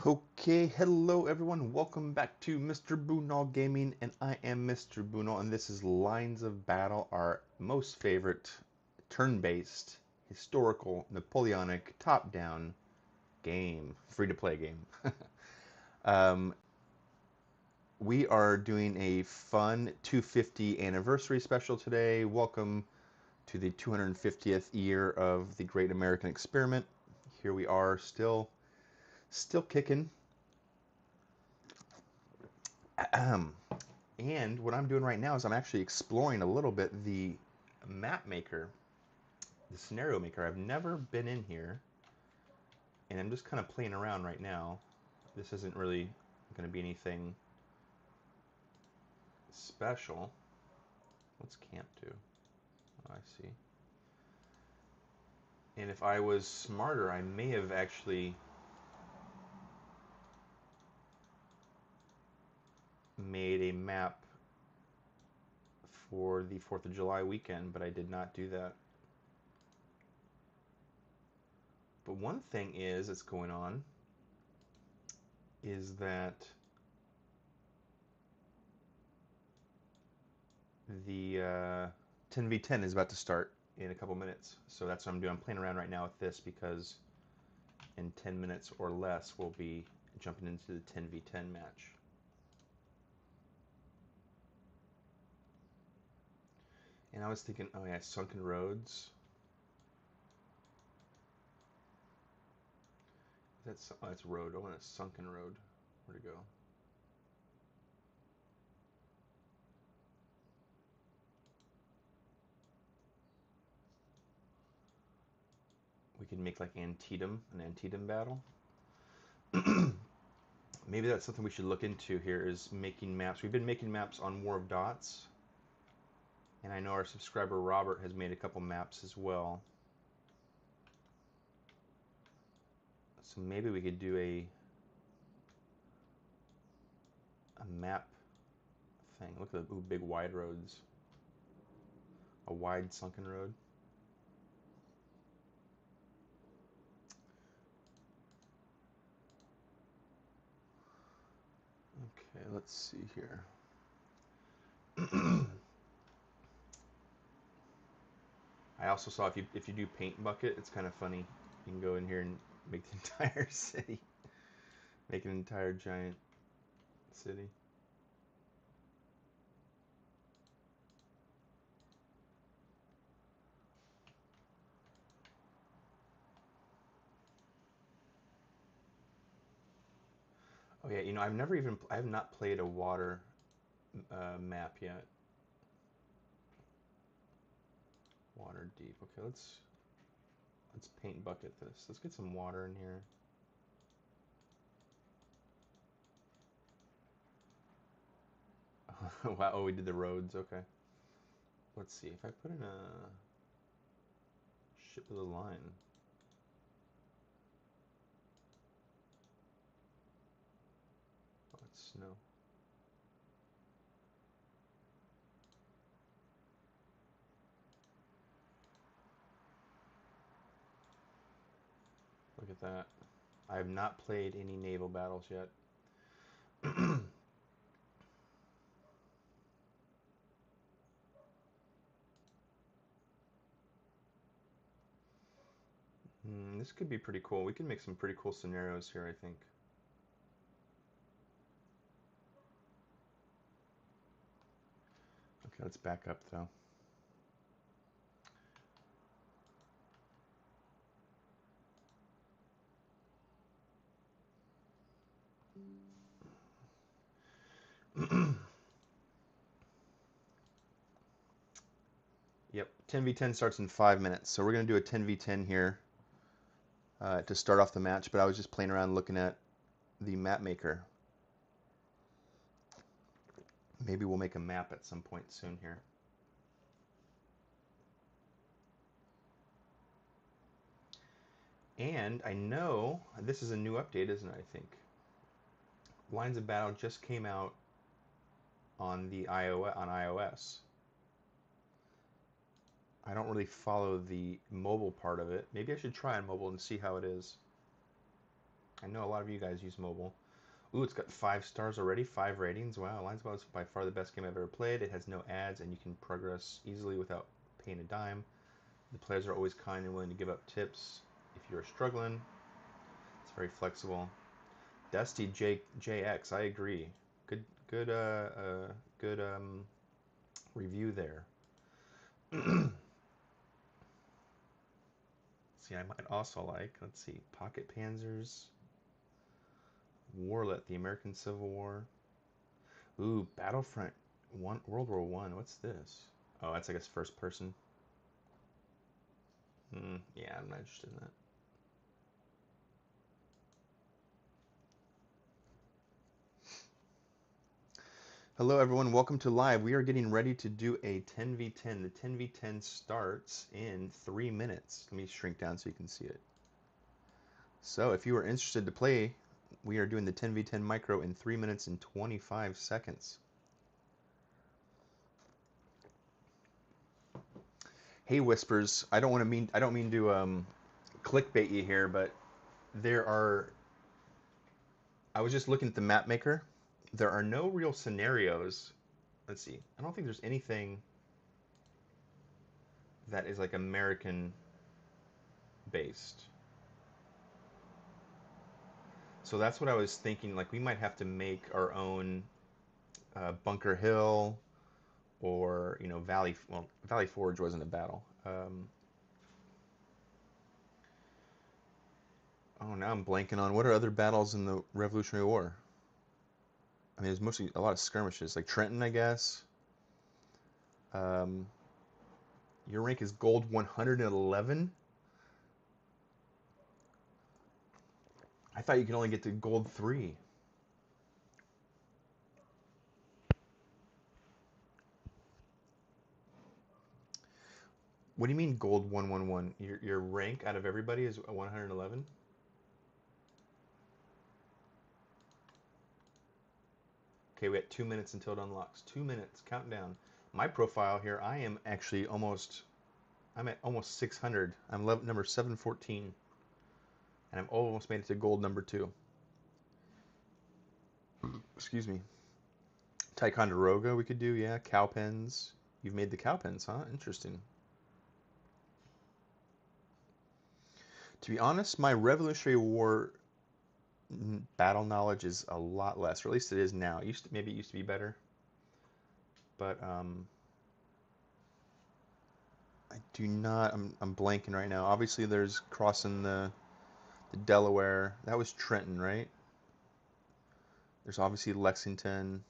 Okay, hello everyone. Welcome back to Mr. Bunal Gaming, and I am Mr. Bunal, and this is Lines of Battle, our most favorite turn-based, historical, Napoleonic, top-down game, free-to-play game. um, we are doing a fun 250 anniversary special today. Welcome to the 250th year of the Great American Experiment. Here we are, still kicking. And what I'm doing right now is I'm actually exploring a little bit the map maker, the scenario maker. I've never been in here, and I'm just kind of playing around right now. This isn't really going to be anything special. What's camp do? Oh, I see. And if I was smarter, I may have actually made a map for the 4th of July weekend, but I did not do that. But one thing that's going on is that the 10v10 is about to start in a couple minutes. So that's what I'm doing. I'm playing around right now with this because in 10 minutes or less we'll be jumping into the 10v10 match. And I was thinking, oh yeah, sunken roads. That's road. I want a sunken road. Where'd it go? We can make like an Antietam battle. Maybe that's something we should look into here, is making maps. We've been making maps on War of Dots, and I know our subscriber Robert has made a couple maps as well. So maybe we could do a map thing. Look at the big wide roads. A wide sunken road. Okay, let's see here. I also saw if you do paint bucket, it's kind of funny. You can go in here and make the entire city, make an entire giant city. Oh yeah, I have not played a water map yet. Water deep. Okay, let's paint bucket this. Let's get some water in here. Wow, oh, we did the roads. Okay. Let's see if I put in a ship of the line. Oh, it's snow. Look at that. I have not played any naval battles yet. This could be pretty cool. We can make some pretty cool scenarios here, I think. Okay, let's back up though. Yep, 10v10 starts in 5 minutes, so we're going to do a 10v10 here to start off the match, but I was just playing around looking at the map maker. Maybe we'll make a map at some point soon here. And I know this is a new update, isn't it? I think Lines of Battle just came out on the iOS. I don't really follow the mobile part of it. Maybe I should try on mobile and see how it is. I know a lot of you guys use mobile. Ooh, it's got 5 stars already, 5 ratings. Wow, Lines of Battle is by far the best game I've ever played. It has no ads, and you can progress easily without paying a dime. The players are always kind and willing to give up tips if you're struggling. It's very flexible. Dusty JX, I agree. Good, good review there. See, I might also like. Let's see, Pocket Panzers, Warlet, the American Civil War. Ooh, Battlefront One, World War One. What's this? Oh, that's I guess first person. Yeah, I'm not interested in that. Hello everyone, welcome to live. We are getting ready to do a 10v10. The 10v10 starts in 3 minutes. Let me shrink down so you can see it. So if you are interested to play, we are doing the 10v10 micro in 3 minutes and 25 seconds. Hey Whispers, I don't mean to clickbait you here, but there are I was just looking at the map maker. There are no real scenarios. Let's see. I don't think there's anything that is like American based. So that's what I was thinking. Like we might have to make our own Bunker Hill, or Valley. Well, Valley Forge wasn't a battle. Oh, now I'm blanking on what are other battles in the Revolutionary War. I mean, there's mostly a lot of skirmishes, like Trenton, I guess. Um, your rank is gold 111. I thought you could only get to gold 3. What do you mean gold 111? Your rank out of everybody is 111? Okay, we got 2 minutes until it unlocks. 2 minutes, countdown. My profile here, I'm at almost 600. I'm number 714. And I've almost made it to gold number 2. Excuse me. Ticonderoga we could do, yeah. Cowpens. You've made the cowpens, huh? Interesting. To be honest, my Revolutionary War battle knowledge is a lot less, or at least it is now. Maybe it used to be better, but I do not. I'm blanking right now. Obviously, there's crossing the Delaware. That was Trenton, right? There's obviously Lexington.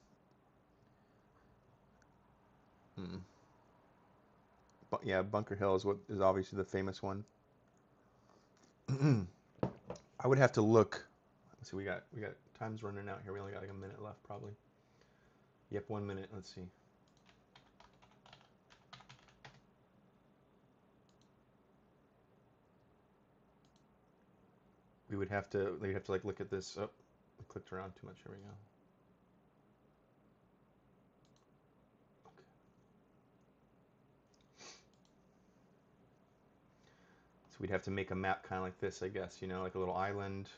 But yeah, Bunker Hill is what is obviously the famous one. I would have to look. Let's see. We got time's running out here. We only got like a minute left, probably. Yep, 1 minute. Let's see. We'd have to like look at this. Oh, we clicked around too much. Here we go. Okay. So we'd have to make a map kind of like this, I guess. Like a little island,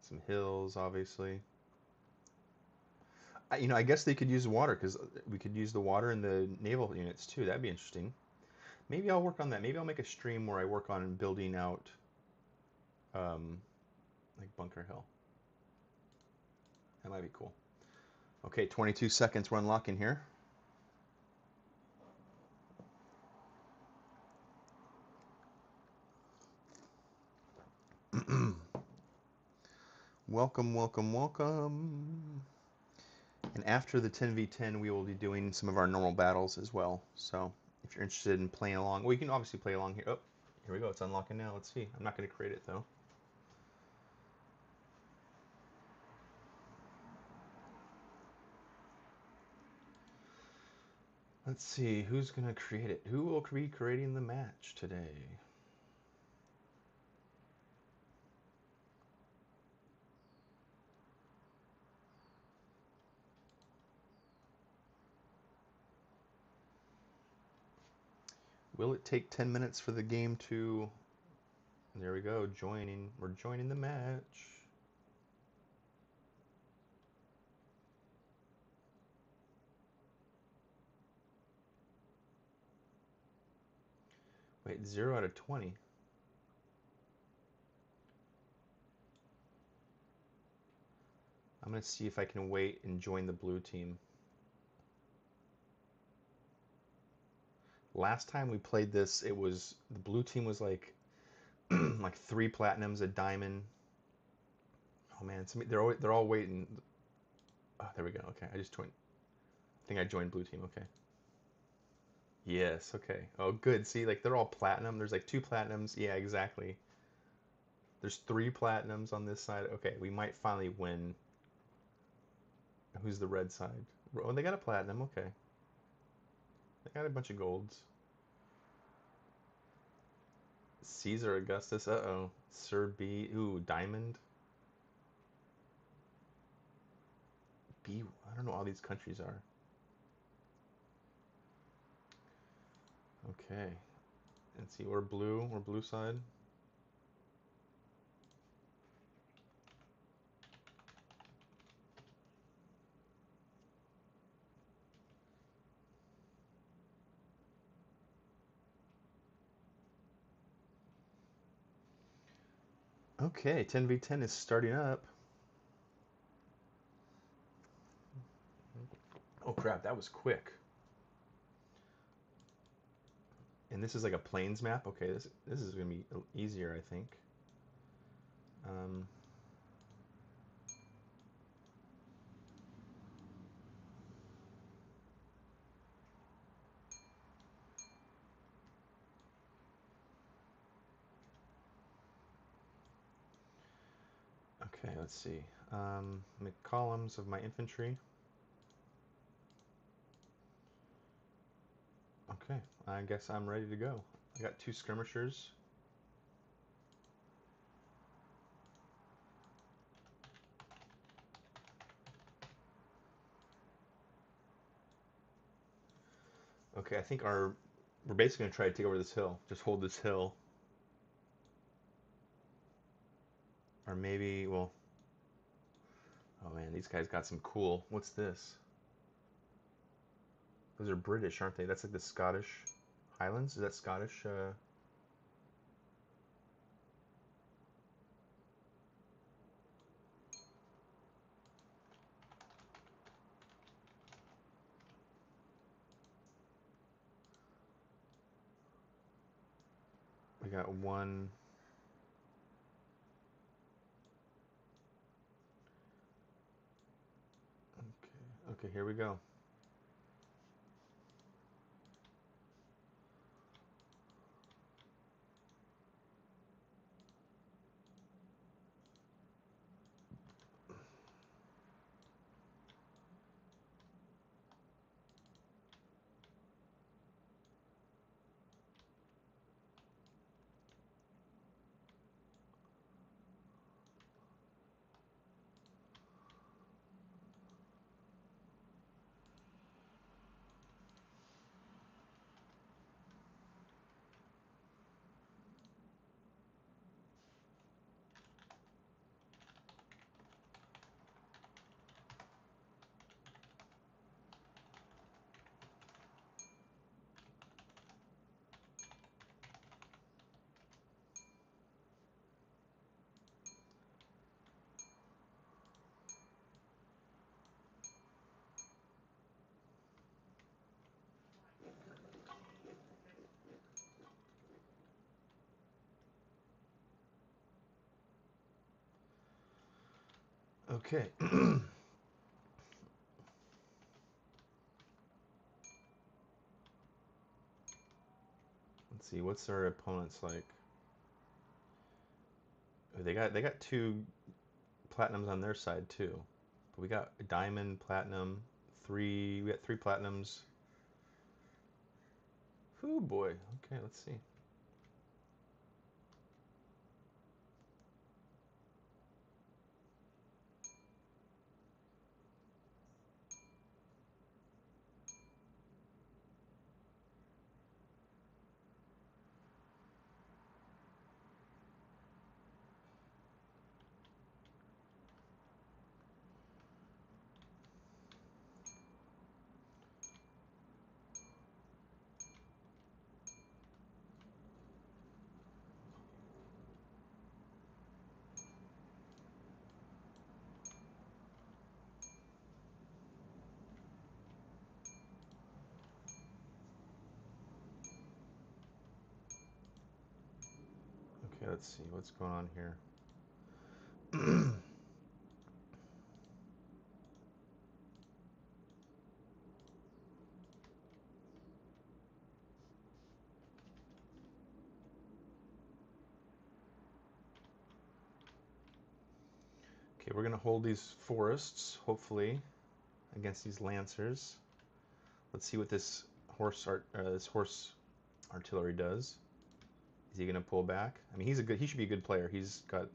some hills, obviously. I guess they could use water because we could use the water in the naval units too. That'd be interesting. Maybe I'll work on that. Maybe I'll make a stream where I work on building out, like Bunker Hill. That might be cool. Okay, 22 seconds. We're unlocking here. Welcome, welcome, welcome. And after the 10v10, we will be doing some of our normal battles as well. So if you're interested in playing along, well, you can obviously play along here. Oh, here we go. It's unlocking now. Let's see. I'm not going to create it, though. Let's see. Who's going to create it? Who will be creating the match today? Will it take 10 minutes for the game to... There we go, joining. We're joining the match. Wait, 0 out of 20. I'm gonna see if I can wait and join the blue team. Last time we played this, it was the blue team was like like 3 platinums, a diamond. Oh man, they're all waiting. Oh, there we go. Okay, I just joined. I think I joined blue team. Okay. Yes. Okay. Oh, good. See, like they're all platinum. There's like 2 platinums. Yeah, exactly. There's 3 platinums on this side. Okay, we might finally win. Who's the red side? Oh, they got a platinum. Okay. They got a bunch of golds. Caesar Augustus. Uh-oh. Sir B. Ooh, diamond. B. I don't know what all these countries are. Okay. Let's see. We're blue. We're blue side. Okay, 10v10 is starting up. Oh crap, that was quick. And this is like a plains map. Okay, this is gonna be easier, I think. Um, okay, let's see. Make columns of my infantry. Okay, I guess I'm ready to go. I got 2 skirmishers. Okay, I think we're basically gonna try to take over this hill. Just hold this hill. Or maybe, well, oh man, these guys got some cool. What's this? Those are British, aren't they? That's like the Scottish Highlands. Is that Scottish? We got one. Okay, okay, here we go. Okay. Let's see, what's our opponents like? Oh, they got 2 platinums on their side too. But we got a diamond, platinum, 3. We got 3 platinums. Oh boy. Okay, let's see. Okay, let's see what's going on here. Okay, we're gonna hold these forests, hopefully, against these lancers. Let's see what this horse artillery does. Is he gonna pull back? I mean, he should be a good player. He's got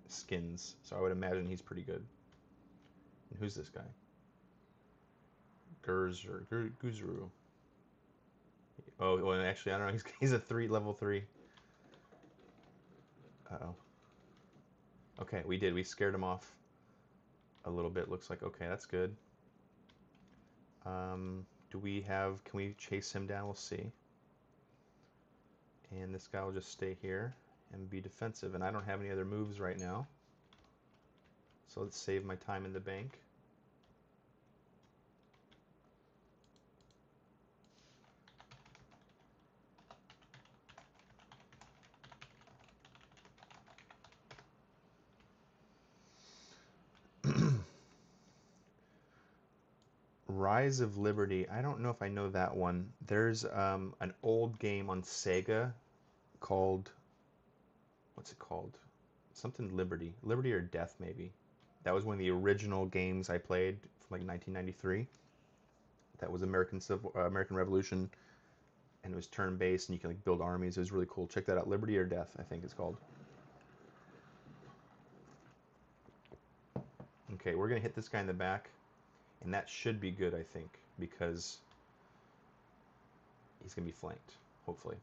skins, so I would imagine he's pretty good. And who's this guy? Guzru. Oh, well, actually, I don't know. He's a level 3. Uh-oh. Okay, we did. We scared him off a little bit. Looks like, okay, that's good. Can we chase him down? We'll see. And this guy will just stay here and be defensive. And I don't have any other moves right now. So let's save my time in the bank. Rise of Liberty. I don't know if I know that one. There's an old game on Sega called, what's it called? Something Liberty. Liberty or Death, maybe. That was one of the original games I played from like 1993. That was American Revolution, and it was turn-based, and you can like build armies. It was really cool. Check that out. Liberty or Death, I think it's called. Okay, we're gonna hit this guy in the back, and that should be good, I think, because he's gonna be flanked, hopefully.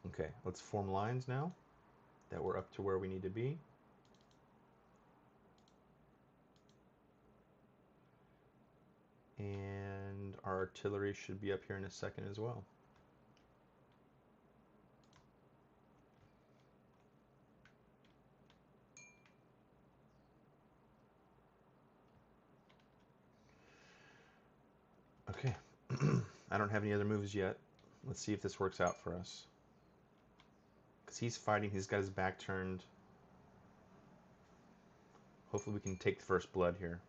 Okay, let's form lines now that we're up to where we need to be. And our artillery should be up here in a second as well. Okay, I don't have any other moves yet. Let's see if this works out for us. Because he's fighting, he's got his back turned. Hopefully we can take the first blood here.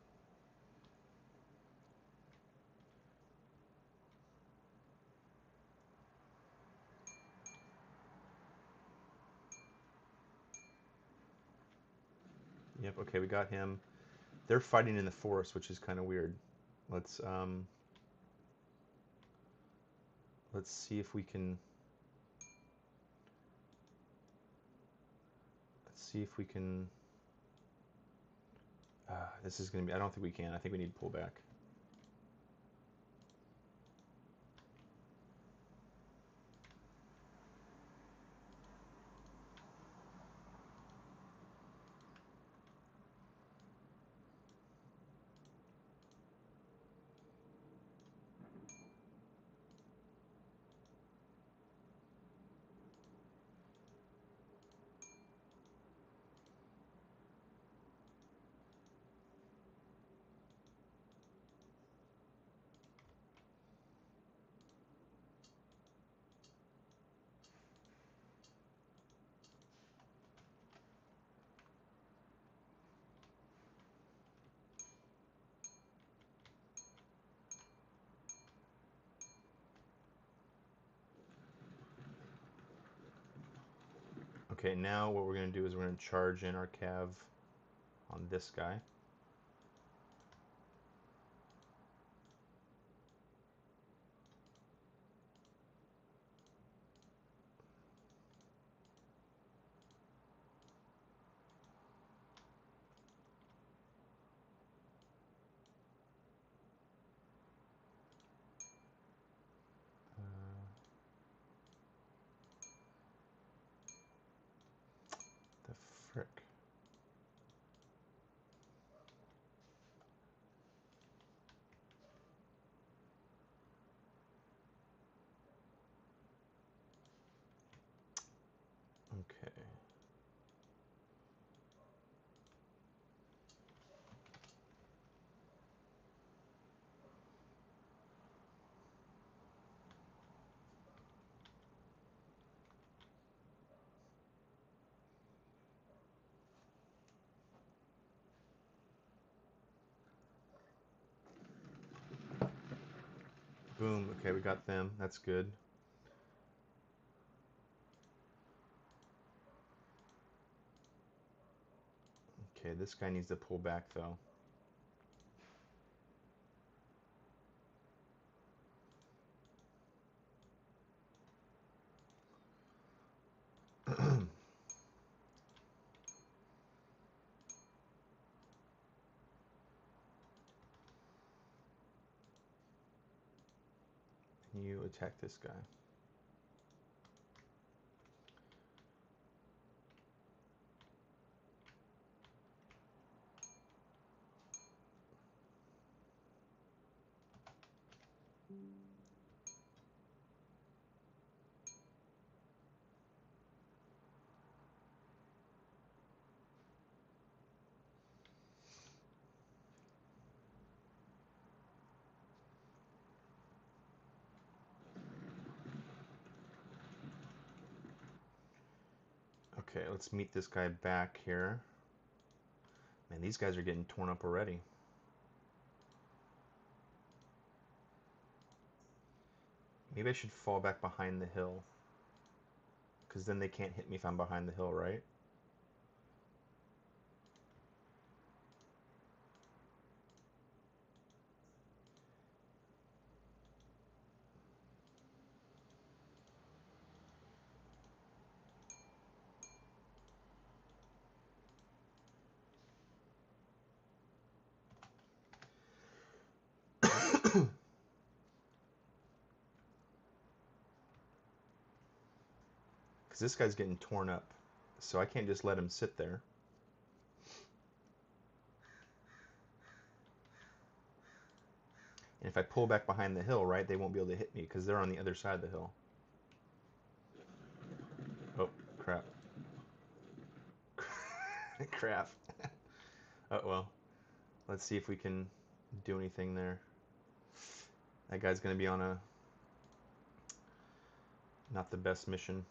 Yep, okay, we got him. They're fighting in the forest, which is kind of weird. Let's see if we can. Let's see if we can. This is gonna be. I don't think we can. I think we need to pull back. Okay, now what we're going to do is we're going to charge in our cav on this guy. The frick. Boom. Okay, we got them. That's good. Okay, this guy needs to pull back though. You attack this guy. Okay, let's meet this guy back here. Man, these guys are getting torn up already. Maybe I should fall back behind the hill. Because then they can't hit me if I'm behind the hill, right? Because this guy's getting torn up. So I can't just let him sit there. And if I pull back behind the hill, right, they won't be able to hit me because they're on the other side of the hill. Oh, crap. Crap. Oh, well. Let's see if we can do anything there. That guy's going to be on a not the best mission.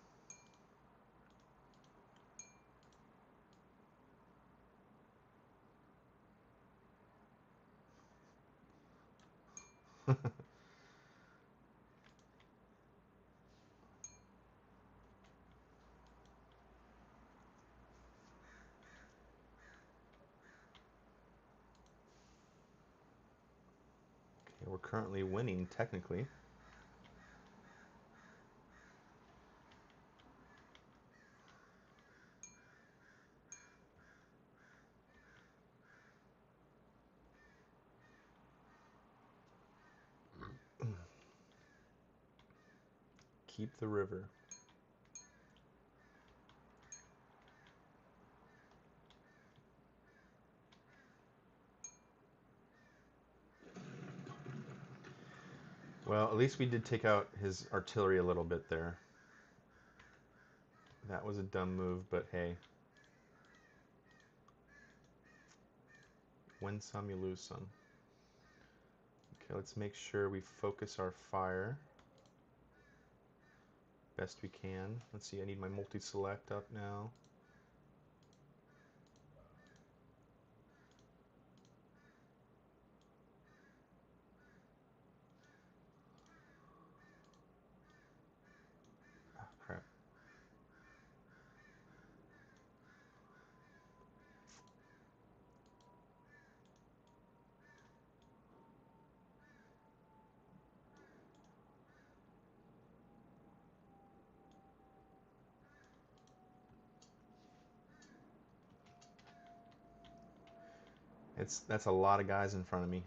We're currently winning, technically. Keep the river. Well, at least we did take out his artillery a little bit there. That was a dumb move, but hey. Win some, you lose some. Okay, let's make sure we focus our fire best we can. Let's see, I need my multi-select up now. Ah, crap. That's a lot of guys in front of me.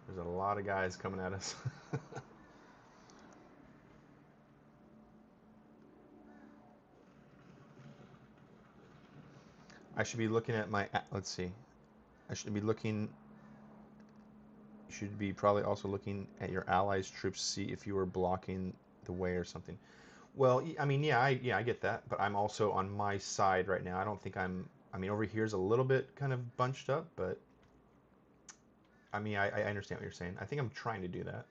There's a lot of guys coming at us. I should be looking at my, let's see. I should be looking, you should be probably also looking at your allies' troops, see if you were blocking the way or something. Well, I mean, yeah, I get that, but I'm also on my side right now. I don't think I mean, over here's a little bit kind of bunched up, but I mean, I understand what you're saying. I think I'm trying to do that.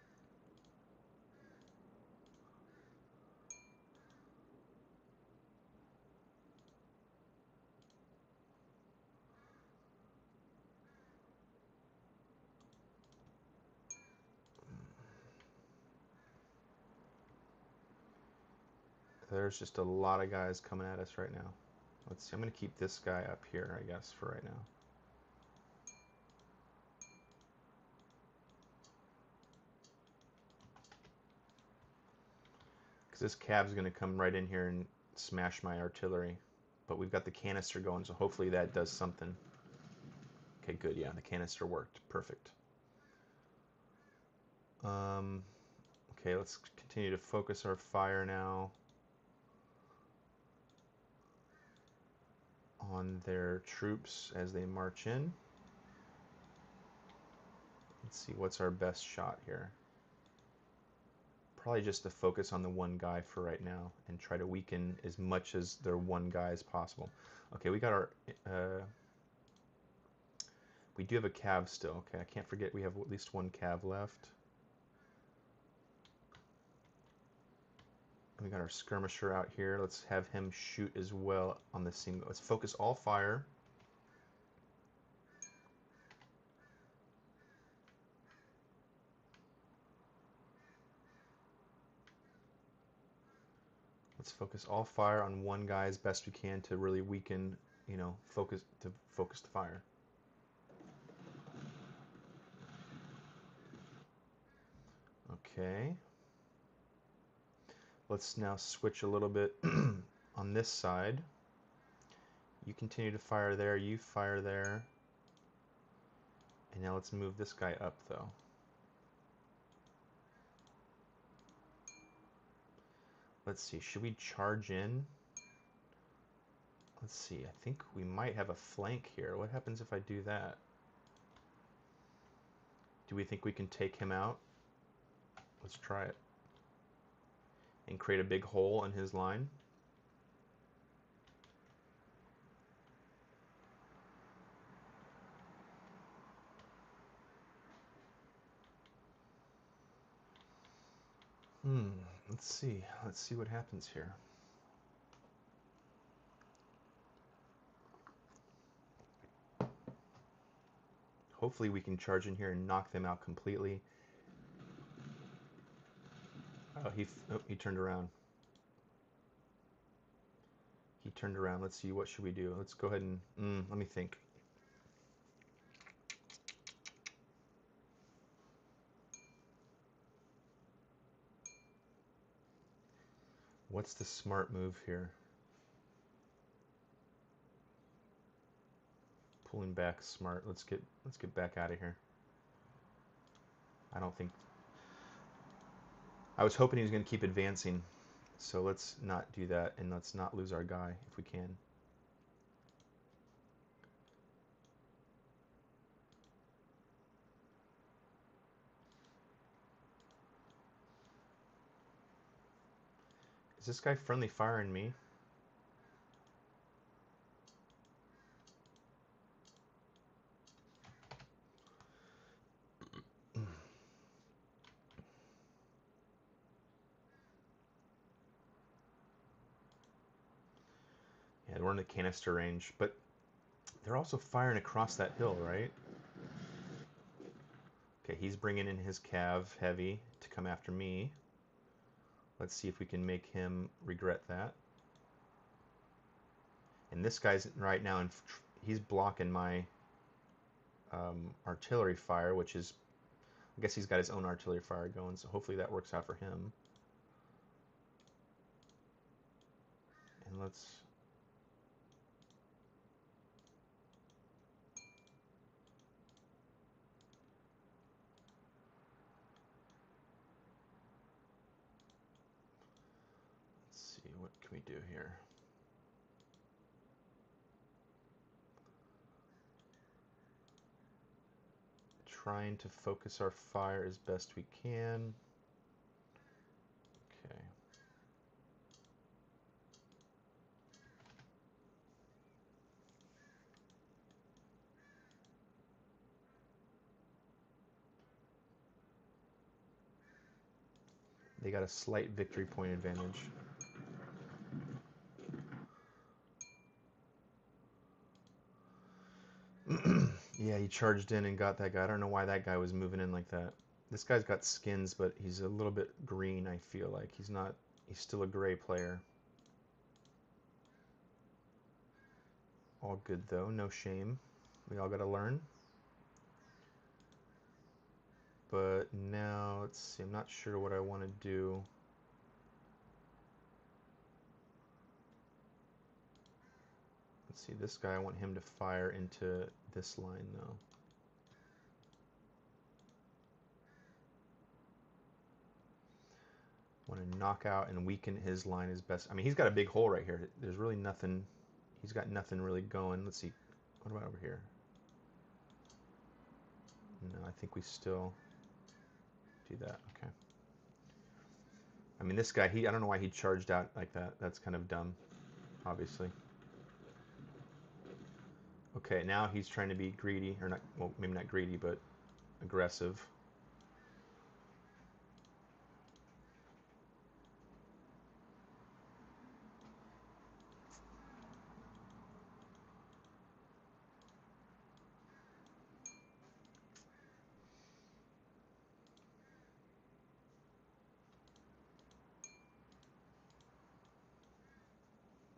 There's just a lot of guys coming at us right now. Let's see. I'm going to keep this guy up here, I guess, for right now. Because this cab's going to come right in here and smash my artillery. But we've got the canister going, so hopefully that does something. Okay, good. Yeah, the canister worked. Perfect. Okay, let's continue to focus our fire now on their troops as they march in. Let's see, what's our best shot here? Probably just to focus on the one guy for right now and try to weaken as much as their one guy as possible. Okay, we got our... we do have a cav still. Okay, I can't forget we have at least one cav left. We got our skirmisher out here. Let's have him shoot as well on the scene. Let's focus all fire. Let's focus all fire on one guy as best we can to really weaken, you know, focus the fire. Okay. Let's now switch a little bit on this side. You continue to fire there, you fire there. And now let's move this guy up though. Let's see, should we charge in? Let's see, I think we might have a flank here. What happens if I do that? Do we think we can take him out? Let's try it. And create a big hole in his line. Let's see. Let's see what happens here. Hopefully we can charge in here and knock them out completely. Oh, he turned around. He turned around. Let's see, what should we do? Let's go ahead and... let me think. What's the smart move here? Pulling back smart. Let's get back out of here. I don't think... I was hoping he was going to keep advancing. So let's not do that, and let's not lose our guy if we can. Is this guy friendly firing me? Yeah, we're in the canister range, but they're also firing across that hill, right? Okay, he's bringing in his cav heavy to come after me. Let's see if we can make him regret that. And this guy's right now, he's blocking my artillery fire, which is, I guess he's got his own artillery fire going, so hopefully that works out for him. And let's... see, what can we do here? Trying to focus our fire as best we can. Okay. They got a slight victory point advantage. Yeah, he charged in and got that guy. I don't know why that guy was moving in like that. This guy's got skins, but he's a little bit green, I feel like. He's not... he's still a gray player. All good though, no shame. We all gotta learn. But now, let's see, I'm not sure what I want to do. Let's see, this guy, I want him to fire into this line though. Want to knock out and weaken his line as best. I mean, he's got a big hole right here. There's really nothing. He's got nothing really going. Let's see. What about over here? No, I think we still do that. Okay. I mean, this guy, I don't know why he charged out like that. That's kind of dumb, obviously. Okay, now he's trying to be greedy, or not, well, maybe not greedy, but aggressive.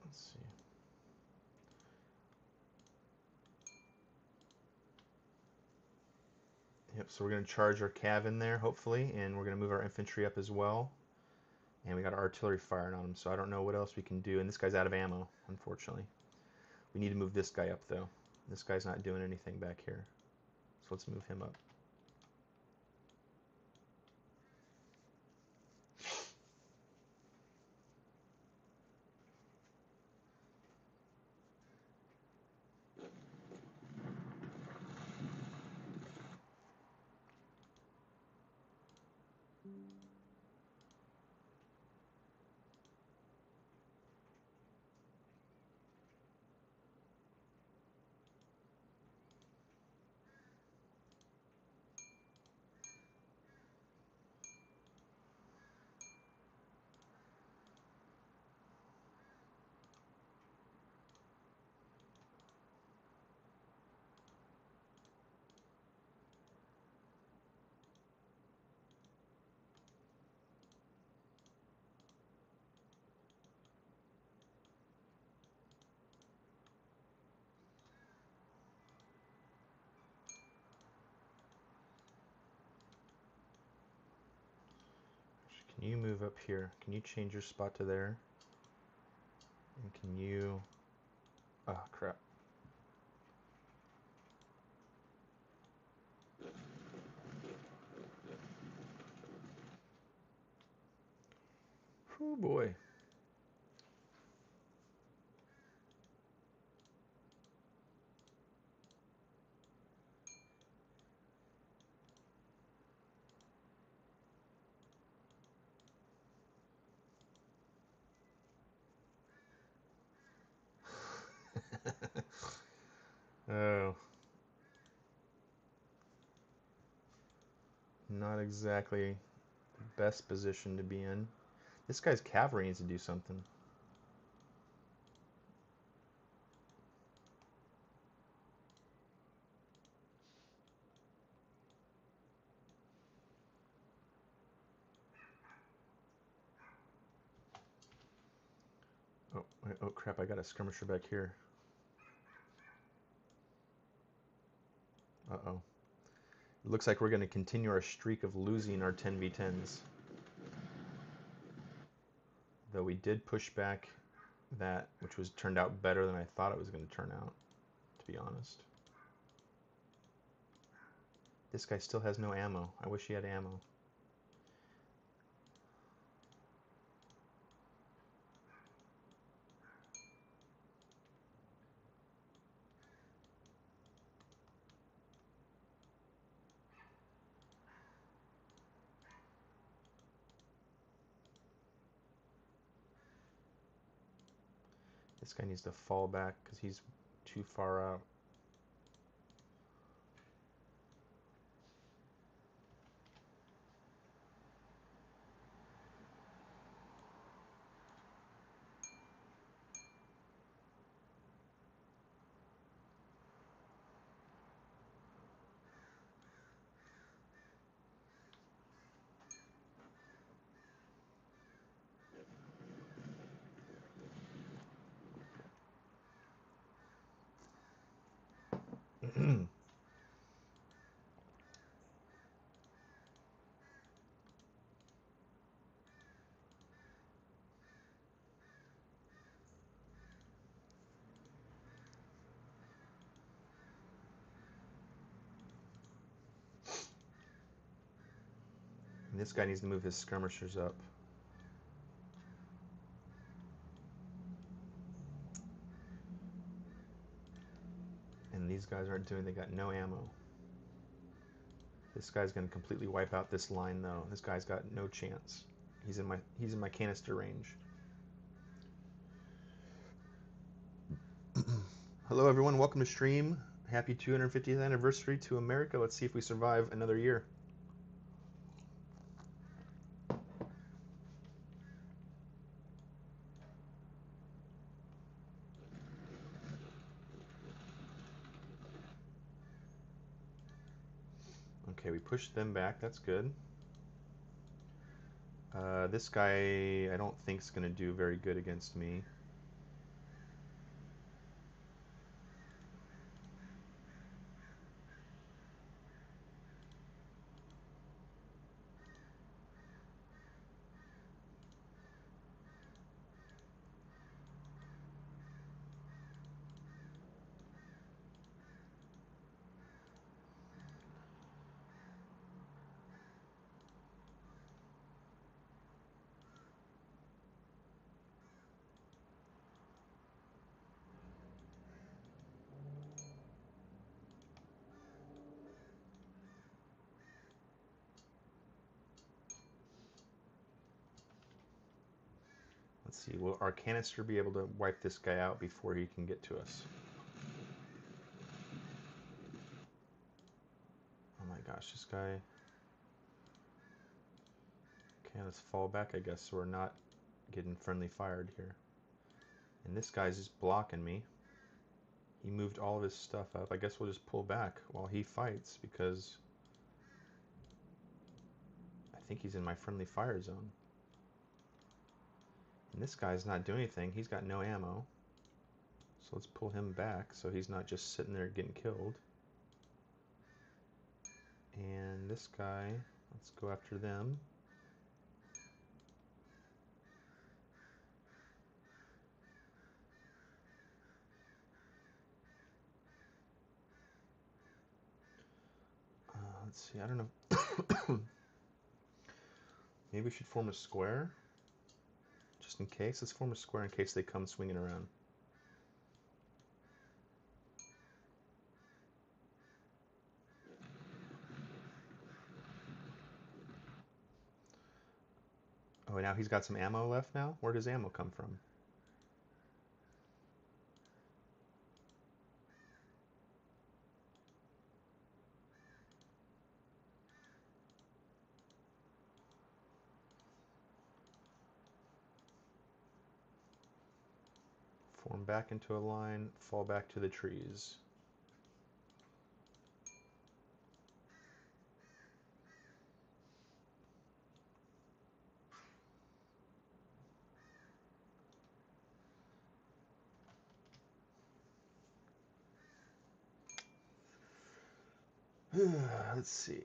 Let's see. Yep, so we're going to charge our cav in there, hopefully, and we're going to move our infantry up as well. And we got our artillery firing on him, so I don't know what else we can do. And this guy's out of ammo, unfortunately. We need to move this guy up, though. This guy's not doing anything back here. So let's move him up. Can you move up here? Can you change your spot to there? And can you... Oh, crap. Oh, boy. Oh. Not exactly the best position to be in. This guy's cavalry needs to do something. Oh, wait, oh crap, I got a skirmisher back here. Uh-oh. It looks like we're going to continue our streak of losing our 10v10s. Though we did push back that, which was turned out better than I thought it was going to turn out, to be honest. This guy still has no ammo. I wish he had ammo. This guy needs to fall back because he's too far out. this guy needs to move his skirmishers up. And these guys aren't doing, they got no ammo. This guy's going to completely wipe out this line though. This guy's got no chance. He's in my canister range. Hello everyone, welcome to stream. Happy 250th anniversary to America. Let's see if we survive another year. Okay, we pushed them back. That's good. This guy, I don't think is going to do very good against me. Let's see, will our canister be able to wipe this guy out before he can get to us? Oh my gosh, this guy... Okay, let's fall back, I guess, so we're not getting friendly fired here. And this guy's just blocking me. He moved all of his stuff up. I guess we'll just pull back while he fights, because I think he's in my friendly fire zone. And this guy's not doing anything. He's got no ammo. So let's pull him back so he's not just sitting there getting killed. And this guy, let's go after them. Let's see, I don't know. Maybe we should form a square. Just in case. Let's form a square in case they come swinging around. Oh, now he's got some ammo left now? Where does ammo come from? Form back into a line, fall back to the trees. Let's see.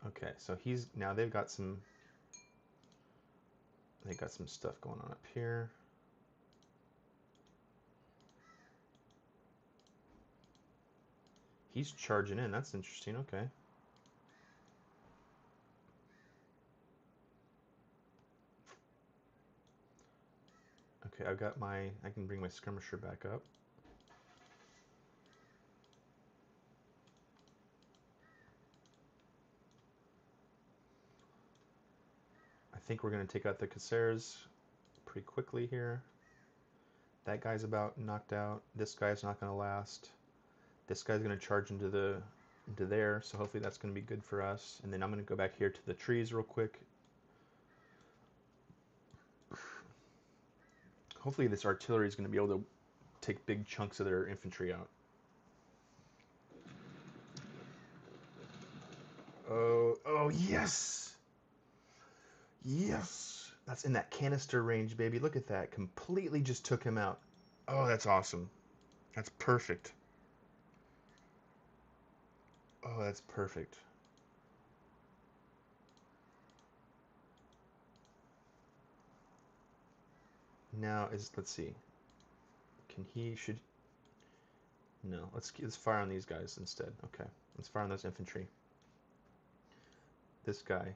Okay, so now they got some stuff going on up here. He's charging in. That's interesting. Okay. Okay, I can bring my skirmisher back up. I think we're going to take out the Caceres pretty quickly here. That guy's about knocked out. This guy's not going to last. This guy's going to charge into there, so hopefully that's going to be good for us. And then I'm going to go back here to the trees real quick. Hopefully this artillery is going to be able to take big chunks of their infantry out. Oh yes! Yes! That's in that canister range, baby. Look at that. Completely just took him out. Oh, that's awesome. That's perfect. Oh, that's perfect. Now let's see. Should no. Let's fire on these guys instead. Okay, let's fire on those infantry. This guy.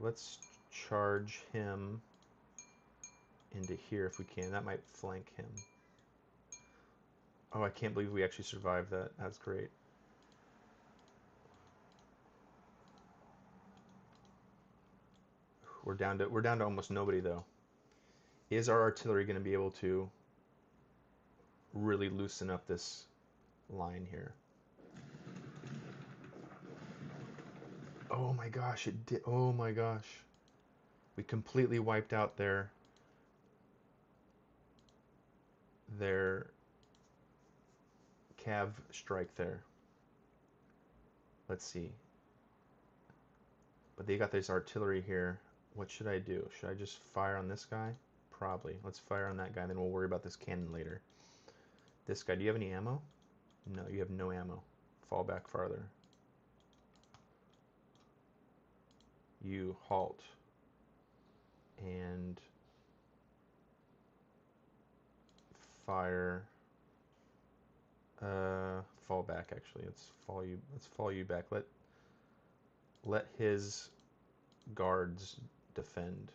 Let's charge him into here if we can. That might flank him. Oh, I can't believe we actually survived that. That's great. We're down to almost nobody though. Is our artillery going to be able to really loosen up this line here? Oh my gosh, it did. Oh my gosh. We completely wiped out their cav strike there. Let's see. But they got this artillery here. What should I do? Should I just fire on this guy? Probably. Let's fire on that guy, then we'll worry about this cannon later. This guy, do you have any ammo? No, you have no ammo. Fall back farther. You halt. And fire. Fall back actually. Let's follow you back. Let his guards defend.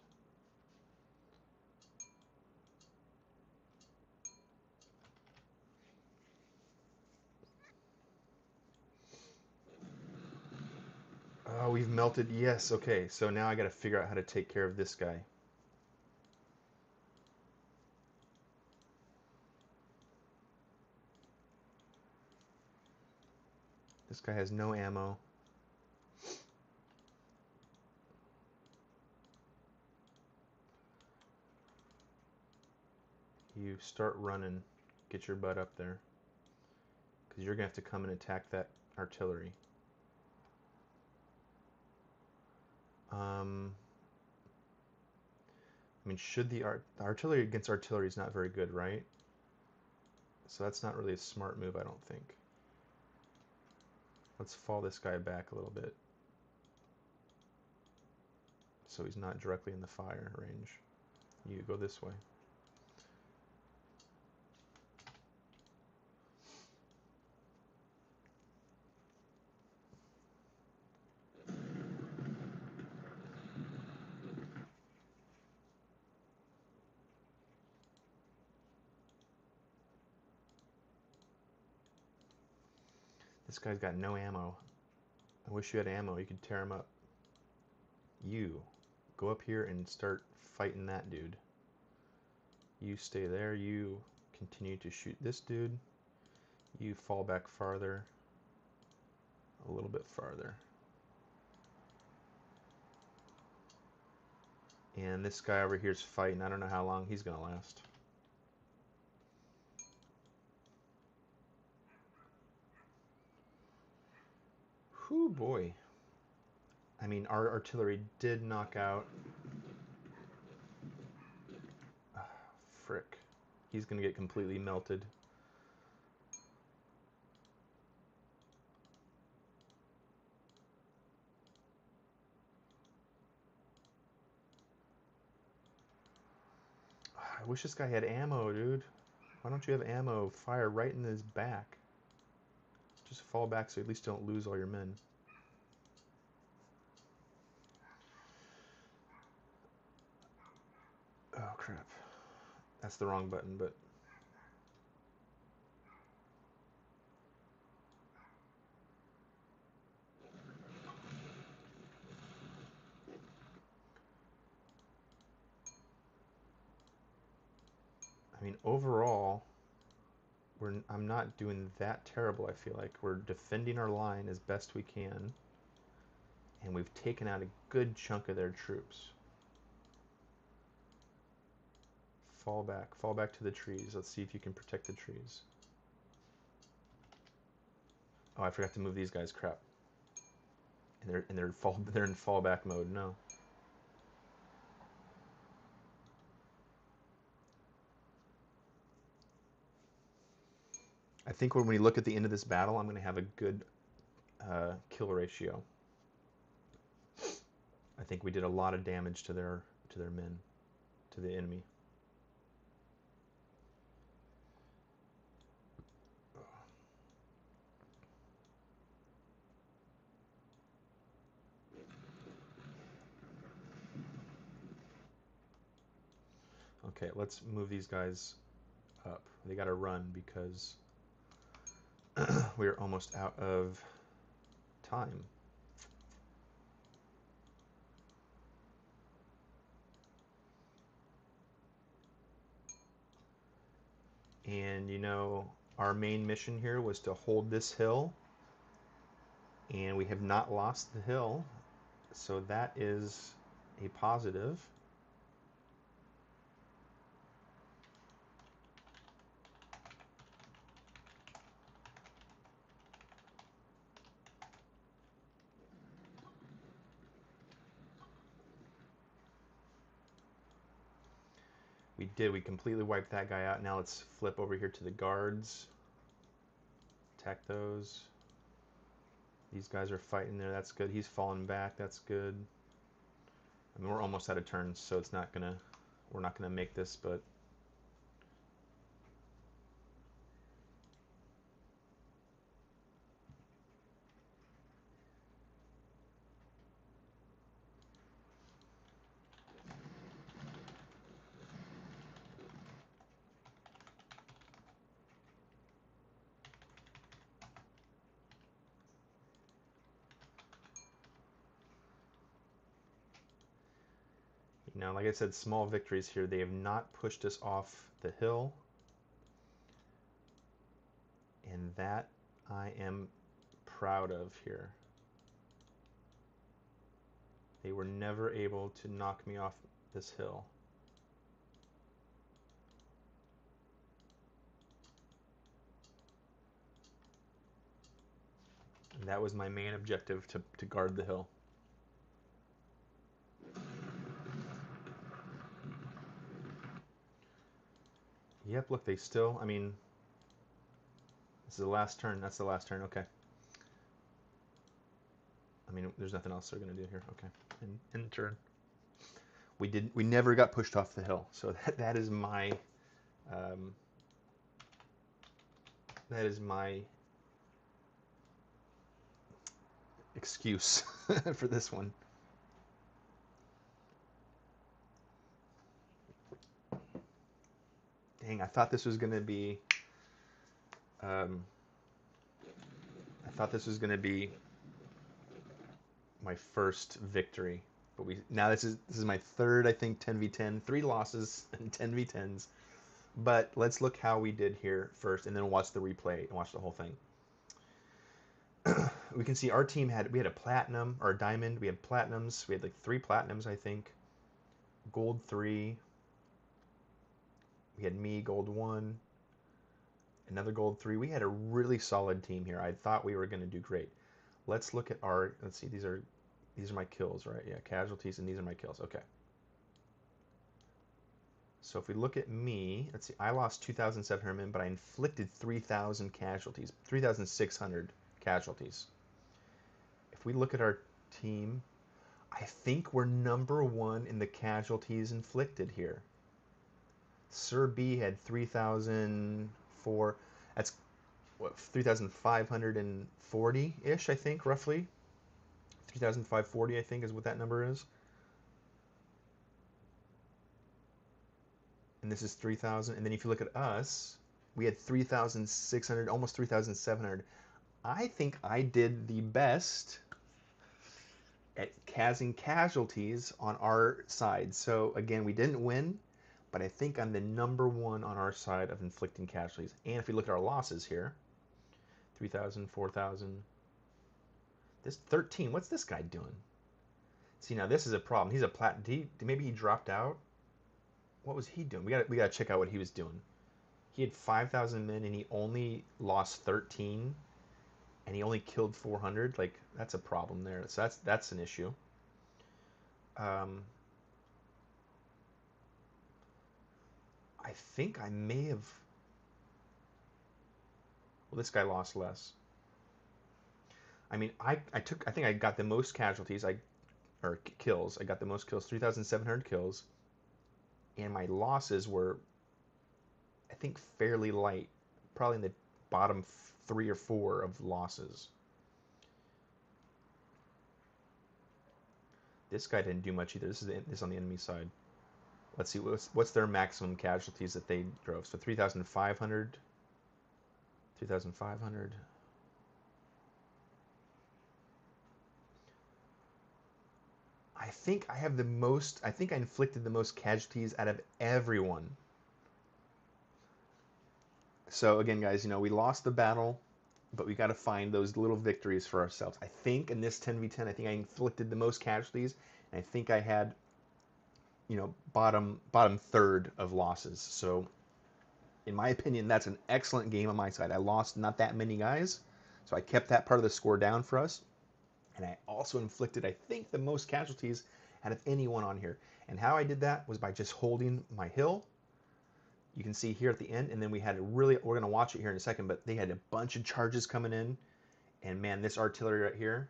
Oh, we've melted. Yes, okay. So now I got to figure out how to take care of this guy. This guy has no ammo. You start running. Get your butt up there. Because you're going to have to come and attack that artillery. I mean, the artillery against artillery is not very good, right? So that's not really a smart move, I don't think. Let's fall this guy back a little bit. So he's not directly in the fire range. You go this way. This guy's got no ammo. I wish you had ammo. You could tear him up. You go up here and start fighting that dude. You stay there. You continue to shoot this dude. You fall back farther. A little bit farther. And this guy over here is fighting. I don't know how long he's going to last. Whew, boy. I mean, our artillery did knock out... frick. He's going to get completely melted. I wish this guy had ammo, dude. Why don't you have ammo? Fire right in his back. Just fall back so at least don't lose all your men. Oh, crap. That's the wrong button, but... I mean, overall, I'm not doing that terrible, I feel like. We're defending our line as best we can. And we've taken out a good chunk of their troops. Fall back. Fall back to the trees. Let's see if you can protect the trees. Oh, I forgot to move these guys. Crap. And they're in fallback mode. No. I think when we look at the end of this battle, I'm going to have a good kill ratio. I think we did a lot of damage to their men, to the enemy. Okay, let's move these guys up. They got to run because we're almost out of time. And you know, our main mission here was to hold this hill, and we have not lost the hill, so that is a positive. We did. We completely wiped that guy out. Now let's flip over here to the guards. Attack those. These guys are fighting there. That's good. He's falling back. That's good. I mean, we're almost out of turns, so it's not gonna. We're not gonna make this, but. Now, like I said, small victories here. They have not pushed us off the hill. And that I am proud of here. They were never able to knock me off this hill. And that was my main objective, to guard the hill. Yep, look, they still, I mean, this is the last turn. That's the last turn, okay. I mean, there's nothing else they're going to do here. Okay, end turn. We never got pushed off the hill, so that is my excuse for this one. Dang, I thought this was going to be my first victory, but now this is my third, I think, 10v10, 3 losses and 10v10s. But let's look how we did here first, and then watch the replay and watch the whole thing. We can see our team had a platinum or a diamond. We had platinums. We had like 3 platinums, I think. Gold 3. We had me, gold 1. Another gold 3. We had a really solid team here. I thought we were going to do great. Let's look at our. Let's see. These are my kills, right? Yeah, casualties, and these are my kills. Okay. So if we look at me, let's see. I lost 2,700 men, but I inflicted 3,000 casualties, 3,600 casualties. If we look at our team, I think we're number 1 in the casualties inflicted here. Sir B had 3,004. That's what, 3,540-ish, I think, roughly. 3,540, I think, is what that number is. And this is 3,000. And then if you look at us, we had 3,600, almost 3,700. I think I did the best at causing casualties on our side. So again, we didn't win, but I think I'm the number 1 on our side of inflicting casualties. And if we look at our losses here, 3,000, 4,000. This 13, what's this guy doing? See, now this is a problem. He's a maybe he dropped out? What was he doing? We gotta check out what he was doing. He had 5,000 men and he only lost 13, and he only killed 400. Like, that's a problem there. So that's an issue. I think I may have. Well, this guy lost less. I mean, I think I got the most casualties, or kills. I got the most kills, 3,700 kills, and my losses were, I think, fairly light, probably in the bottom 3 or 4 of losses. This guy didn't do much either. This is on the enemy side. Let's see what's their maximum casualties that they drove. So 3,500, 3,500. I think I have the most. I think I inflicted the most casualties out of everyone. So again, guys, we lost the battle, but we got to find those little victories for ourselves. I think in this 10v10, I think I inflicted the most casualties, and I think I had, bottom third of losses. So in my opinion, that's an excellent game on my side. I lost not that many guys, so I kept that part of the score down for us. And I also inflicted, I think, the most casualties out of anyone on here. And how I did that was by just holding my hill. You can see here at the end, and then we're going to watch it here in a second, but they had a bunch of charges coming in. And man, this artillery right here,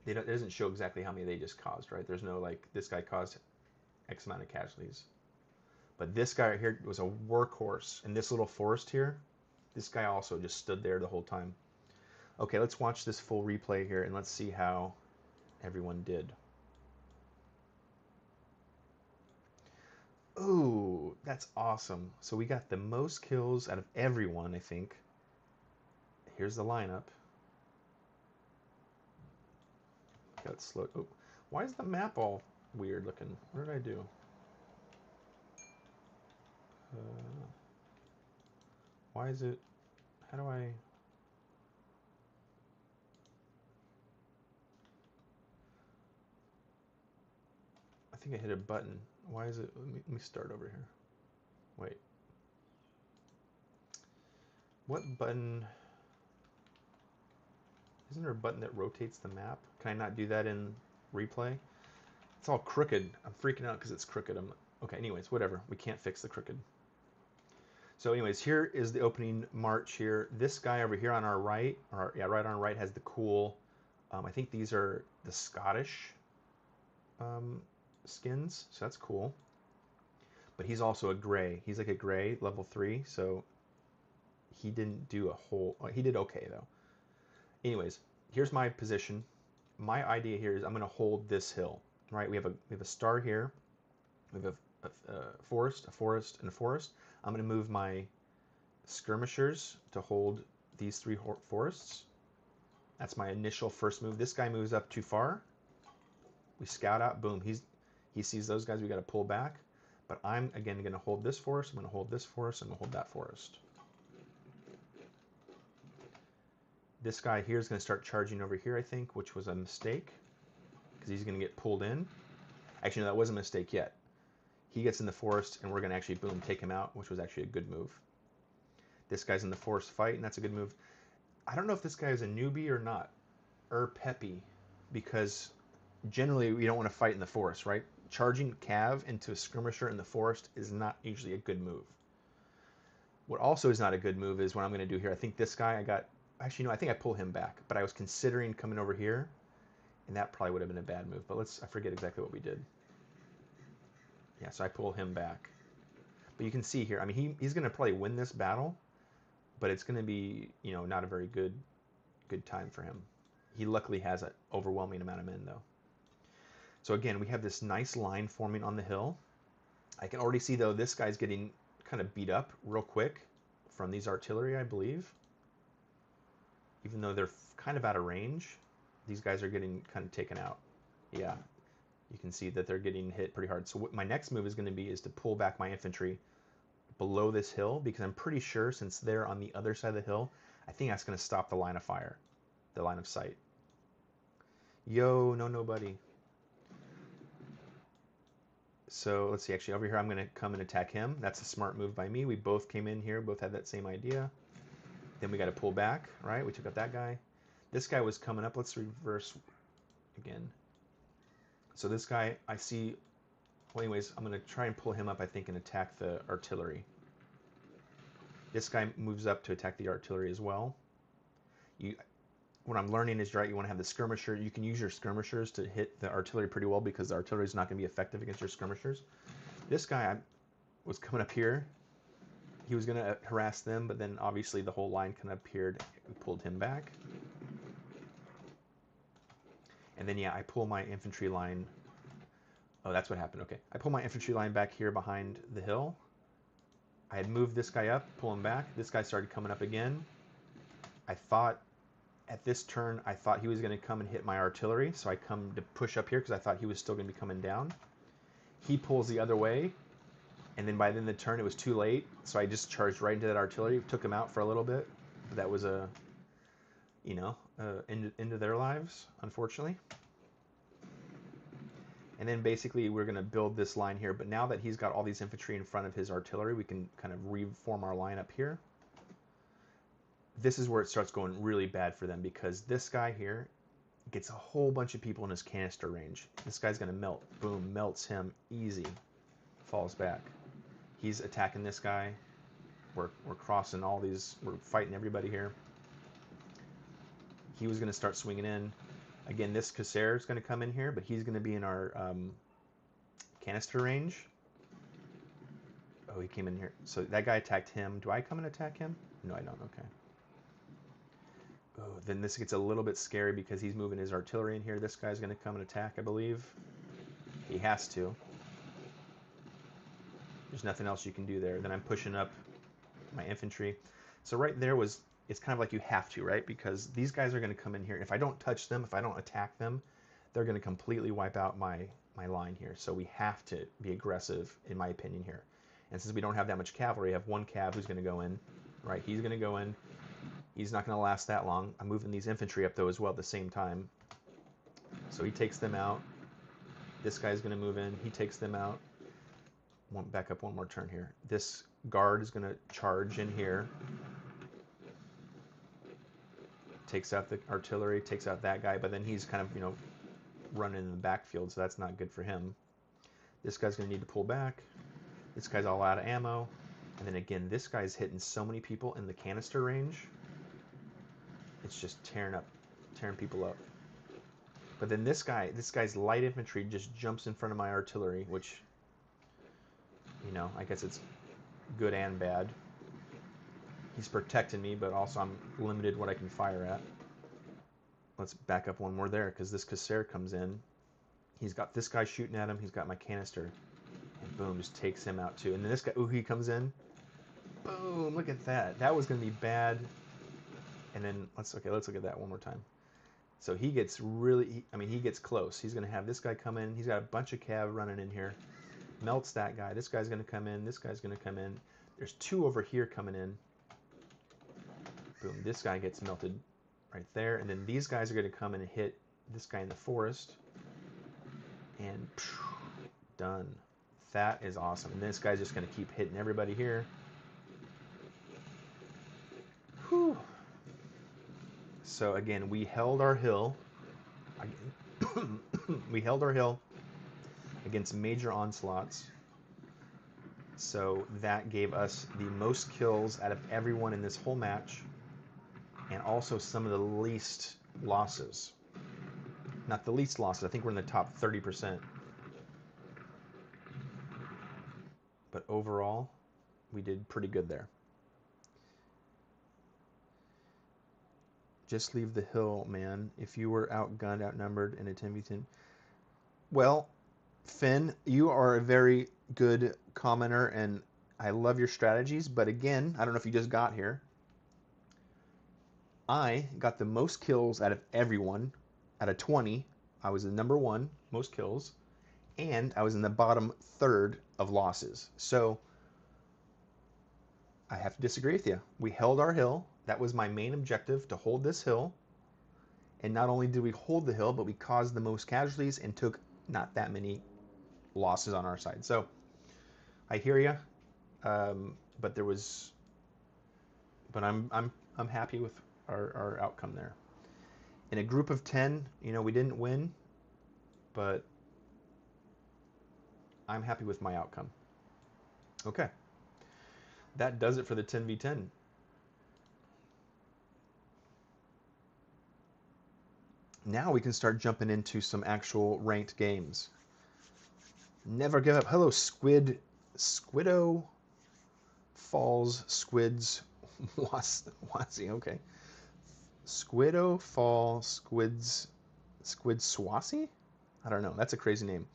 it doesn't show exactly how many they just caused, right? There's no like, this guy caused X amount of casualties. But this guy right here was a workhorse. In this little forest here, this guy also just stood there the whole time. Okay, let's watch this full replay here, and let's see how everyone did. Ooh, that's awesome. So we got the most kills out of everyone, I think. Here's the lineup. Got slow. Oh, why is the map all weird looking? What did I do? Why is it? How do I? I think I hit a button. Why is it? Let me start over here. Wait. What button? Isn't there a button that rotates the map? Can I not do that in replay? It's all crooked. I'm freaking out because it's crooked. Okay, anyways, whatever. We can't fix the crooked. So anyways, here is the opening march here. This guy over here on our right, or yeah, right on our right, has the cool, I think these are the Scottish skins, so that's cool. But he's also a gray. He's like a gray, level 3, so he didn't do a whole, he did okay though. Anyways, here's my position. My idea here is I'm going to hold this hill, right? We have a star here. We have a forest, a forest, and a forest. I'm going to move my skirmishers to hold these 3 forests. That's my initial first move. This guy moves up too far. We scout out. Boom. He sees those guys. We got to pull back. But I'm, again, going to hold this forest. I'm going to hold this forest. I'm going to hold that forest. This guy here is going to start charging over here, I think, which was a mistake, because he's going to get pulled in. Actually, no, that wasn't a mistake yet. He gets in the forest, and we're going to actually, boom, take him out, which was actually a good move. This guy's in the forest fight, and that's a good move. I don't know if this guy is a newbie or not, or peppy, because generally we don't want to fight in the forest, right? Charging cav into a skirmisher in the forest is not usually a good move. What also is not a good move is what I'm going to do here. I think this guy actually, no, I think I pull him back, but I was considering coming over here, and that probably would have been a bad move, but I forget exactly what we did. Yeah, so I pull him back. But you can see here, I mean, he's going to probably win this battle, but it's going to be, not a very good time for him. He luckily has an overwhelming amount of men, though. So again, we have this nice line forming on the hill. I can already see, though, this guy's getting kind of beat up real quick from these artillery, I believe. Even though they're kind of out of range, these guys are getting kind of taken out. Yeah, you can see that they're getting hit pretty hard. So what my next move is going to be is to pull back my infantry below this hill, because I'm pretty sure since they're on the other side of the hill, I think that's going to stop the line of fire, the line of sight. Yo, no, nobody. So let's see, actually over here I'm going to come and attack him. That's a smart move by me. We both came in here, both had that same idea. Then we got to pull back, right? We took out that guy. This guy was coming up. Let's reverse again. So this guy, I see, well anyways, I'm going to try and pull him up, I think, and attack the artillery. This guy moves up to attack the artillery as well. what I'm learning is, right, you want to have the skirmisher. You can use your skirmishers to hit the artillery pretty well because the artillery is not going to be effective against your skirmishers. This guy was coming up here. He was going to harass them, but then obviously the whole line kind of appeared. We pulled him back. And then, yeah, I pull my infantry line. Oh, that's what happened. Okay. I pull my infantry line back here behind the hill. I had moved this guy up, pull him back. This guy started coming up again. I thought at this turn, I thought he was going to come and hit my artillery. So I come to push up here because I thought he was still going to be coming down. He pulls the other way. And then by the end of the turn, it was too late. So I just charged right into that artillery, took him out for a little bit. But that was into their lives, unfortunately. And then basically we're going to build this line here. But now that he's got all these infantry in front of his artillery, we can kind of reform our line up here. This is where it starts going really bad for them because this guy here gets a whole bunch of people in his canister range. This guy's going to melt. Boom, melts him easy. Falls back. He's attacking this guy. We're crossing all these. We're fighting everybody here. He was going to start swinging in. Again, this Casser is going to come in here, but he's going to be in our canister range. Oh, he came in here. So that guy attacked him. Do I come and attack him? No, I don't. Okay. Oh, then this gets a little bit scary because he's moving his artillery in here. This guy's going to come and attack, I believe. He has to. There's nothing else you can do there. Then I'm pushing up my infantry. So right there it's kind of like you have to, right? Because these guys are going to come in here. If I don't touch them, if I don't attack them, they're going to completely wipe out my line here. So we have to be aggressive, in my opinion, here. And since we don't have that much cavalry, I have one cav who's going to go in, right? He's going to go in. He's not going to last that long. I'm moving these infantry up, though, as well at the same time. So he takes them out. This guy's going to move in. He takes them out. Back up one more turn here. This guard is going to charge in here. Takes out the artillery, takes out that guy, but then he's kind of, running in the backfield, so that's not good for him. This guy's going to need to pull back. This guy's all out of ammo. And then again, this guy's hitting so many people in the canister range. It's just tearing people up. But then this guy's light infantry just jumps in front of my artillery, which, I guess it's good and bad. He's protecting me, but also I'm limited what I can fire at. Let's back up one more there, because this Casser comes in. He's got this guy shooting at him. He's got my canister. And boom, just takes him out too. And then this guy, he comes in. Boom, look at that. That was going to be bad. And then, let's look at that one more time. So he gets he gets close. He's going to have this guy come in. He's got a bunch of cav running in here. Melts that guy. This guy's going to come in. This guy's going to come in. There's two over here coming in. Boom, this guy gets melted right there. And then these guys are going to come in and hit this guy in the forest. And done. That is awesome. And this guy's just going to keep hitting everybody here. Whew. So again, we held our hill. We held our hill against major onslaughts. So that gave us the most kills out of everyone in this whole match. And also some of the least losses. Not the least losses. I think we're in the top 30%. But overall, we did pretty good there. Just leave the hill, man. If you were outgunned, outnumbered in a 10v10. Well, Finn, you are a very good commenter, and I love your strategies. But again, I don't know if you just got here. I got the most kills out of everyone. Out of 20, I was the number one, most kills. And I was in the bottom third of losses. So I have to disagree with you. We held our hill. That was my main objective, to hold this hill. And not only did we hold the hill, but we caused the most casualties and took not that many losses on our side. So I hear you, but I'm happy with our outcome there. In a group of 10, we didn't win, but I'm happy with my outcome. Okay. That does it for the 10v10. Now we can start jumping into some actual ranked games. Never give up. Hello, Squiddo Falls Squids Wassy. Okay. Squiddo Fall Squid Swassi? I don't know. That's a crazy name.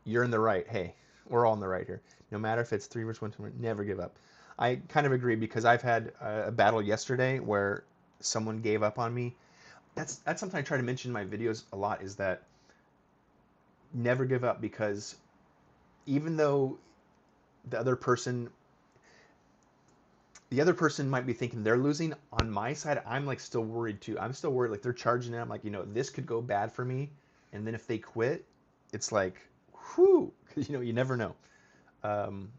You're in the right. Hey, we're all in the right here. No matter if it's 3 versus 1, never give up. I kind of agree because I've had a battle yesterday where someone gave up on me. That's something I try to mention in my videos a lot, is that never give up, because even though the other person might be thinking they're losing, on my side I'm like still worried too. I'm still worried, like they're charging in. I'm like, this could go bad for me, and then if they quit, it's like, whew, you never know. um,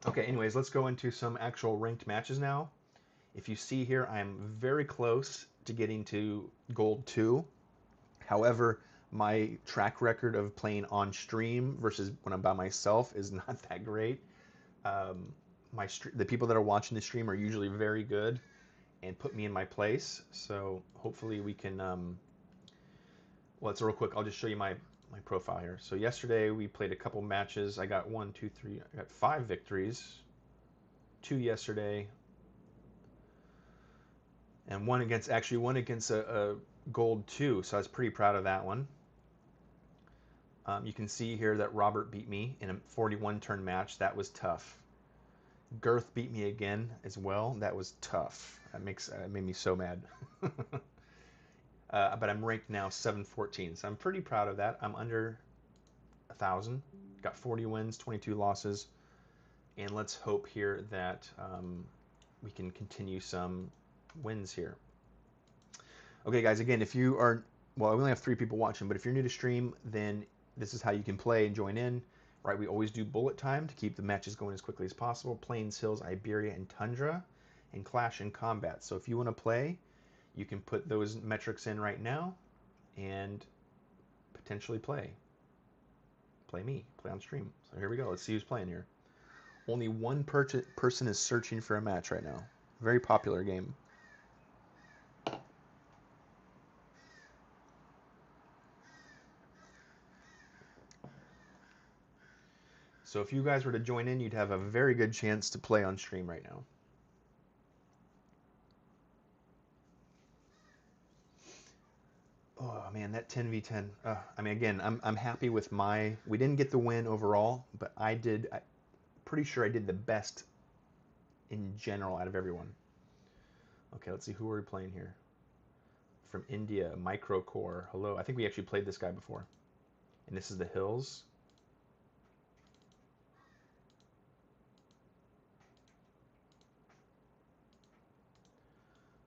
okay, anyways, let's go into some actual ranked matches now. If you see here, I'm very close to getting to gold 2. However, my track record of playing on stream versus when I'm by myself is not that great. um, the people that are watching the stream are usually very good and put me in my place. So hopefully we can. Well, it's real quick. I'll just show you my profile here. So yesterday we played a couple matches. I got 1, 2, 3. I got 5 victories. 2 yesterday, and one against a gold 2. So I was pretty proud of that one. You can see here that Robert beat me in a 41 turn match. That was tough. Girth beat me again as well. That was tough. That made me so mad. But I'm ranked now 714, so I'm pretty proud of that. I'm under 1,000. Got 40 wins, 22 losses, and let's hope here that we can continue some wins here. Okay, guys. Again, if you are, well, we only have 3 people watching, but if you're new to stream, then this is how you can play and join in. Right, we always do bullet time to keep the matches going as quickly as possible. Plains, Hills, Iberia, and Tundra, and Clash and Combat. So if you want to play, you can put those metrics in right now and potentially play on stream. So here we go. Let's see who's playing here. Only one person is searching for a match right now. Very popular game. So if you guys were to join in, you'd have a very good chance to play on stream right now. Oh man, that 10v10. I mean, again, I'm happy with we didn't get the win overall, but I'm pretty sure I did the best in general out of everyone. Okay, let's see, who are we playing here? From India, Microcore. Hello. I think we actually played this guy before. And this is the Hills.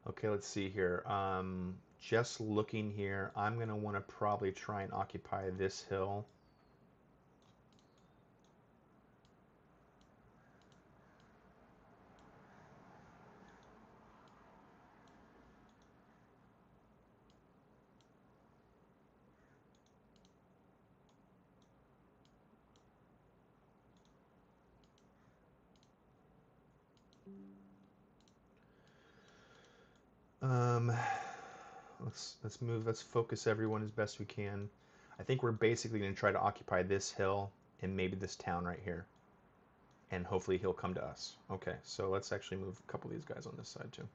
Okay, let's see here. Just looking here, I'm going to want to probably try and occupy this hill. Let's focus everyone as best we can. I think we're basically going to try to occupy this hill and maybe this town right here. And hopefully he'll come to us. Okay, so let's actually move a couple of these guys on this side too.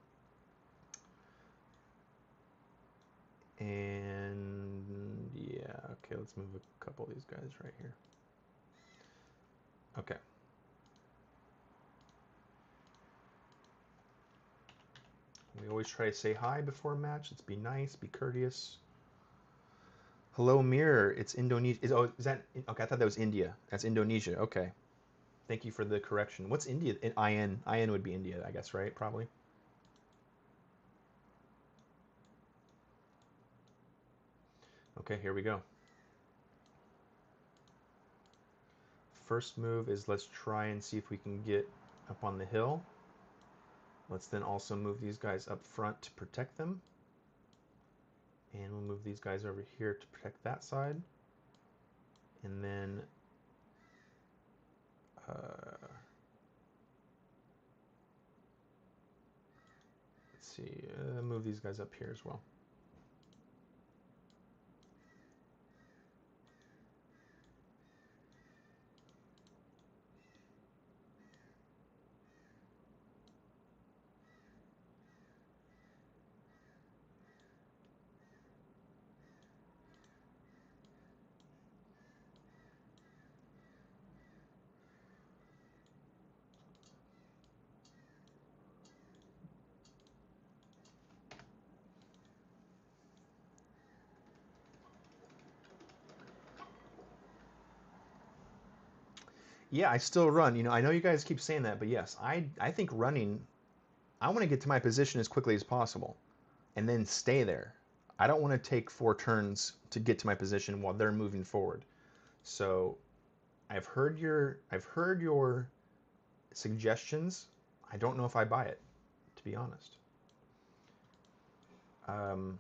And yeah, okay, let's move a couple of these guys right here. Okay. We always try to say hi before a match. Let's be nice, be courteous. Hello, Mirror. It's Indonesia. Is that okay? I thought that was India. That's Indonesia. Okay. Thank you for the correction. What's India? IN. IN would be India, I guess, right? Probably. Okay, here we go. First move is let's try and see if we can get up on the hill. Let's then also move these guys up front to protect them. And we'll move these guys over here to protect that side. And then let's see, move these guys up here as well. Yeah, I still run. You know, I know you guys keep saying that, but yes, I think running, I want to get to my position as quickly as possible and then stay there. I don't want to take 4 turns to get to my position while they're moving forward. So I've heard your suggestions. I don't know if I buy it, to be honest. Um,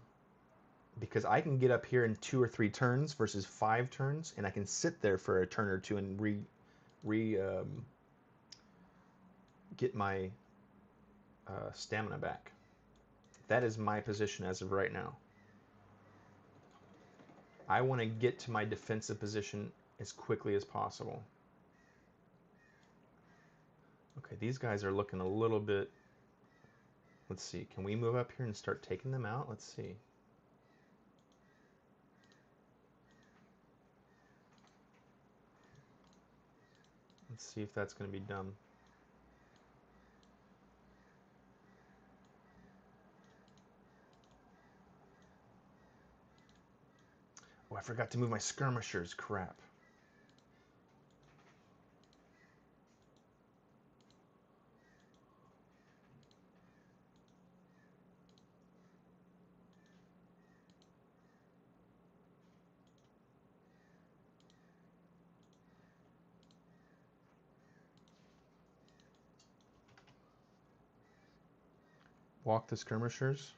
because I can get up here in 2 or 3 turns versus 5 turns, and I can sit there for a turn or two and get my stamina back. That is my position as of right now. I want to get to my defensive position as quickly as possible. Okay, these guys are looking a little bit... Let's see, can we move up here and start taking them out? Let's see. Let's see if that's going to be done. Oh, I forgot to move my skirmishers. Crap. Walk the skirmishers.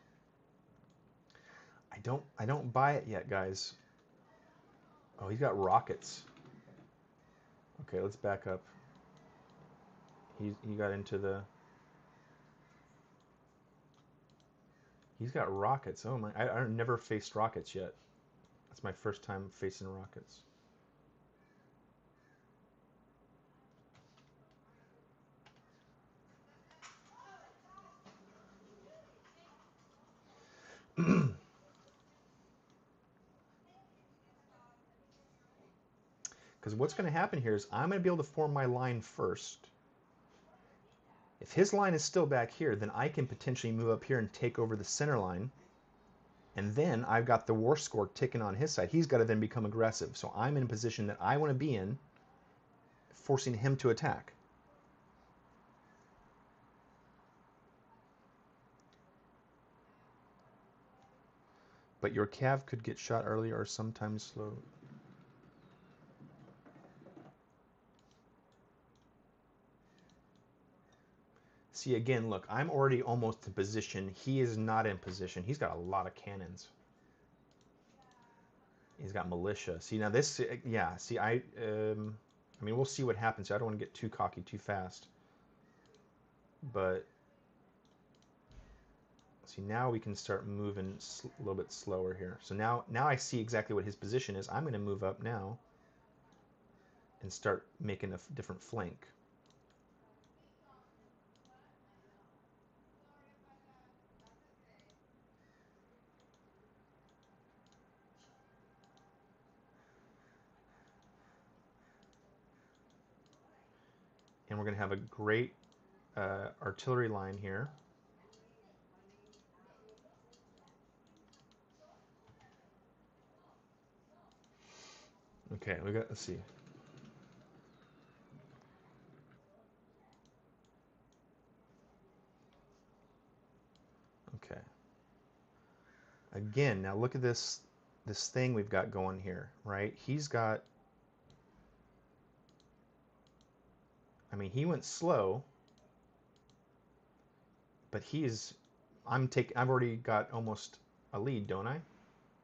I don't buy it yet, guys. Oh, he's got rockets. Okay, let's back up. He got into the... He's got rockets. Oh my, I've never faced rockets yet. That's my first time facing rockets. Because what's going to happen here is I'm going to be able to form my line first. If his line is still back here, then I can potentially move up here and take over the center line. And then I've got the war score ticking on his side. He's got to then become aggressive. So I'm in a position that I want to be in, forcing him to attack. But your cav could get shot early or sometimes slow. See, again, look, I'm already almost in position. He is not in position. He's got a lot of cannons. He's got militia. See, now this, yeah, see, I mean, we'll see what happens. I don't want to get too cocky too fast. But, see, now we can start moving a little bit slower here. So now I see exactly what his position is. I'm going to move up now and start making a different flank. And we're going to have a great artillery line here. Okay, let's see. Okay. Again, now look at this thing we've got going here, right? He's got, I mean, he went slow, but I've already got almost a lead, don't I?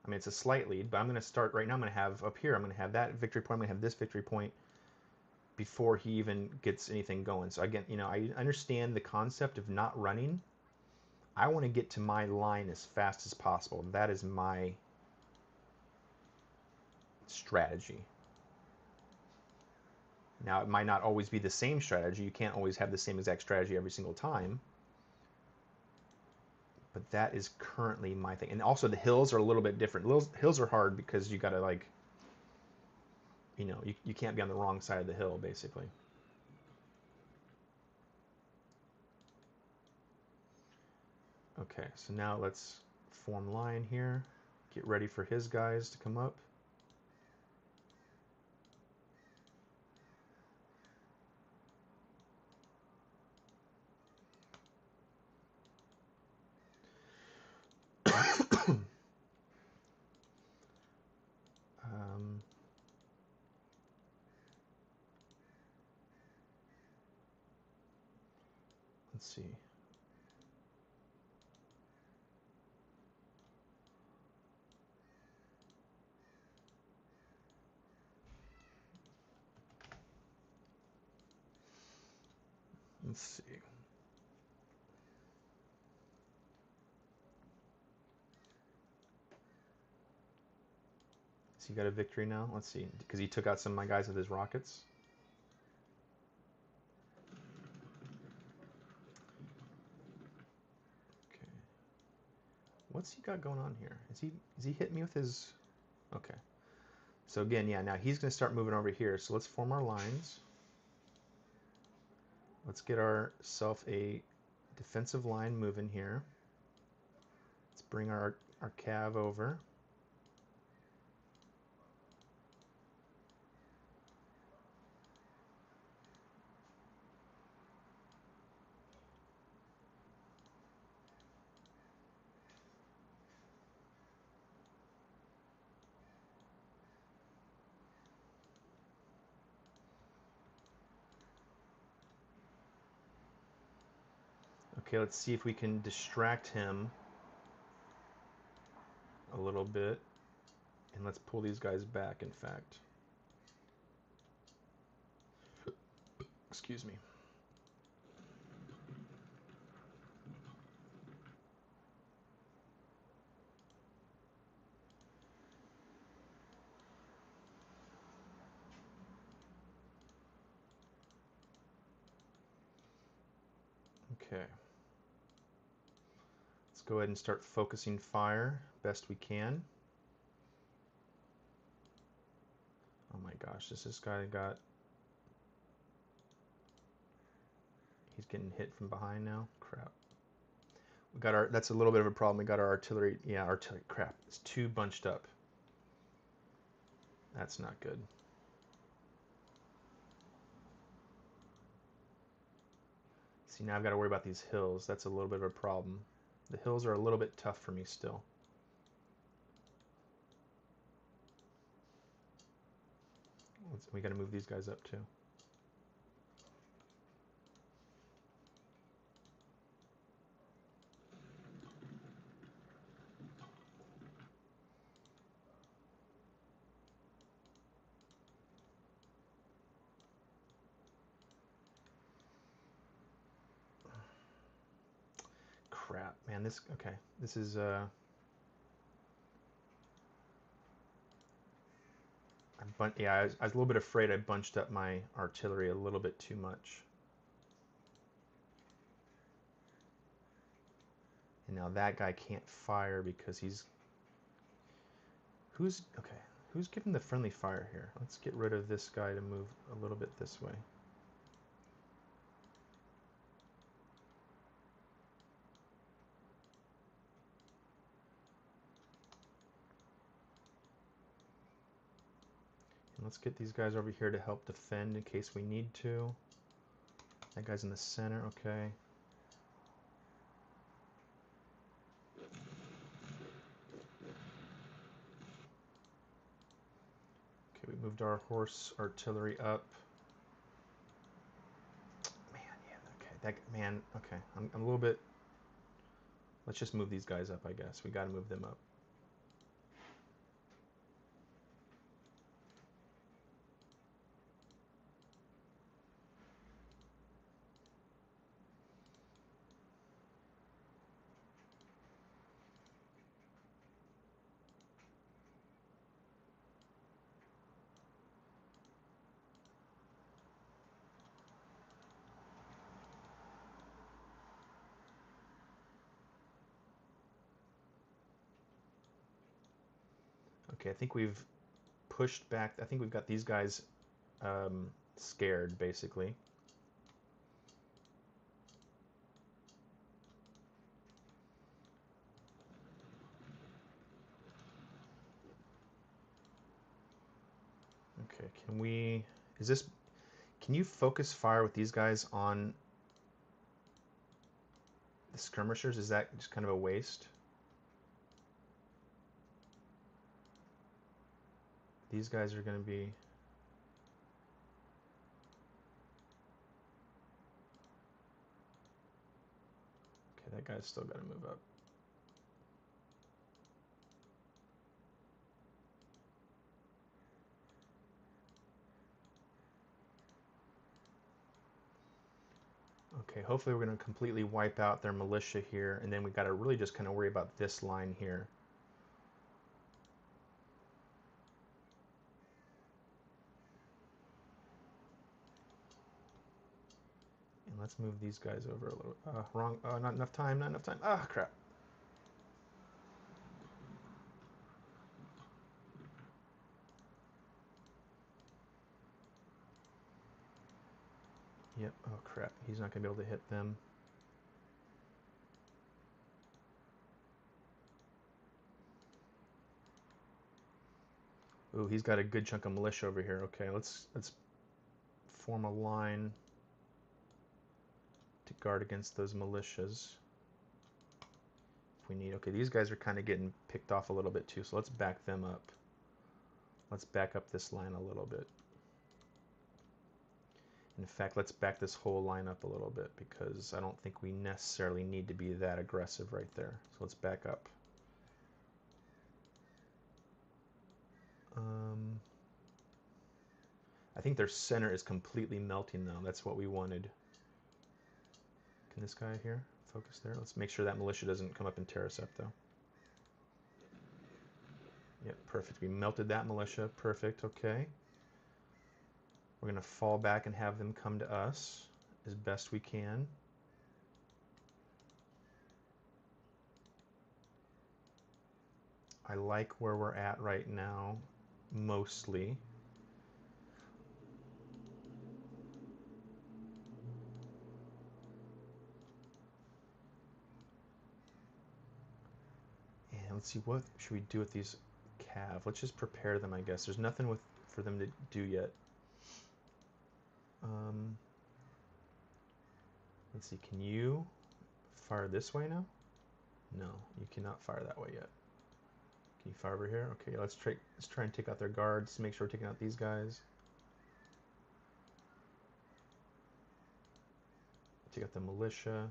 I mean, it's a slight lead, but I'm going to start right now. I'm going to have up here, I'm going to have that victory point. I'm going to have this victory point before he even gets anything going. So again, you know, I understand the concept of not running. I want to get to my line as fast as possible. That is my strategy. Now, it might not always be the same strategy. You can't always have the same exact strategy every single time. But that is currently my thing. And also the hills are a little bit different. Hills are hard because you got to, like, you know, you can't be on the wrong side of the hill, basically. Okay, so now let's form line here. Get ready for his guys to come up. Let's see. Let's see. Has he got a victory now? Let's see. Because he took out some of my guys with his rockets. Okay. What's he got going on here? Is he hitting me with his... Okay. So again, yeah, now he's going to start moving over here. So let's form our lines. Let's get ourselves a defensive line moving here. Let's bring our cav over. Okay, let's see if we can distract him a little bit. And let's pull these guys back, in fact. Excuse me. Okay. Let's go ahead and start focusing fire best we can. Oh my gosh, this guy got... He's getting hit from behind now. Crap. We got our... That's a little bit of a problem. We got our artillery... Yeah, artillery. Crap. It's too bunched up. That's not good. See, now I've got to worry about these hills. That's a little bit of a problem. The hills are a little bit tough for me still. We got to move these guys up too. Crap, man, this... Okay, this is... I was a little bit afraid I bunched up my artillery a little bit too much. And now that guy can't fire because he's... Okay, who's giving the friendly fire here? Let's get rid of this guy to move a little bit this way. And let's get these guys over here to help defend in case we need to. That guy's in the center, okay. Okay, we moved our horse artillery up. Man, yeah, okay, okay. I'm a little bit... Let's just move these guys up, I guess. We got to move them up. Okay, I think we've pushed back. I think we've got these guys scared, basically. Okay, can we... Is this... Can you focus fire with these guys on the skirmishers? Is that just kind of a waste? These guys are going to be... that guy's still got to move up. Okay, hopefully we're going to completely wipe out their militia here, and then we got to really just kind of worry about this line here. And let's move these guys over a little. Wrong. Not enough time. Not enough time. Ah, crap. Yep. Oh, crap. He's not going to be able to hit them. Ooh, he's got a good chunk of militia over here. Okay, let's form a line to guard against those militias if we need. Okay, these guys are kind of getting picked off a little bit too, so let's back them up. Let's back up this line a little bit. In fact, let's back this whole line up a little bit because I don't think we necessarily need to be that aggressive right there. So let's back up. I think their center is completely melting though. That's what we wanted. Can this guy here focus there? Let's make sure that militia doesn't come up and tear us up though. Yep, perfect. We melted that militia. Perfect. Okay. We're going to fall back and have them come to us as best we can. I like where we're at right now, mostly. And let's see, what should we do with these cav? Let's just prepare them, I guess. There's nothing for them to do yet. Let's see, can you fire this way now? No, you cannot fire that way yet. Can you fire over here? Okay, let's try and take out their guards to make sure we're taking out these guys. Take out the militia.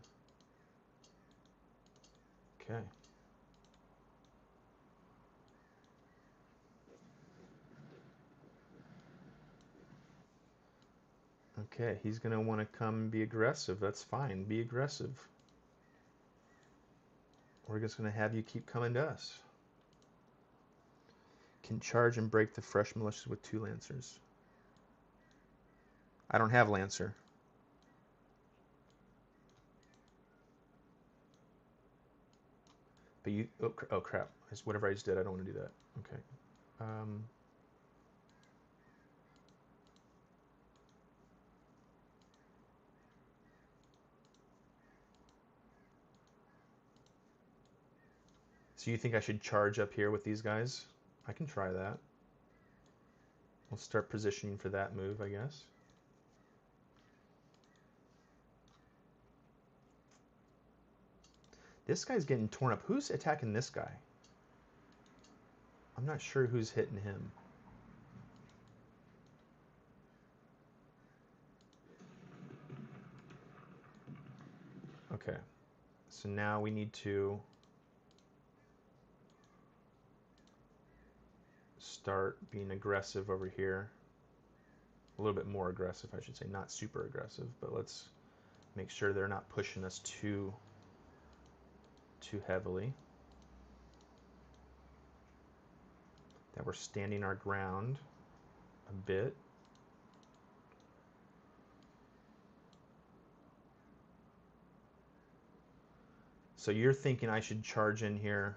Okay. Okay, he's going to want to come and be aggressive. That's fine. Be aggressive. We're just going to have you keep coming to us. Can charge and break the fresh militias with 2 lancers. I don't have lancer. But you... Oh, crap. Whatever I just did, I don't want to do that. Okay. So you think I should charge up here with these guys? I can try that. We'll start positioning for that move, I guess. This guy's getting torn up. Who's attacking this guy? I'm not sure who's hitting him. Okay. So now we need to start being aggressive over here. A little bit more aggressive, I should say. Not super aggressive, but let's make sure they're not pushing us too heavily. That we're standing our ground a bit. So you're thinking I should charge in here.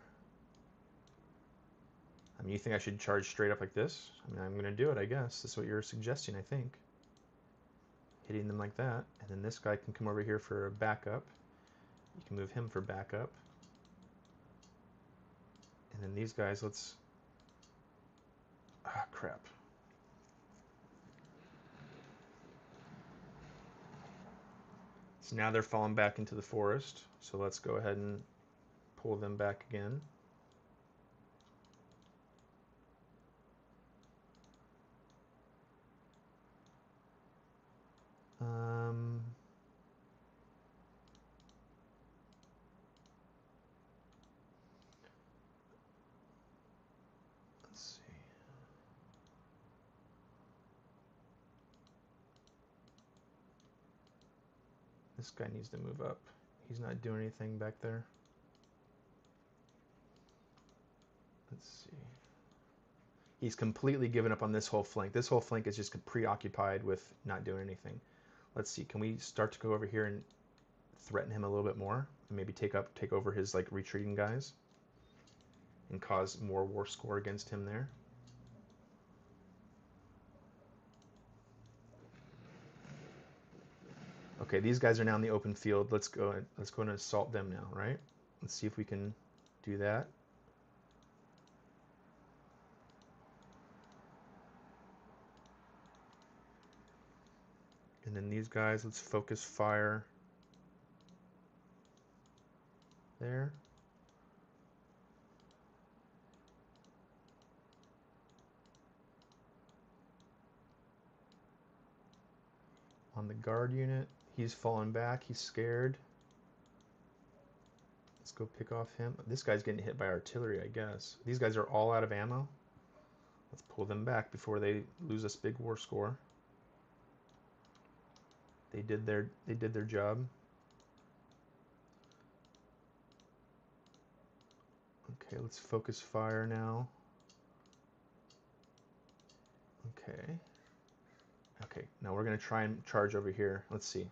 I mean, you think I should charge straight up like this? I mean, I'm going to do it, I guess. That's what you're suggesting, I think. Hitting them like that. And then this guy can come over here for a backup. You can move him for backup. And then these guys, let's... Ah, crap. So now they're falling back into the forest. So let's go ahead and pull them back again. This guy needs to move up. He's not doing anything back there. Let's see. He's completely given up on this whole flank. This whole flank is just preoccupied with not doing anything. Let's see. Can we start to go over here and threaten him a little bit more? And maybe take over his like retreating guys and cause more war score against him there. Okay, these guys are now in the open field. Let's go and assault them now, right? Let's see if we can do that. And then these guys, let's focus fire there. On the guard unit, he's falling back, he's scared. Let's go pick off him. This guy's getting hit by artillery, I guess. These guys are all out of ammo. Let's pull them back before they lose us big war score. They did their job. Okay, let's focus fire now. Okay. Okay, now we're going to try and charge over here. Let's see.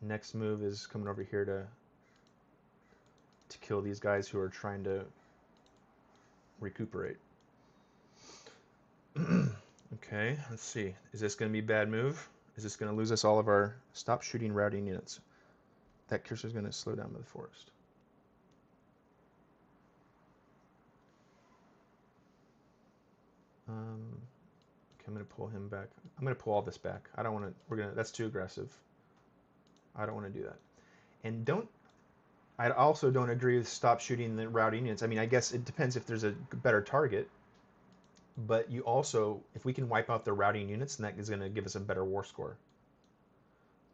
Next move is coming over here to kill these guys who are trying to recuperate. Okay, let's see. Is this going to be a bad move? Is this going to lose us all of our... Stop shooting routing units. That cursor's going to slow down by the forest. Okay, I'm going to pull him back. I'm going to pull all this back. I don't want to... That's too aggressive. I don't want to do that. And I also don't agree with stop shooting the routing units. I mean, I guess it depends if there's a better target. But you also, if we can wipe out the routing units, then that is going to give us a better war score.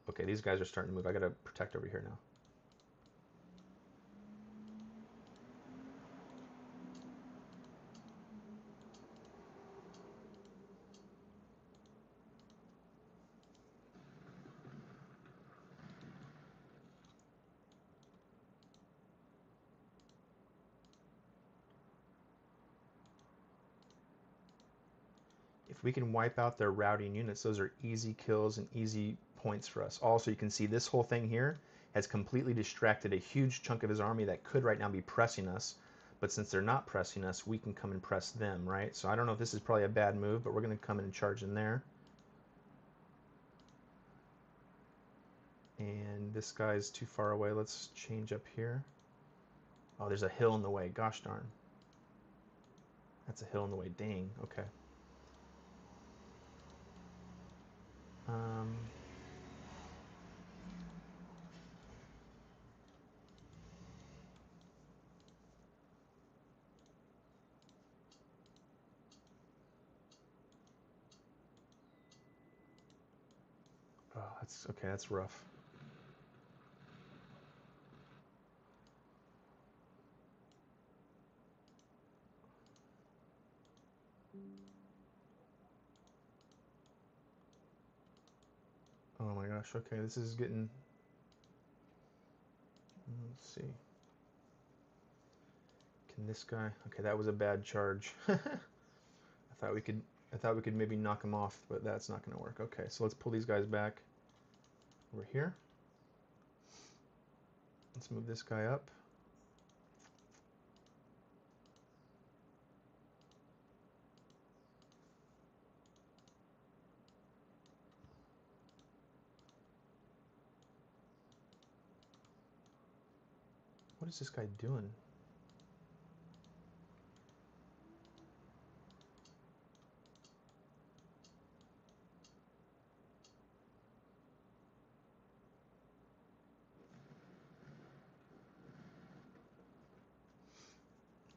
Okay, these guys are starting to move. I got to protect over here now. If we can wipe out their routing units, those are easy kills and easy points for us. Also, you can see this whole thing here has completely distracted a huge chunk of his army that could right now be pressing us. But since they're not pressing us, we can come and press them, right? So I don't know if this is probably a bad move, but we're going to come in and charge in there. And this guy's too far away. Let's change up here. Oh, there's a hill in the way. Gosh darn. That's a hill in the way. Dang. Okay. Oh, that's okay. That's rough. Oh my gosh. Okay, this is getting. Let's see. Can this guy? Okay, that was a bad charge. I thought we could maybe knock him off, but that's not going to work. Okay, so let's pull these guys back over here. Let's move this guy up. What is this guy doing?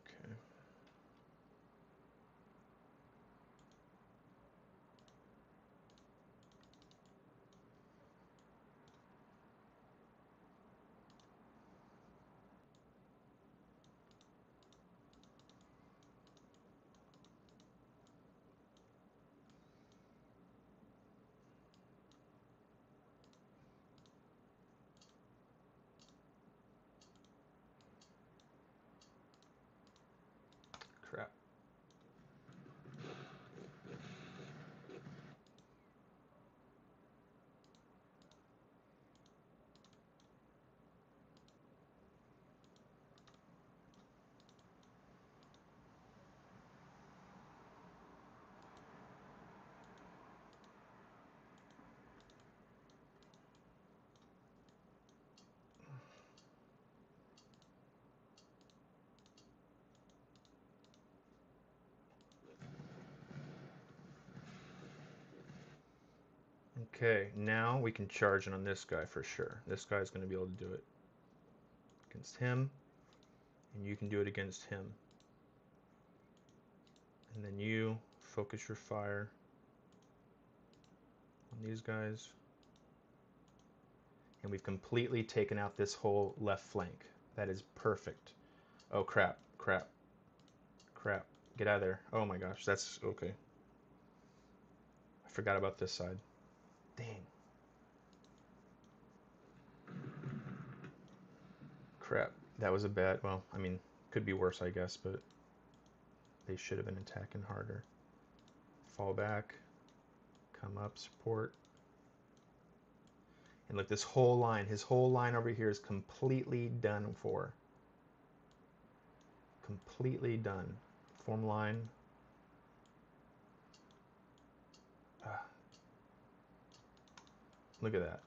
Okay. Okay, now we can charge in on this guy for sure. This guy's going to be able to do it against him, and you can do it against him. And then you focus your fire on these guys. And we've completely taken out this whole left flank. That is perfect. Oh, crap, crap, crap. Get out of there. Oh my gosh, that's okay. I forgot about this side. Dang. Crap. That was a bad, well, I mean, could be worse, I guess, but they should have been attacking harder. Fall back. Come up, support. And look, this whole line, his whole line over here is completely done for. Completely done. Form line. Look at that.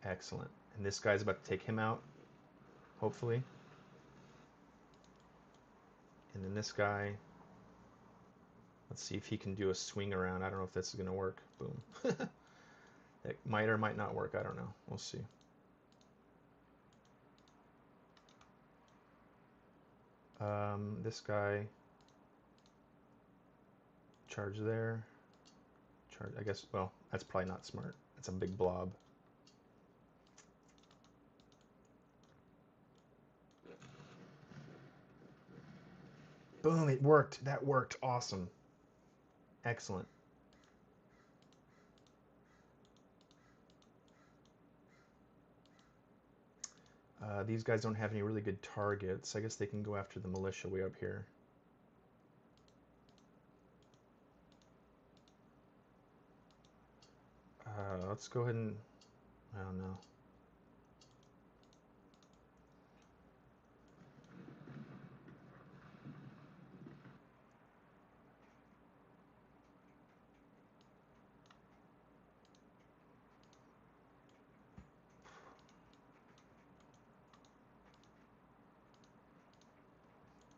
Excellent. And this guy's about to take him out, hopefully. And then this guy, let's see if he can do a swing around. I don't know if this is going to work. Boom. It might or might not work. I don't know. We'll see. This guy, charge there. Charge, I guess, well, that's probably not smart. It's a big blob. Boom, it worked. That worked. Awesome. Excellent. These guys don't have any really good targets. I guess they can go after the militia way up here. Let's go ahead and, I don't know.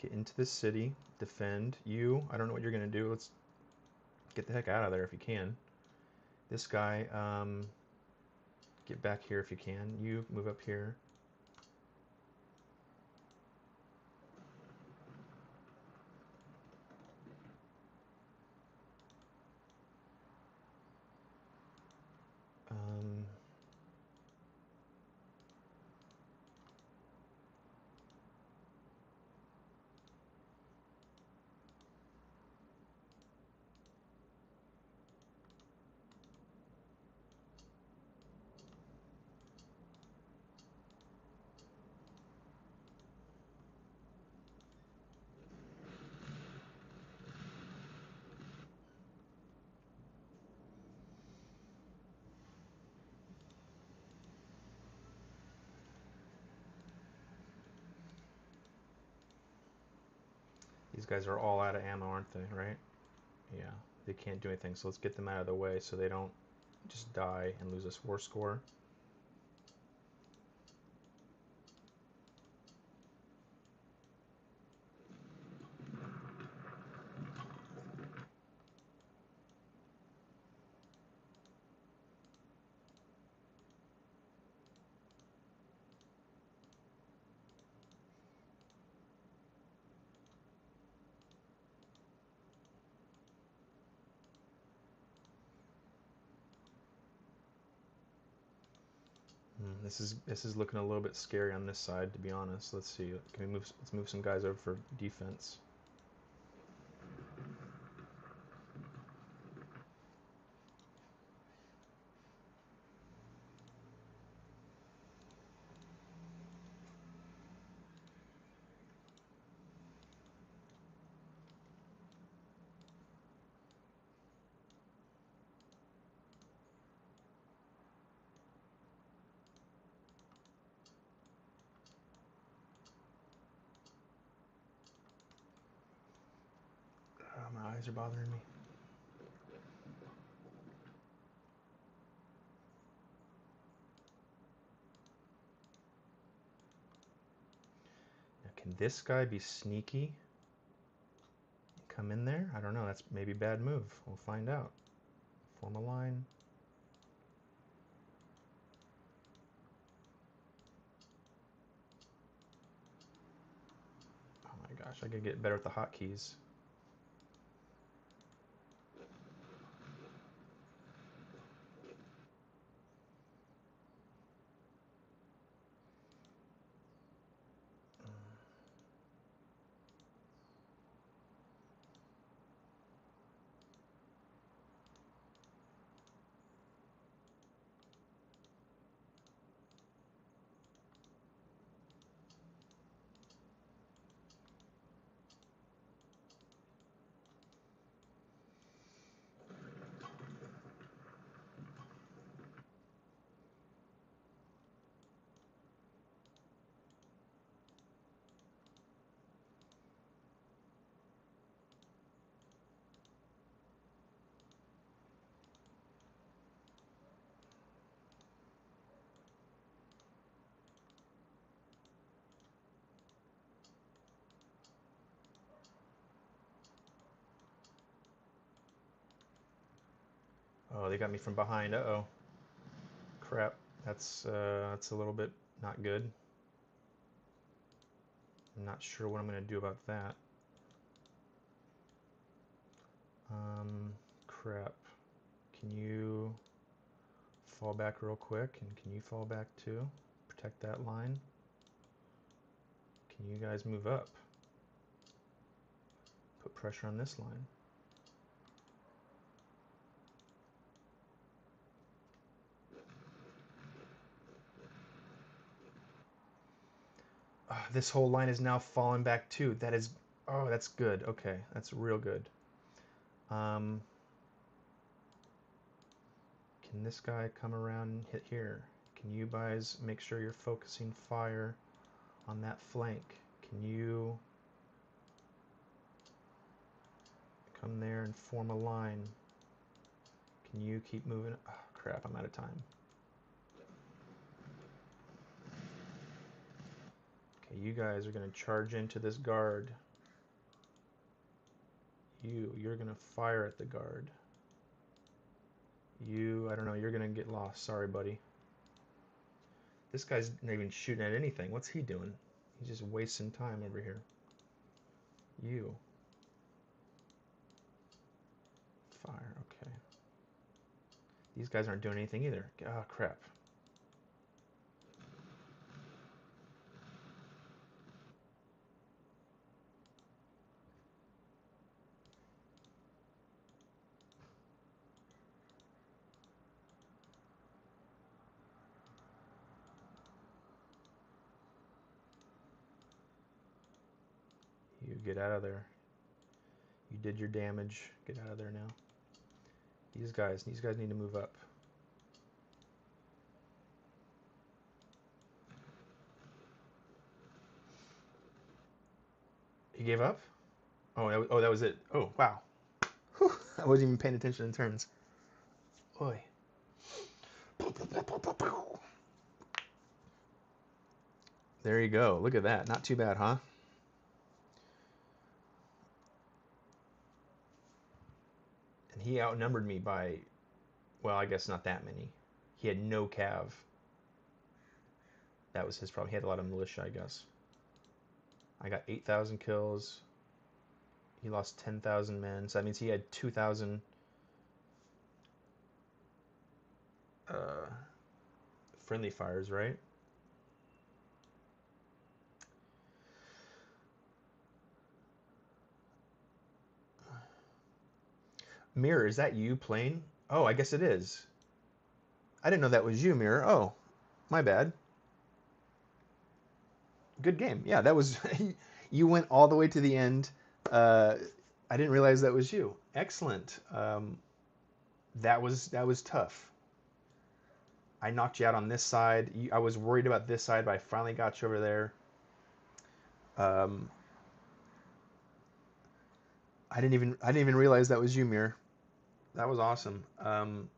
Get into the city, defend. You, I don't know what you're going to do. Let's get the heck out of there if you can. This guy, get back here if you can. You, move up here. These guys are all out of ammo, aren't they, right? Yeah, they can't do anything, so let's get them out of the way so they don't just die and lose this war score. This is looking a little bit scary on this side, to be honest. Let's see. Can we move? Let's move some guys over for defense. My eyes are bothering me. Now, can this guy be sneaky? Come in there? I don't know. That's maybe a bad move. We'll find out. Form a line. I gotta get better at the hotkeys. Oh, they got me from behind. Uh-oh. Crap. That's a little bit not good. I'm not sure what I'm gonna do about that. Crap. Can you fall back real quick? And can you fall back too? Protect that line. Can you guys move up? Put pressure on this line. This whole line is now falling back too. That is, oh, that's good. Okay, that's real good. Can this guy come around and hit here? Can you guys make sure you're focusing fire on that flank? Can you come there and form a line? Can you keep moving? Oh, crap, I'm out of time. Okay, you guys are going to charge into this guard. You're going to fire at the guard. I don't know, you're going to get lost. Sorry, buddy. This guy's not even shooting at anything. What's he doing? He's just wasting time over here. You. Fire, okay. These guys aren't doing anything either. Oh, crap. You get out of there. You did your damage. Get out of there now. These guys need to move up. He gave up? Oh, that was it. Oh, wow. Whew, I wasn't even paying attention in turns. Oi. There you go. Look at that. Not too bad, huh? And he outnumbered me by, well, I guess not that many. He had no cav. That was his problem. He had a lot of militia, I guess. I got 8,000 kills. He lost 10,000 men. So that means he had 2,000 friendly fires, right? Mirror, is that you playing? Oh, I guess it is. I didn't know that was you, Mirror. Oh, my bad. Good game. Yeah, that was. You went all the way to the end. I didn't realize that was you. Excellent. That was tough. I knocked you out on this side. I was worried about this side, but I finally got you over there. I didn't even realize that was you, Mir. That was awesome.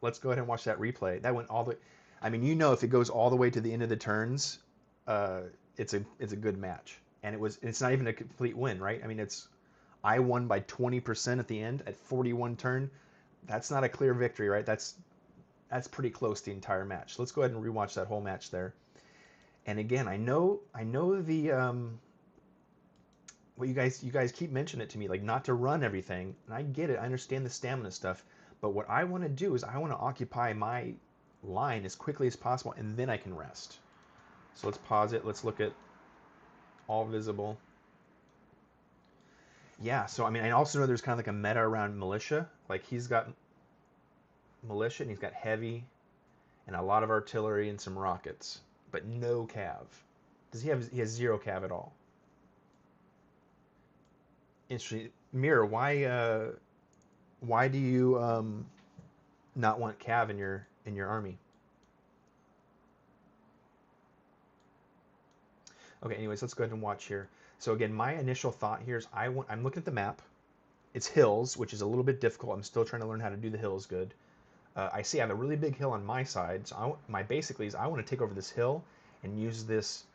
Let's go ahead and watch that replay. That went all the. I mean, if it goes all the way to the end of the turns, uh, it's a good match, and it's not even a complete win, right? I mean, I won by 20% at the end at 41 turn. That's not a clear victory, right? That's pretty close the entire match. Let's go ahead and rewatch that whole match there. And again, I know the well, you guys keep mentioning it to me, like not to run everything, and I get it. I understand the stamina stuff, but what I want to do is I want to occupy my line as quickly as possible, and then I can rest. So let's pause it. Let's look at all visible. Yeah. So I mean, I also know there's kind of like a meta around militia. Like he's got militia and he's got heavy and a lot of artillery and some rockets, but no cav. Does he have? He has zero cav at all. Interesting. Mirror, why do you not want cav in your army? Okay, anyways, let's go ahead and watch here. So again, my initial thought here is I'm looking at the map. It's hills, which is a little bit difficult. I'm still trying to learn how to do the hills good. I see I have a really big hill on my side, so my basically is I want to take over this hill and use this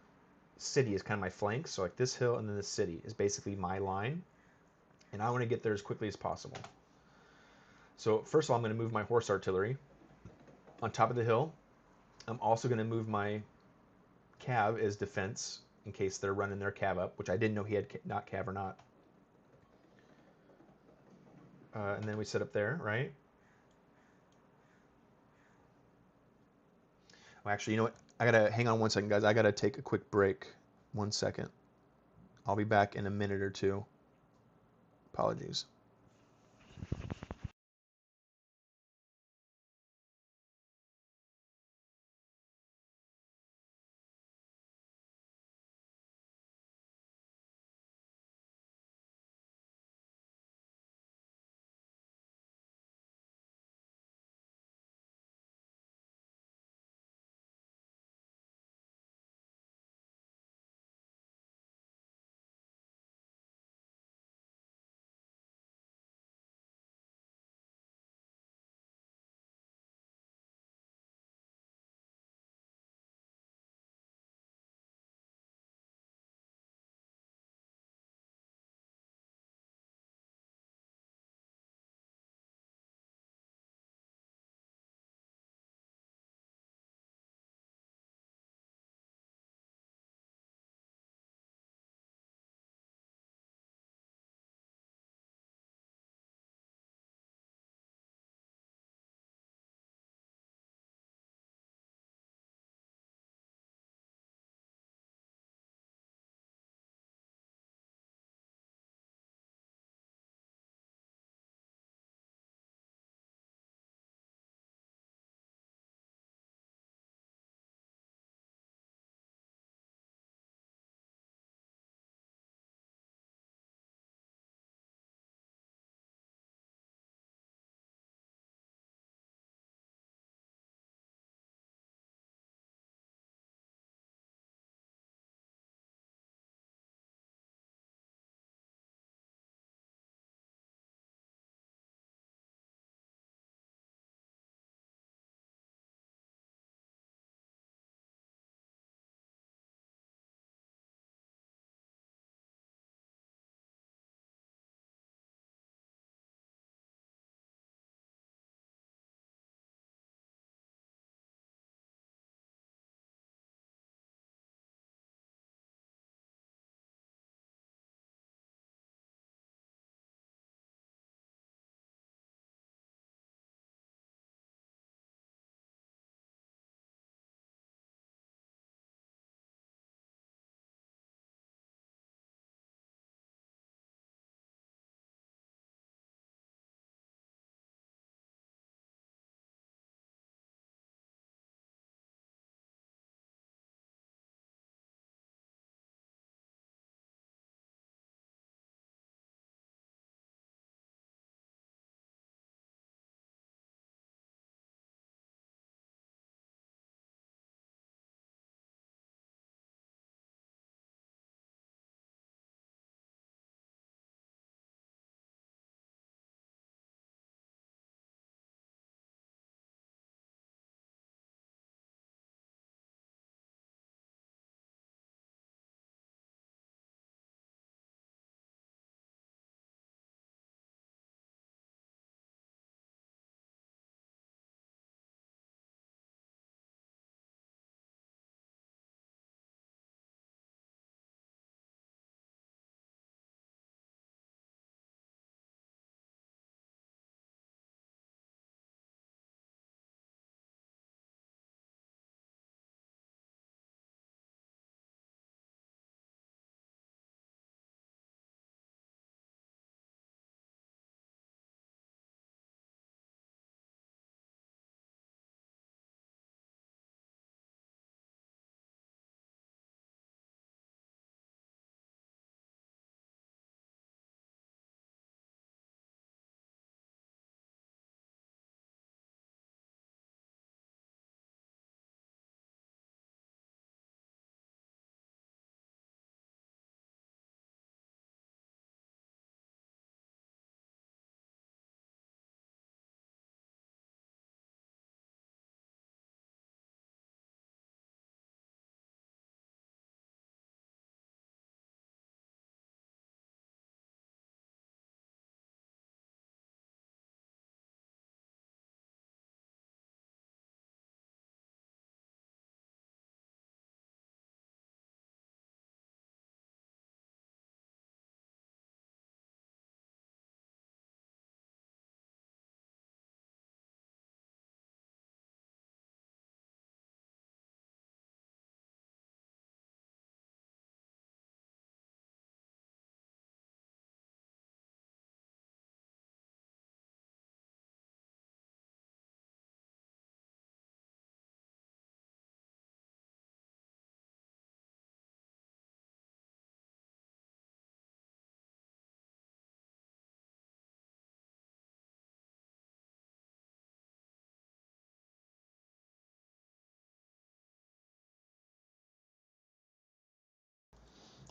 city as kind of my flank. So like this hill and then this city is basically my line, and I want to get there as quickly as possible. So first of all, I'm going to move my horse artillery on top of the hill. I'm also going to move my cav as defense in case they're running their cav up, which I didn't know he had not cav or not. And then we set up there, right? Well, actually, you know what? I gotta hang on 1 second, guys. I gotta take a quick break. 1 second. I'll be back in a minute or two. Apologies.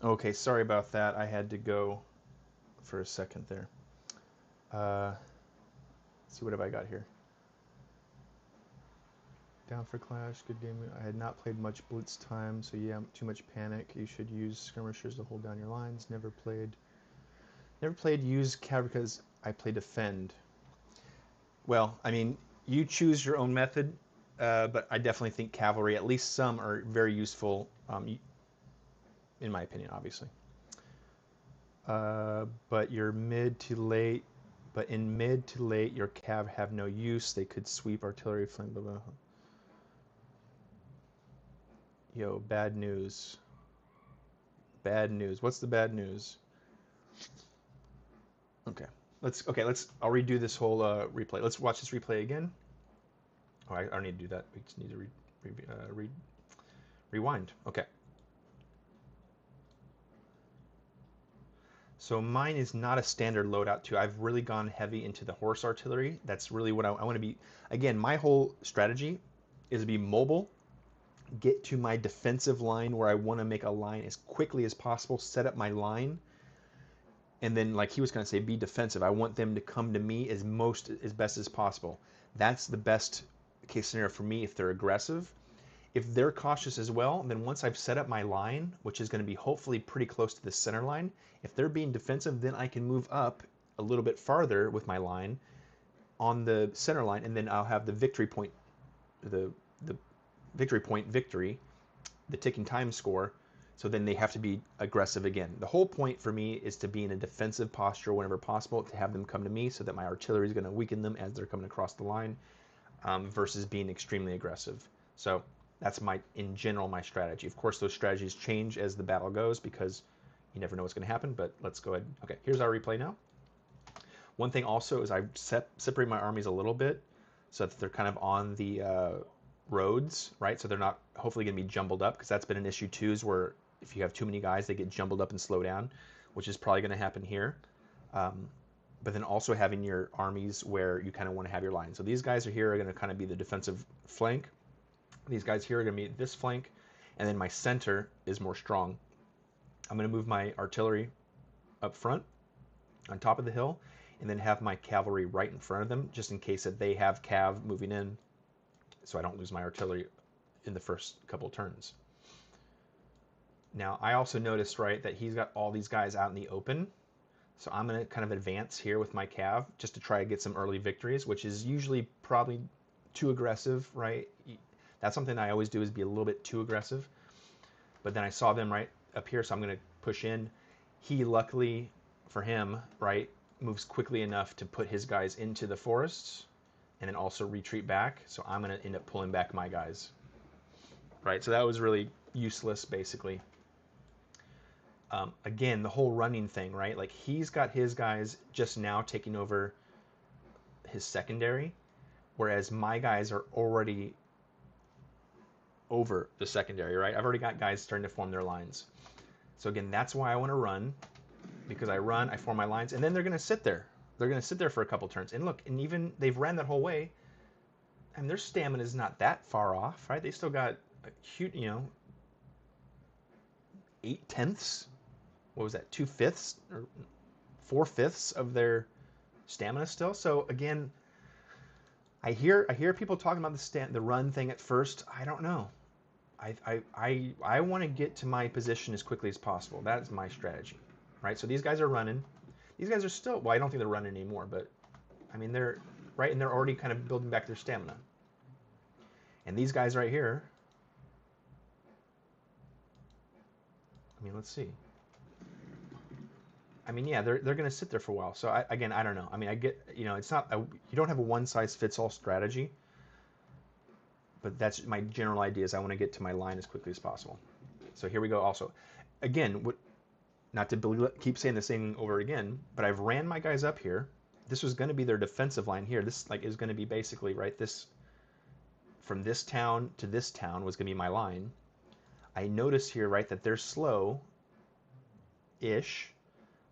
Okay, sorry about that. I had to go for a second there. Let's see, what have I got here? Down for clash, good game. I had not played much blitz time, so yeah, too much panic. You should use skirmishers to hold down your lines. Never played use cav because I play defend. Well, I mean, you choose your own method, but I definitely think cavalry, at least some, are very useful, in my opinion, obviously. But your mid to late, but in mid to late, your cav have no use. They could sweep artillery flank. Blah, blah. Yo, bad news. Bad news. What's the bad news? Okay. I'll redo this whole replay. Let's watch this replay again. Oh, I don't need to do that. We just need to rewind. Okay. So mine is not a standard loadout too. I've really gone heavy into the horse artillery. That's really what I want to be. Again, my whole strategy is to be mobile, get to my defensive line where I want to make a line as quickly as possible, set up my line, and then, like he was going to say, be defensive. I want them to come to me as best as possible. That's the best case scenario for me if they're aggressive. If they're cautious as well, then once I've set up my line, which is going to be hopefully pretty close to the center line, if they're being defensive, then I can move up a little bit farther with my line on the center line, and then I'll have the victory point, the victory, the ticking time score. So then they have to be aggressive again. The whole point for me is to be in a defensive posture whenever possible, to have them come to me so that my artillery is going to weaken them as they're coming across the line, versus being extremely aggressive. So that's in general, my strategy. Of course, those strategies change as the battle goes because you never know what's going to happen, but let's go ahead. Okay, here's our replay now. One thing also is I separate my armies a little bit so that they're kind of on the roads, right? So they're not hopefully going to be jumbled up, because that's been an issue too, is where if you have too many guys, they get jumbled up and slow down, which is probably going to happen here. But then also having your armies where you kind of want to have your line. So these guys are here are going to kind of be the defensive flank. These guys here are going to be this flank, and then my center is more strong. I'm going to move my artillery up front on top of the hill, and then have my cavalry right in front of them, just in case that they have cav moving in, so I don't lose my artillery in the first couple turns. Now, I also noticed, right, that he's got all these guys out in the open, so I'm going to kind of advance here with my cav just to try to get some early victories, which is usually probably too aggressive, right? That's something I always do, is be a little bit too aggressive. But then I saw them right up here, so I'm going to push in. He, luckily for him, right, moves quickly enough to put his guys into the forests and then also retreat back. So I'm going to end up pulling back my guys. Right, so that was really useless, basically. Again, the whole running thing, right? Like, he's got his guys just now taking over his secondary, whereas my guys are already over the secondary, right? I've already got guys starting to form their lines. So again, that's why I want to run, because I run, I form my lines, and then they're going to sit there. They're going to sit there for a couple turns. And look, and even they've ran that whole way, and their stamina is not that far off, right? They still got a huge, 8/10, what was that, 2/5 or 4/5 of their stamina still. So again, I hear people talking about the run thing at first. I don't know. I want to get to my position as quickly as possible. That's my strategy, right? So these guys are running. These guys are still, well, I don't think they're running anymore, but I mean, they're right, and they're already kind of building back their stamina. And these guys right here, I mean, let's see. I mean, yeah, they're going to sit there for a while. So again, I don't know. I mean, I get, it's not you don't have a one size fits all strategy, but that's my general idea. Is I want to get to my line as quickly as possible. So here we go. Also, again, not to keep saying the same thing over again, but I've ran my guys up here. This was going to be their defensive line here. This is going to be basically, right, this from this town to this town was going to be my line. I notice here, right, that they're slow-ish.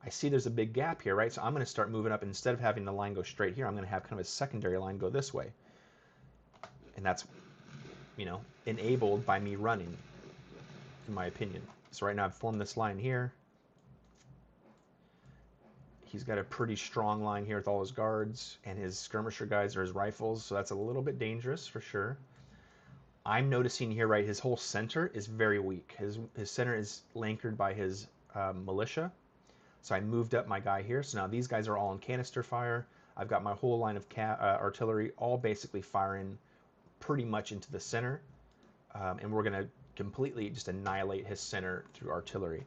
I see there's a big gap here, right? So I'm going to start moving up. Instead of having the line go straight here, I'm going to have kind of a secondary line go this way. And that's, enabled by me running, in my opinion. So right now I've formed this line here. He's got a pretty strong line here with all his guards, and his skirmisher guys are his rifles, so that's a little bit dangerous for sure. I'm noticing here, right, his whole center is very weak. His center is anchored by his militia. So I moved up my guy here. So now these guys are all in canister fire. I've got my whole line of artillery all basically firing pretty much into the center. And we're going to completely just annihilate his center through artillery.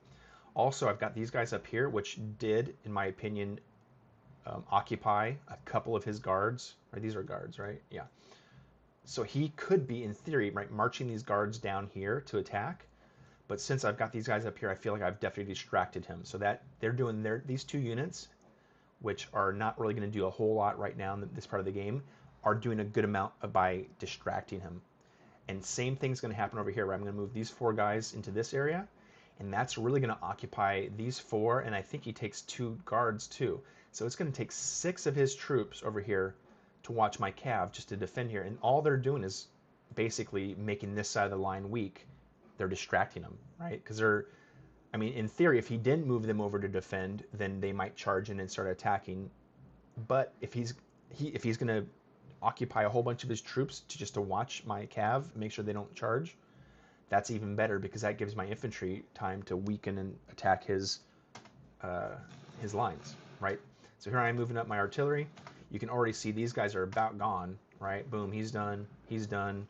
Also, I've got these guys up here, which did, in my opinion, occupy a couple of his guards. Right, these are guards, right? Yeah. So he could be, in theory, right, marching these guards down here to attack. But since I've got these guys up here, I feel like I've definitely distracted him. So that they're doing these two units, which are not really going to do a whole lot right now in this part of the game, are doing a good amount by distracting him. And same thing's going to happen over here, where I'm going to move these 4 guys into this area. And that's really going to occupy these 4, and I think he takes 2 guards too. So it's going to take 6 of his troops over here to watch my cav just to defend here. And all they're doing is basically making this side of the line weak. They're distracting them, right? Because I mean, in theory, if he didn't move them over to defend, then they might charge in and start attacking. But if he's going to occupy a whole bunch of his troops to watch my cav, make sure they don't charge, that's even better, because that gives my infantry time to weaken and attack his lines, right? So here I am moving up my artillery. You can already see these guys are about gone, right? Boom, he's done. He's done.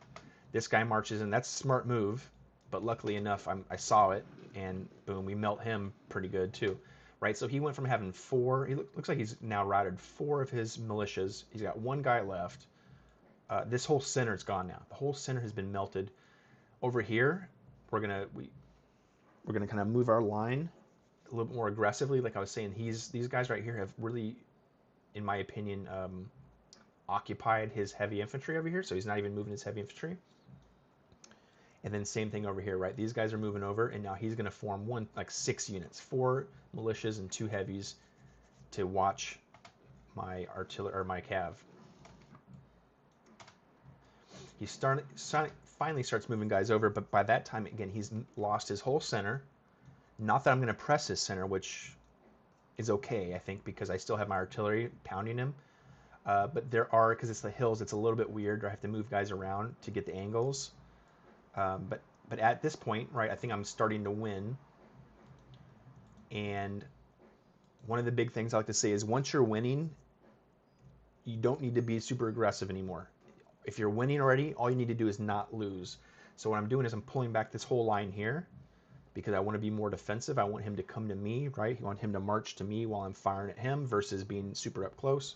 This guy marches in. That's a smart move, but luckily enough, I saw it, and boom, we melt him pretty good too, right? So he went from having 4. He looks like he's now routed 4 of his militias. He's got 1 guy left. This whole center's gone now. The whole center has been melted. Over here, we're gonna kind of move our line a little bit more aggressively. Like I was saying, these guys right here have really, in my opinion, occupied his heavy infantry over here. So he's not even moving his heavy infantry. And then same thing over here, right? These guys are moving over, and now he's going to form 6 units, 4 militias and 2 heavies to watch my artillery or my cav. He finally starts moving guys over, but by that time, again, he's lost his whole center. Not that I'm going to press his center, which is okay, I think, because I still have my artillery pounding him. But because it's the hills, it's a little bit weird. I have to move guys around to get the angles. But at this point, right, I think I'm starting to win. And one of the big things I like to say is, once you're winning, you don't need to be super aggressive anymore. If you're winning already, all you need to do is not lose. So what I'm doing is I'm pulling back this whole line here, because I want to be more defensive. I want him to come to me, right? I want him to march to me while I'm firing at him versus being super up close.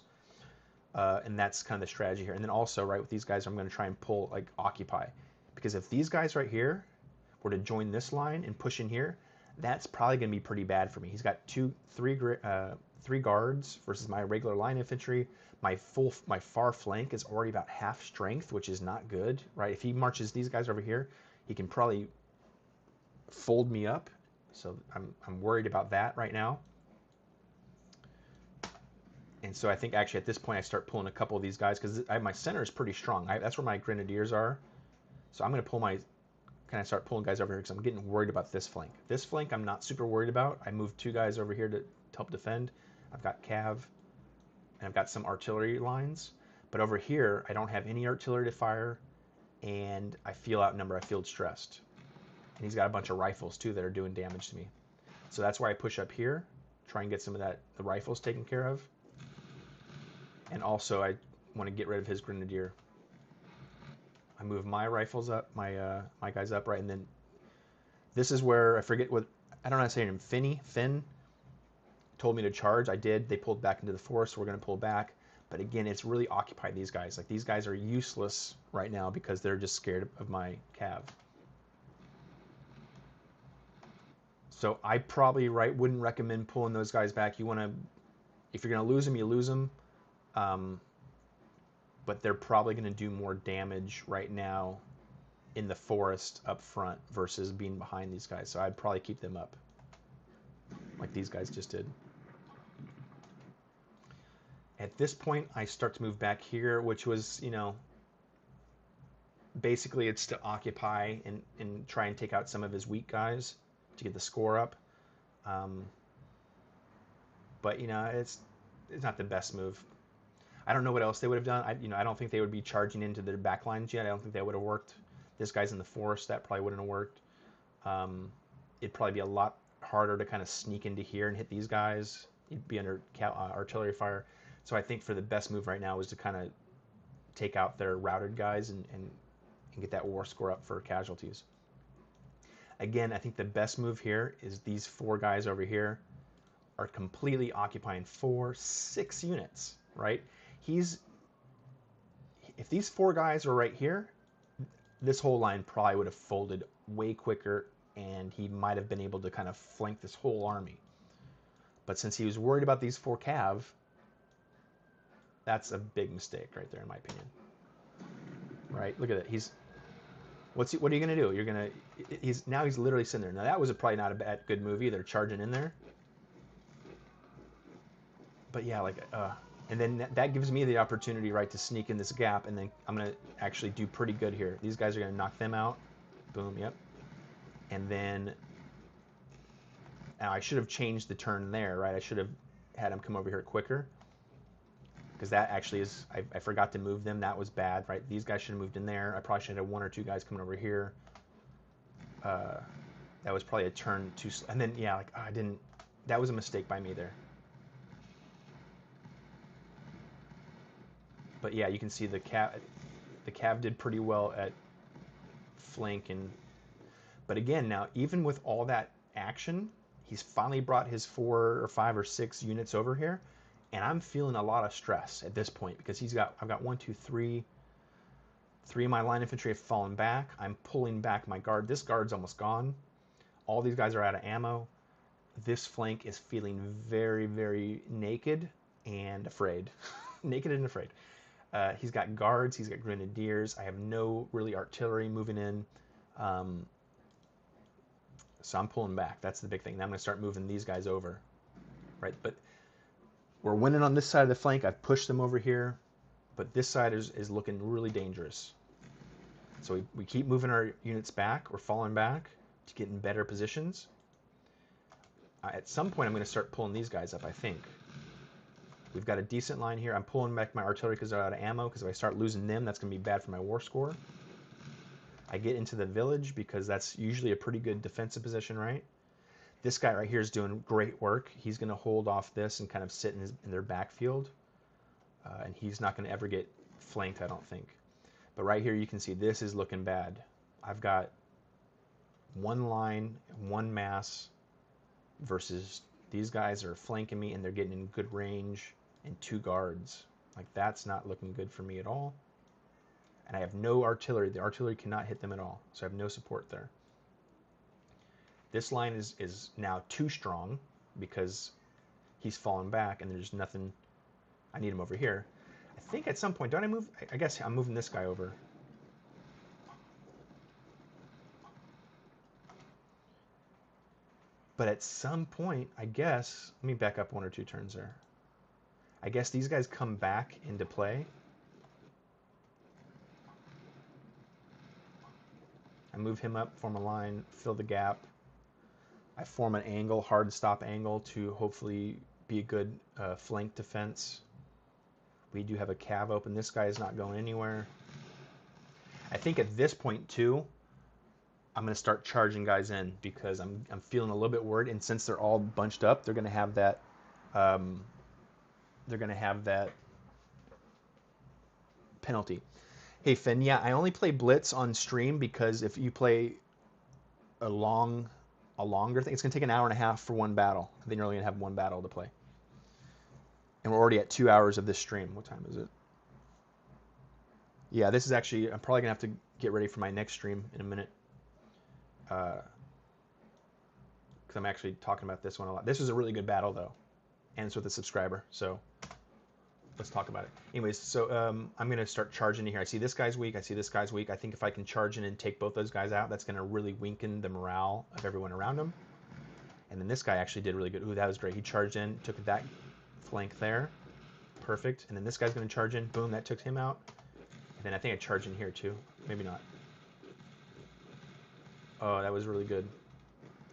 And that's kind of the strategy here. And then also, right, with these guys, I'm going to try and pull, occupy. Because if these guys right here were to join this line and push in here, that's probably going to be pretty bad for me. He's got 3 guards versus my regular line infantry. My far flank is already about half strength, which is not good, right? If he marches these guys over here, he can probably fold me up. So I'm worried about that right now. And so I think actually at this point I start pulling a couple of these guys, because my center is pretty strong. That's where my grenadiers are. So I'm going to start pulling guys over here, because I'm getting worried about this flank. This flank I'm not super worried about. I moved 2 guys over here to help defend. I've got cav, and I've got some artillery lines. But over here, I don't have any artillery to fire, and I feel outnumbered. I feel stressed. And he's got a bunch of rifles too that are doing damage to me. So that's why I push up here, try and get some of the rifles taken care of. And also I want to get rid of his grenadier. I move my rifles up, my guys up, right, and then this is where I forget what, I don't know how to say him, Finn told me to charge. I did. They pulled back into the forest, so we're going to pull back. But again, it's really occupied these guys. These guys are useless right now because they're just scared of my cav. So I probably wouldn't recommend pulling those guys back. You want to, if you're going to lose them, you lose them. But they're probably going to do more damage right now in the forest up front versus being behind these guys. So I'd probably keep them up like these guys just did. At this point, I start to move back here, which was, basically it's to occupy and try and take out some of his weak guys to get the score up. But you know, it's not the best move. I don't know what else they would have done. I don't think they would be charging into their back lines yet. I don't think that would have worked. This guy's in the forest. That probably wouldn't have worked. It'd probably be a lot harder to kind of sneak into here and hit these guys. You'd be under artillery fire. So I think for the best move right now is to kind of take out their routed guys and get that war score up for casualties. Again, I think the best move here is these 4 guys over here are completely occupying 6 units, right? If these 4 guys were right here, this whole line probably would have folded way quicker, and he might have been able to kind of flank this whole army. But since he was worried about these 4 cav, that's a big mistake right there, in my opinion. Right? Look at it. What are you gonna do? He's literally sitting there. Now that was probably not a good move either, charging in there. But yeah, and then that gives me the opportunity, right, to sneak in this gap, and then I'm gonna actually do pretty good here. These guys are gonna knock them out. Boom, yep. And then now I should have changed the turn there, right? I should have had him come over here quicker, because that actually is, I forgot to move them. That was bad, right? These guys should have moved in there. I probably should have had 1 or 2 guys coming over here. That was probably a turn too slow. And then yeah, that was a mistake by me there. But yeah, you can see the cav did pretty well at flank. But again, now even with all that action, he's finally brought his 4 or 5 or 6 units over here, and I'm feeling a lot of stress at this point because I've got 1, 2, 3 of my line infantry have fallen back. I'm pulling back my guard. This guard's almost gone. All these guys are out of ammo. This flank is feeling very, very naked and afraid. Naked and afraid. He's got guards, he's got grenadiers. I have no really artillery moving in. So I'm pulling back. That's the big thing. Now I'm going to start moving these guys over. Right? But we're winning on this side of the flank. I've pushed them over here. But this side is looking really dangerous. So we keep moving our units back. We're falling back to get in better positions. At some point, I'm going to start pulling these guys up, I think. We've got a decent line here. I'm pulling back my artillery because they're out of ammo, because if I start losing them, that's going to be bad for my war score. I get into the village because that's usually a pretty good defensive position, right? This guy right here is doing great work. He's going to hold off this and kind of sit in their backfield. And he's not going to ever get flanked, I don't think. But right here you can see this is looking bad. I've got 1 line, 1 mass versus these guys are flanking me and they're getting in good range and 2 guards. Like, that's not looking good for me at all. And I have no artillery. The artillery cannot hit them at all. So I have no support there. This line is now too strong because he's fallen back and there's nothing. I need him over here. I think at some point, don't I move? I guess I'm moving this guy over. But at some point, I guess, let me back up 1 or 2 turns there. I guess these guys come back into play. I move him up, form a line, fill the gap. I form an angle, hard stop angle, to hopefully be a good flank defense. We do have a cav open. This guy is not going anywhere. I think at this point too, I'm going to start charging guys in because I'm feeling a little bit worried. And since they're all bunched up, they're going to have that. Penalty. Hey Finn, yeah, I only play Blitz on stream because if you play a longer thing, it's going to take an hour and a half for 1 battle. Then you're only going to have 1 battle to play. And we're already at 2 hours of this stream. What time is it? Yeah, this is actually, I'm probably going to have to get ready for my next stream in a minute. Because I'm actually talking about this one a lot. This is a really good battle, though. And it's with a subscriber, so let's talk about it. Anyways, so I'm going to start charging in here. I see this guy's weak. I see this guy's weak. I think if I can charge in and take both those guys out, that's going to really weaken the morale of everyone around him. And then this guy actually did really good. Ooh, that was great. He charged in, took that flank there. Perfect. And then this guy's going to charge in. Boom, that took him out. And then I think I charge in here too. Maybe not. Oh, that was really good.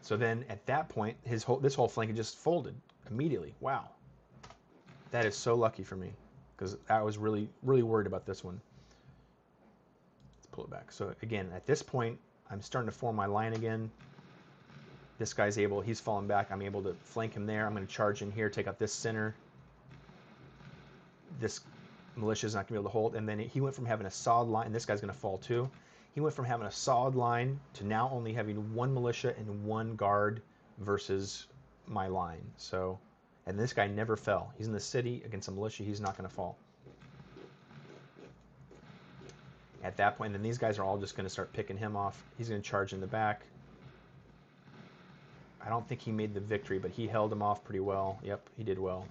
So then at that point, this whole flank just folded immediately. Wow, that is so lucky for me because I was really worried about this one. Let's pull it back. So again, at this point, I'm starting to form my line again. This guy's he's falling back. I'm able to flank him there. I'm going to charge in here, take out this center. This militia's not going to be able to hold. And then he went from having a solid line, and this guy's going to fall too. He went from having a solid line to now only having one militia and one guard versus my line. So, and this guy never fell. He's in the city against a militia. He's not going to fall. At that point, then these guys are all just going to start picking him off. He's going to charge in the back. I don't think he made the victory, but he held him off pretty well. Yep, he did well.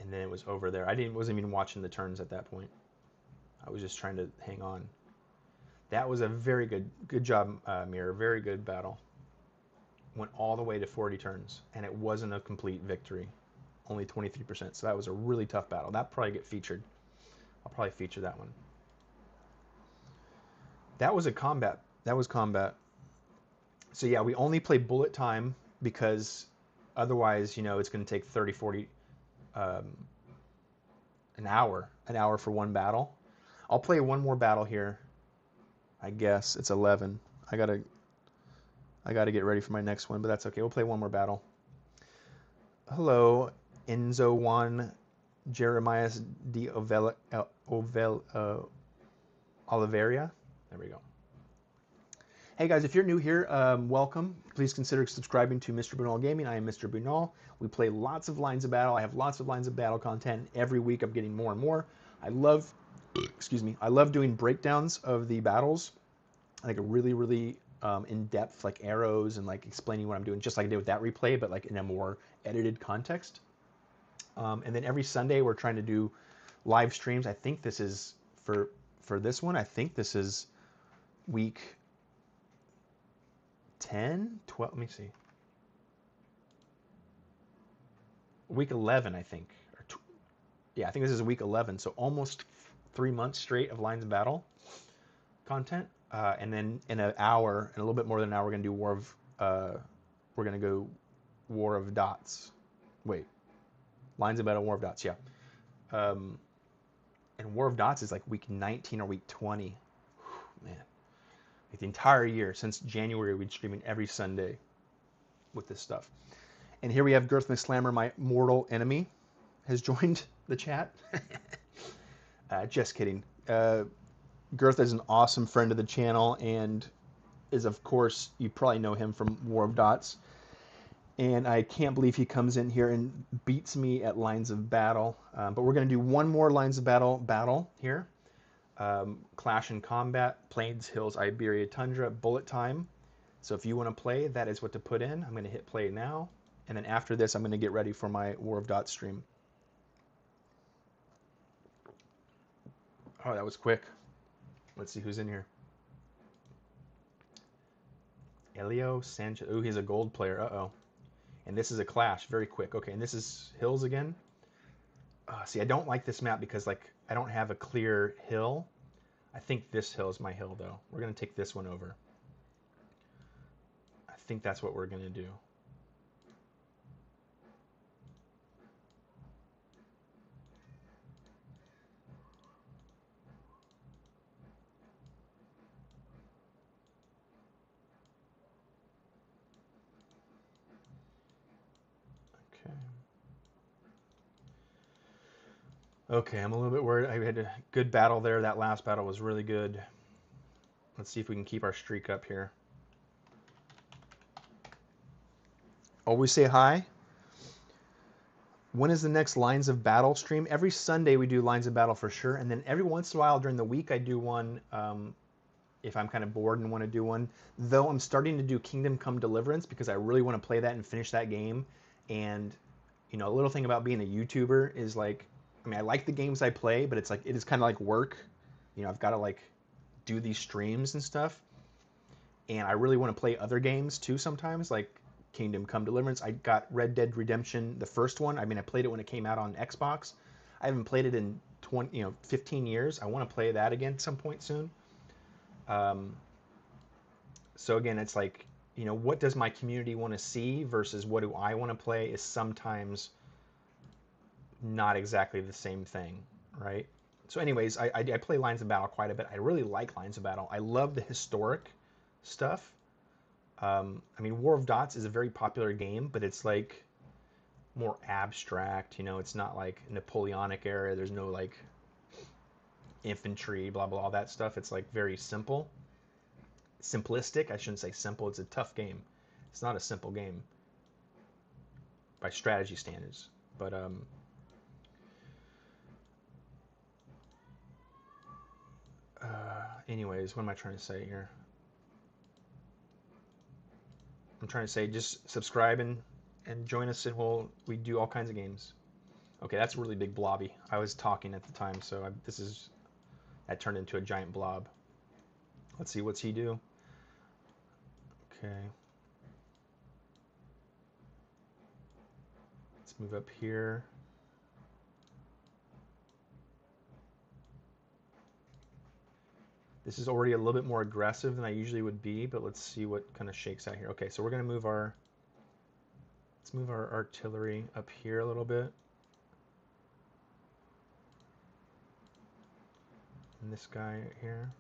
And then it was over there. Wasn't even watching the turns at that point. I was just trying to hang on. That was a very good job, Mirror. Very good battle. Went all the way to 40 turns, and it wasn't a complete victory. Only 23%. So that was a really tough battle. That probably get featured. I'll probably feature that one. That was a combat. That was combat. So yeah, we only play bullet time because otherwise, it's going to take 30, 40, an hour for one battle. I'll play one more battle here. I guess it's 11. I gotta get ready for my next one, but that's okay. We'll play one more battle. Hello, Enzo Juan Jeremiah de Oliveira. There we go. Hey guys, if you're new here, welcome. Please consider subscribing to Mr. Bunal Gaming. I am Mr. Bunal. We play lots of lines of battle. I have lots of lines of battle content. Every week I'm getting more and more. I love doing breakdowns of the battles, like a really in-depth, like arrows and like explaining what I'm doing, just like I did with that replay, but like in a more edited context. And then every Sunday we're trying to do live streams. I think this is for this one. I think this is week 10, 12, let me see. Week 11, I think. Yeah, I think this is week 11, so almost 3 months straight of Lines of Battle content. And then in an hour, in a little bit more than an hour, we're going to do we're going to go War of Dots. Wait. Lines of Battle, War of Dots, yeah. And War of Dots is like week 19 or week 20. Whew, man. Like the entire year, since January, we'd streaming every Sunday with this stuff. And here we have Girth McSlammer, my mortal enemy, has joined the chat. Just kidding. Girth is an awesome friend of the channel and is, of course, you probably know him from War of Dots. And I can't believe he comes in here and beats me at Lines of Battle. But we're going to do one more Lines of Battle here. Clash and Combat, Plains, Hills, Iberia, Tundra, Bullet Time. So if you want to play, that is what to put in. I'm going to hit play now. And then after this, I'm going to get ready for my War of Dots stream. Oh, that was quick. Let's see who's in here. Elio Sanchez. Ooh, he's a gold player. Uh-oh. And this is a clash. Very quick. Okay, and this is Hills again. See, I don't like this map because, like, I don't have a clear hill. I think this hill is my hill, though. We're going to take this one over. I think that's what we're going to do. Okay, I'm a little bit worried. I had a good battle there. That last battle was really good. Let's see if we can keep our streak up here. Always say hi. When is the next Lines of Battle stream? Every Sunday we do Lines of Battle for sure. And then every once in a while during the week I do one if I'm kind of bored and want to do one. Though I'm starting to do Kingdom Come Deliverance because I really want to play that and finish that game. And, a little thing about being a YouTuber is like, I mean, I like the games I play, but it's like, it is kind of like work. I've got to like do these streams and stuff. And I really want to play other games too sometimes, like Kingdom Come Deliverance. I got Red Dead Redemption, the first one. I mean, I played it when it came out on Xbox. I haven't played it in 15 years. I want to play that again at some point soon. So again, it's like, what does my community want to see versus what do I want to play is sometimes not exactly the same thing, right? So anyways, I play Lines of Battle quite a bit. I really like Lines of Battle. I love the historic stuff. I mean, War of Dots is a very popular game, but it's like more abstract. It's not like Napoleonic era. There's no like infantry, blah blah, all that stuff. It's like very simple, simplistic. I shouldn't say simple. It's a tough game. It's not a simple game by strategy standards. But anyways, what am I trying to say here? I'm trying to say just subscribe and join us, and we do all kinds of games. Okay, that's a really big blobby. I was talking at the time, so that turned into a giant blob. Let's see, what's he do? Okay. Let's move up here. This is already a little bit more aggressive than I usually would be, but let's see what kind of shakes out here. Okay, so we're gonna let's move our artillery up here a little bit. And this guy here.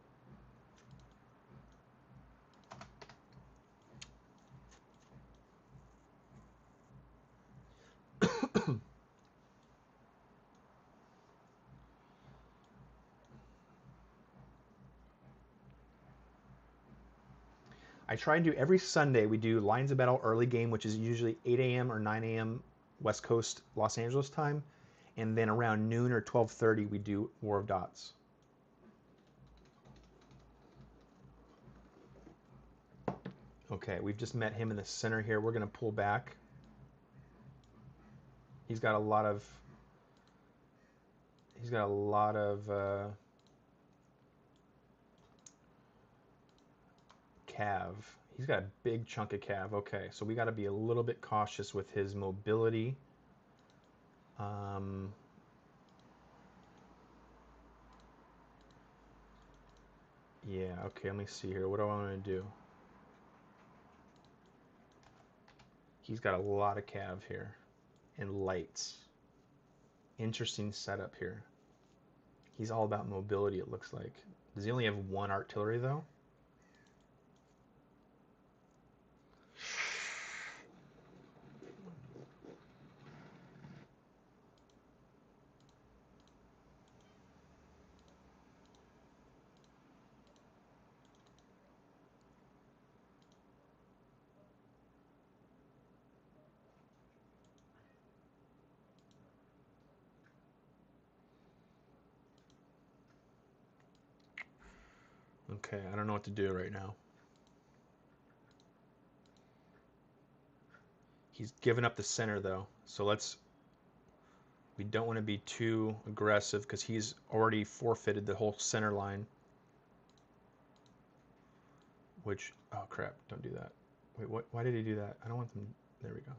I try and do every Sunday. We do Lines of Battle early game, which is usually 8 a.m. or 9 a.m. West Coast Los Angeles time, and then around noon or 12:30 we do War of Dots. Okay, we've just met him in the center here. We're gonna pull back. He's got a lot of cav. He's got a big chunk of cav. Okay, so we got to be a little bit cautious with his mobility. Yeah, okay, let me see here. What do I want to do? He's got a lot of cav here and lights. Interesting setup here. He's all about mobility, it looks like. Does he only have one artillery, though? Okay, I don't know what to do right now. He's given up the center, though. So we don't want to be too aggressive because he's already forfeited the whole center line. Which, oh crap, don't do that. Wait, what? Why did he do that? I don't want them. There we go.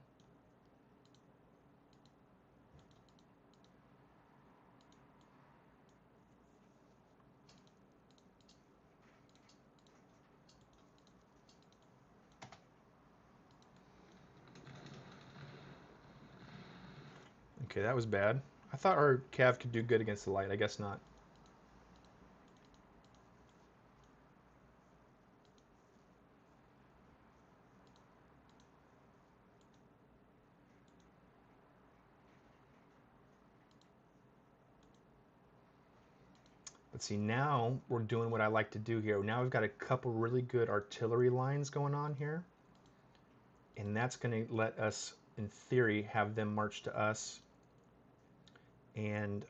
Okay, that was bad. I thought our Cav could do good against the light. I guess not. But see, now we're doing what I like to do here. Now we've got a couple really good artillery lines going on here. And that's going to let us, in theory, have them march to us and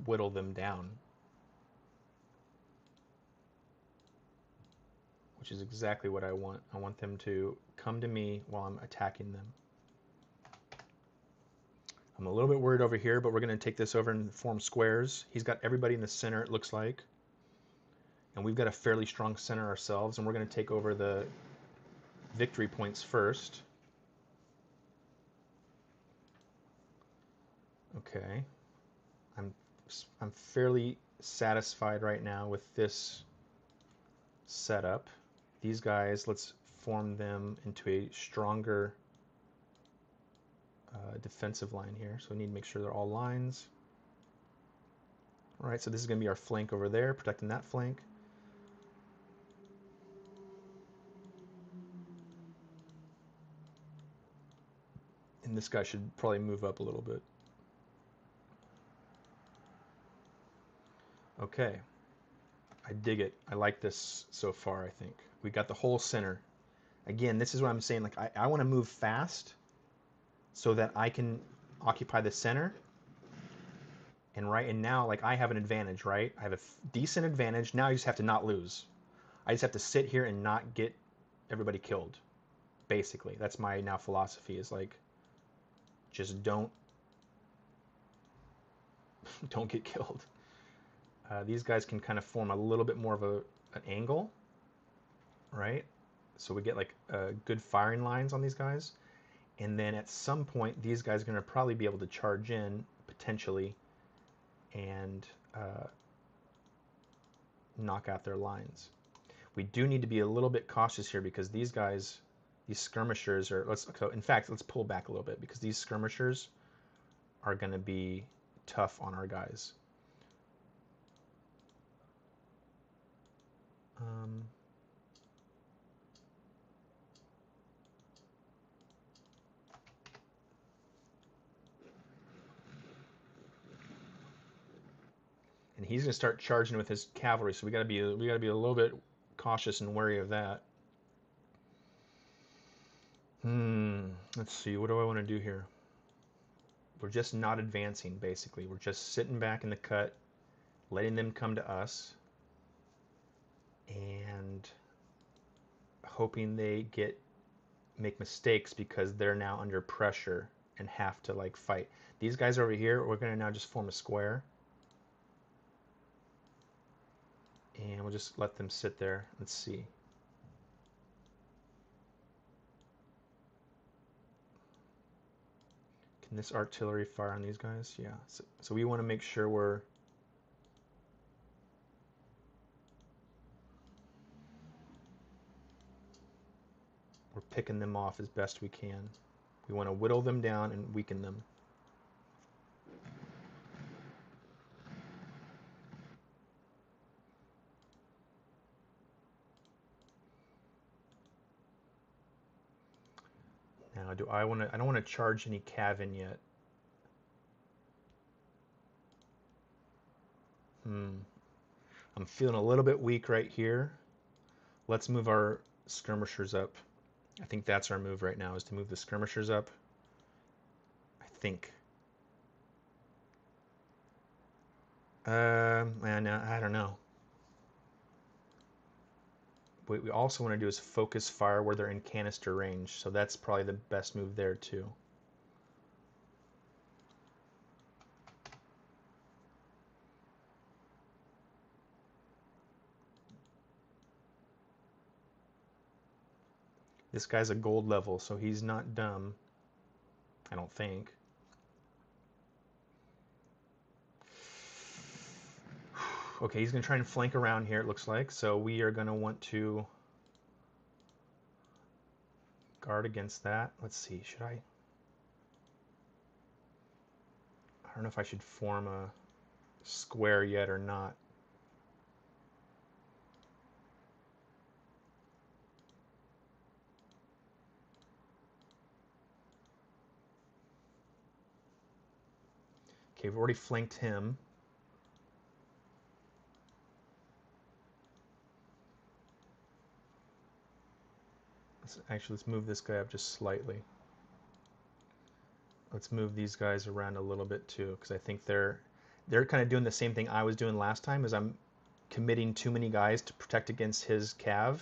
whittle them down. Which is exactly what I want. I want them to come to me while I'm attacking them. I'm a little bit worried over here, but we're going to take this over and form squares. He's got everybody in the center, it looks like. And we've got a fairly strong center ourselves, and we're going to take over the victory points first. Okay. I'm I'm fairly satisfied right now with this setup. These guys, let's form them into a stronger defensive line here. So we need to make sure they're all lines. All right, so this is going to be our flank over there, protecting that flank. And this guy should probably move up a little bit. Okay. I dig it. I like this so far, I think. We got the whole center. Again, this is what I'm saying. Like, I want to move fast so that I can occupy the center. And now, like, I have an advantage, right? I have a decent advantage. Now I just have to not lose. I just have to sit here and not get everybody killed. Basically, that's my now philosophy is like, just don't get killed. These guys can kind of form a little bit more of an angle, right? So we get like good firing lines on these guys. And then at some point, these guys are going to probably be able to charge in, potentially, and knock out their lines. We do need to be a little bit cautious here because these guys, these skirmishers are, so in fact, let's pull back a little bit because these skirmishers are going to be tough on our guys. And he's going to start charging with his cavalry, so we got to be a little bit cautious and wary of that. Let's see. What do I want to do here? We're just not advancing, basically. We're just sitting back in the cut, letting them come to us, and hoping they make mistakes because they're now under pressure and have to like fight. These guys over here, we're going to now just form a square. And we'll just let them sit there. Let's see. Can this artillery fire on these guys? Yeah. So we want to make sure we're picking them off as best we can. We want to whittle them down and weaken them. Now, I don't want to charge any cav in yet. I'm feeling a little bit weak right here. Let's move our skirmishers up. I think that's our move right now, is to move the skirmishers up. I think. Man, I don't know. What we also want to do is focus fire where they're in canister range, so that's probably the best move there too. This guy's a gold level, so he's not dumb, I don't think. Okay, he's going to try and flank around here, it looks like, so we are going to want to guard against that. Let's see, should I don't know if I should form a square yet or not. Okay, we've already flanked him. Let's move this guy up just slightly. Let's move these guys around a little bit too, because I think they're kind of doing the same thing I was doing last time, is I'm committing too many guys to protect against his cav.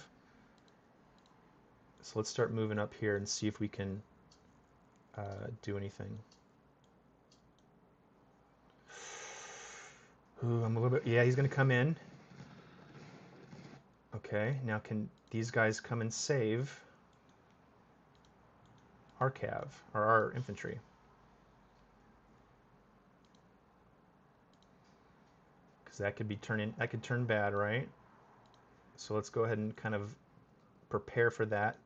So let's start moving up here and see if we can do anything. Ooh, I'm a little bit, yeah, he's going to come in. Okay, now can these guys come and save our cav, or our infantry? So that could be that could turn bad, right? So let's go ahead and kind of prepare for that.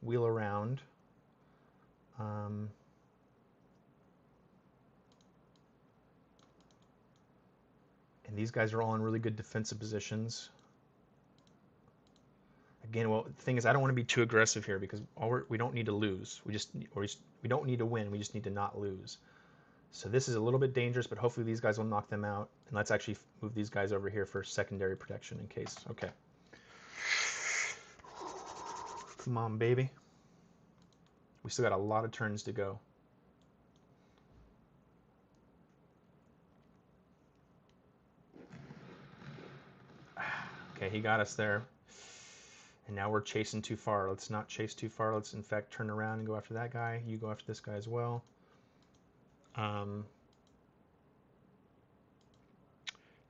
Wheel around. Um, and these guys are all in really good defensive positions. Again, well, the thing is, I don't want to be too aggressive here because we don't need to lose. We don't need to win. We just need to not lose. So this is a little bit dangerous, but hopefully these guys will knock them out. And let's actually move these guys over here for secondary protection in case. Okay. Come on, baby. We still got a lot of turns to go. Okay, he got us there. And now we're chasing too far. Let's not chase too far. Let's, in fact, turn around and go after that guy. You go after this guy as well.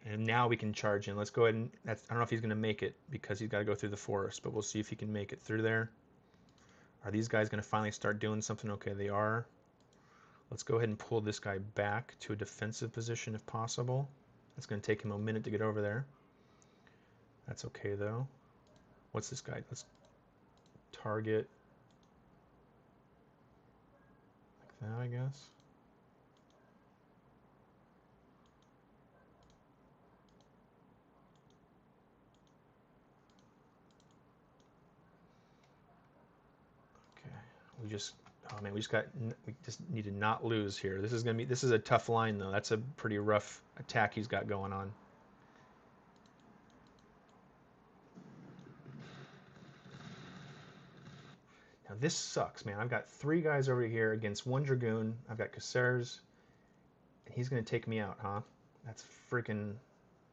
And now we can charge in. Let's go ahead and... I don't know if he's going to make it because he's got to go through the forest, but we'll see if he can make it through there. Are these guys going to finally start doing something? Okay, they are. Let's go ahead and pull this guy back to a defensive position if possible. It's going to take him a minute to get over there. That's okay, though. What's this guy? Let's target like that, I guess. Okay, we just... Oh man, we just need to not lose here. This is a tough line though. That's a pretty rough attack he's got going on. Now this sucks, man. I've got 3 guys over here against 1 Dragoon. I've got Caceres, and he's gonna take me out, huh? That's freaking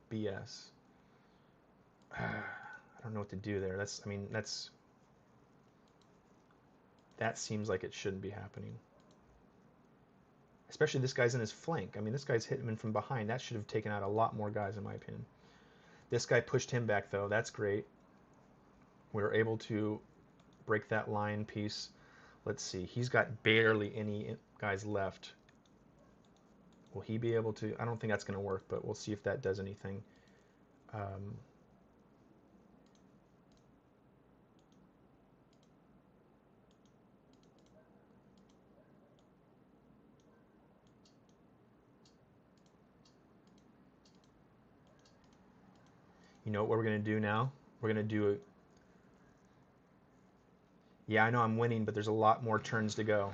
BS. I don't know what to do there. That seems like it shouldn't be happening. Especially this guy's in his flank. I mean, this guy's hitting him from behind. That should have taken out a lot more guys, in my opinion. This guy pushed him back, though. That's great. We were able to break that line piece. Let's see. He's got barely any guys left. Will he be able to? I don't think that's going to work, but we'll see if that does anything. You know what we're going to do now? We're going to do a... Yeah, I know I'm winning, but there's a lot more turns to go.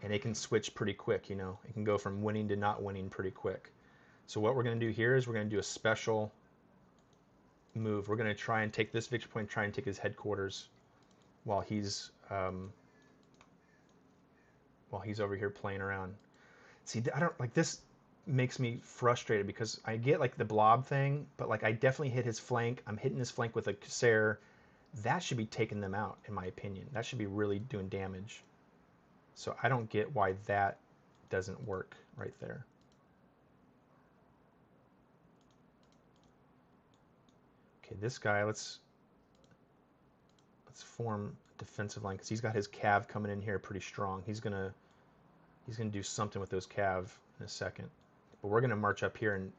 And it can switch pretty quick, you know. It can go from winning to not winning pretty quick. So what we're going to do here is we're going to do a special move. We're going to try and take this victory point, try and take his headquarters while he's over here playing around. See, I don't like this. Makes me frustrated because I get like the blob thing, but like I definitely hit his flank. I'm hitting his flank with a Corsair. That should be taking them out, in my opinion. That should be really doing damage. So I don't get why that doesn't work right there. Okay, this guy, let's form a defensive line because he's got his cav coming in here pretty strong. He's gonna do something with those cav in a second. But we're gonna march up here and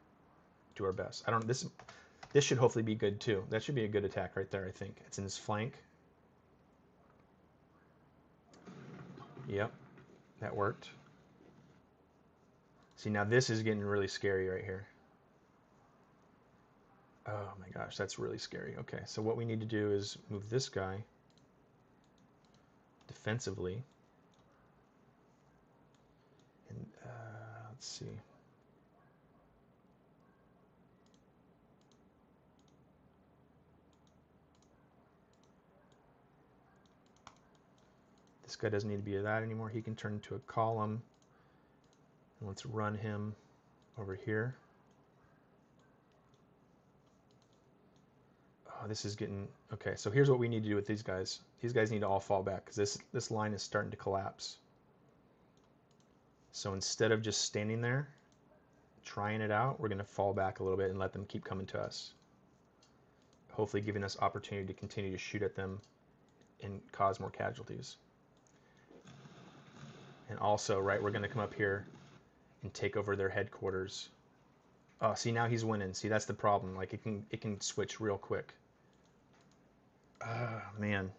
do our best. This should hopefully be good too. That should be a good attack right there, I think. It's in his flank. Yep, that worked. See, now this is getting really scary right here. Oh my gosh, that's really scary. Okay, so what we need to do is move this guy defensively. And let's see. This guy doesn't need to be that anymore. He can turn into a column. And let's run him over here. Oh, this is getting... Okay, so here's what we need to do with these guys. These guys need to all fall back because this line is starting to collapse. So instead of just standing there, trying it out, we're going to fall back a little bit and let them keep coming to us. Hopefully giving us opportunity to continue to shoot at them and cause more casualties. And also, right, we're going to come up here and take over their headquarters. Oh, see, now he's winning. See, that's the problem. Like it can switch real quick. Man.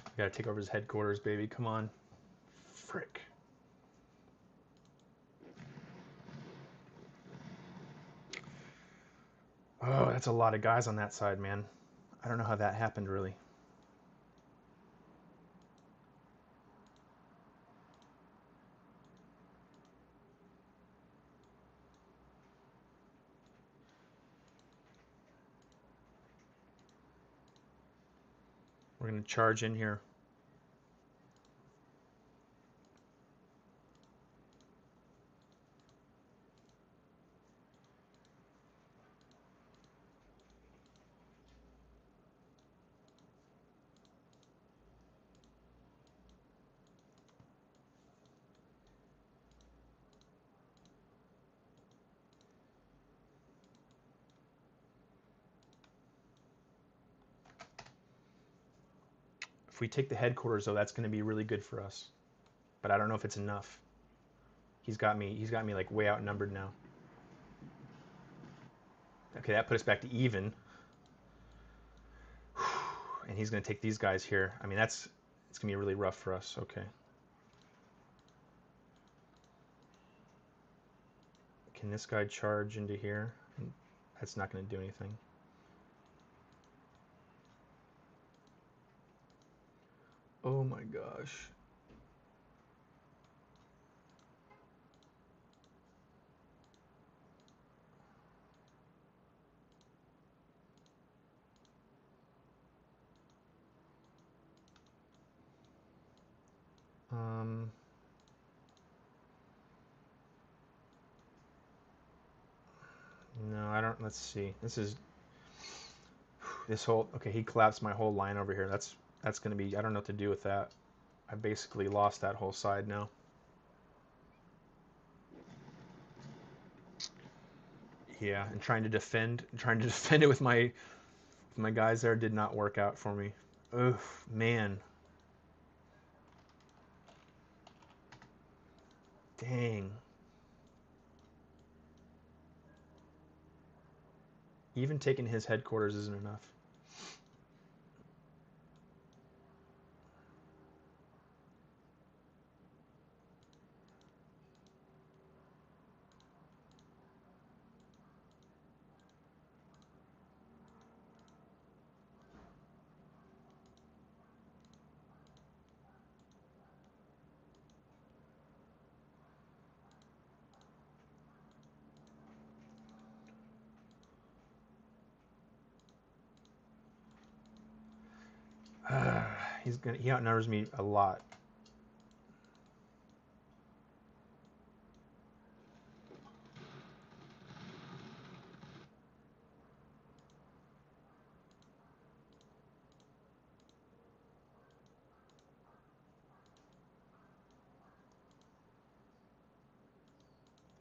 I gotta take over his headquarters, baby. Come on. Frick. Oh, that's a lot of guys on that side, man. I don't know how that happened, really. We're gonna charge in here. If we take the headquarters, though, that's gonna be really good for us. But I don't know if it's enough. He's got me. He's got me like way outnumbered now. Okay, that put us back to even. And he's gonna take these guys here. I mean, it's gonna be really rough for us. Okay. Can this guy charge into here? That's not gonna do anything. Oh my gosh. Um, no, I don't. Let's see. This whole. Okay, he collapsed my whole line over here. That's gonna be. I don't know what to do with that. I basically lost that whole side now. Yeah, and trying to defend it with my guys there did not work out for me. Oof, man. Dang. Even taking his headquarters isn't enough. He outnumbers me a lot.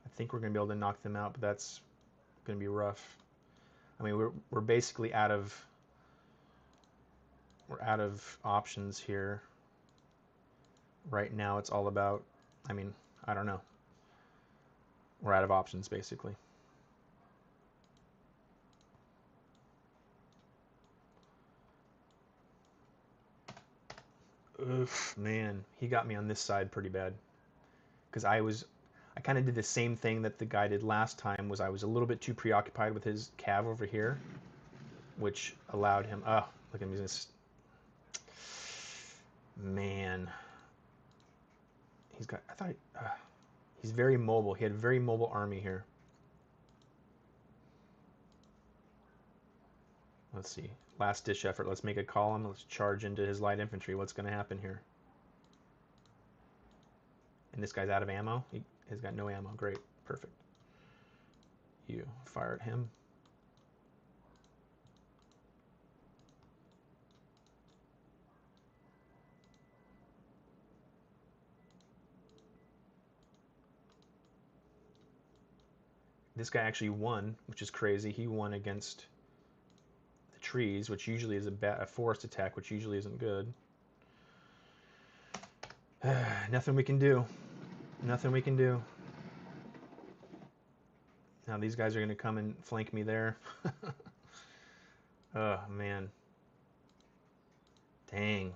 I think we're gonna be able to knock them out, but that's gonna be rough. I mean, we're basically out of options here. Right now, it's all about. I mean, I don't know. We're out of options basically. Oof, man, he got me on this side pretty bad because I kind of did the same thing that the guy did last time. Was I was a little bit too preoccupied with his cav over here, which allowed him. Oh, look at me, this man. He's got. I thought he's very mobile. He had a very mobile army here. Let's see. Last ditch effort. Let's make a column. Let's charge into his light infantry. What's going to happen here? And this guy's out of ammo. He has got no ammo. Great. Perfect. You fire at him. This guy actually won, which is crazy. He won against the trees, which usually is a forest attack, which usually isn't good. Nothing we can do. Nothing we can do. Now these guys are going to come and flank me there. Oh, man. Dang.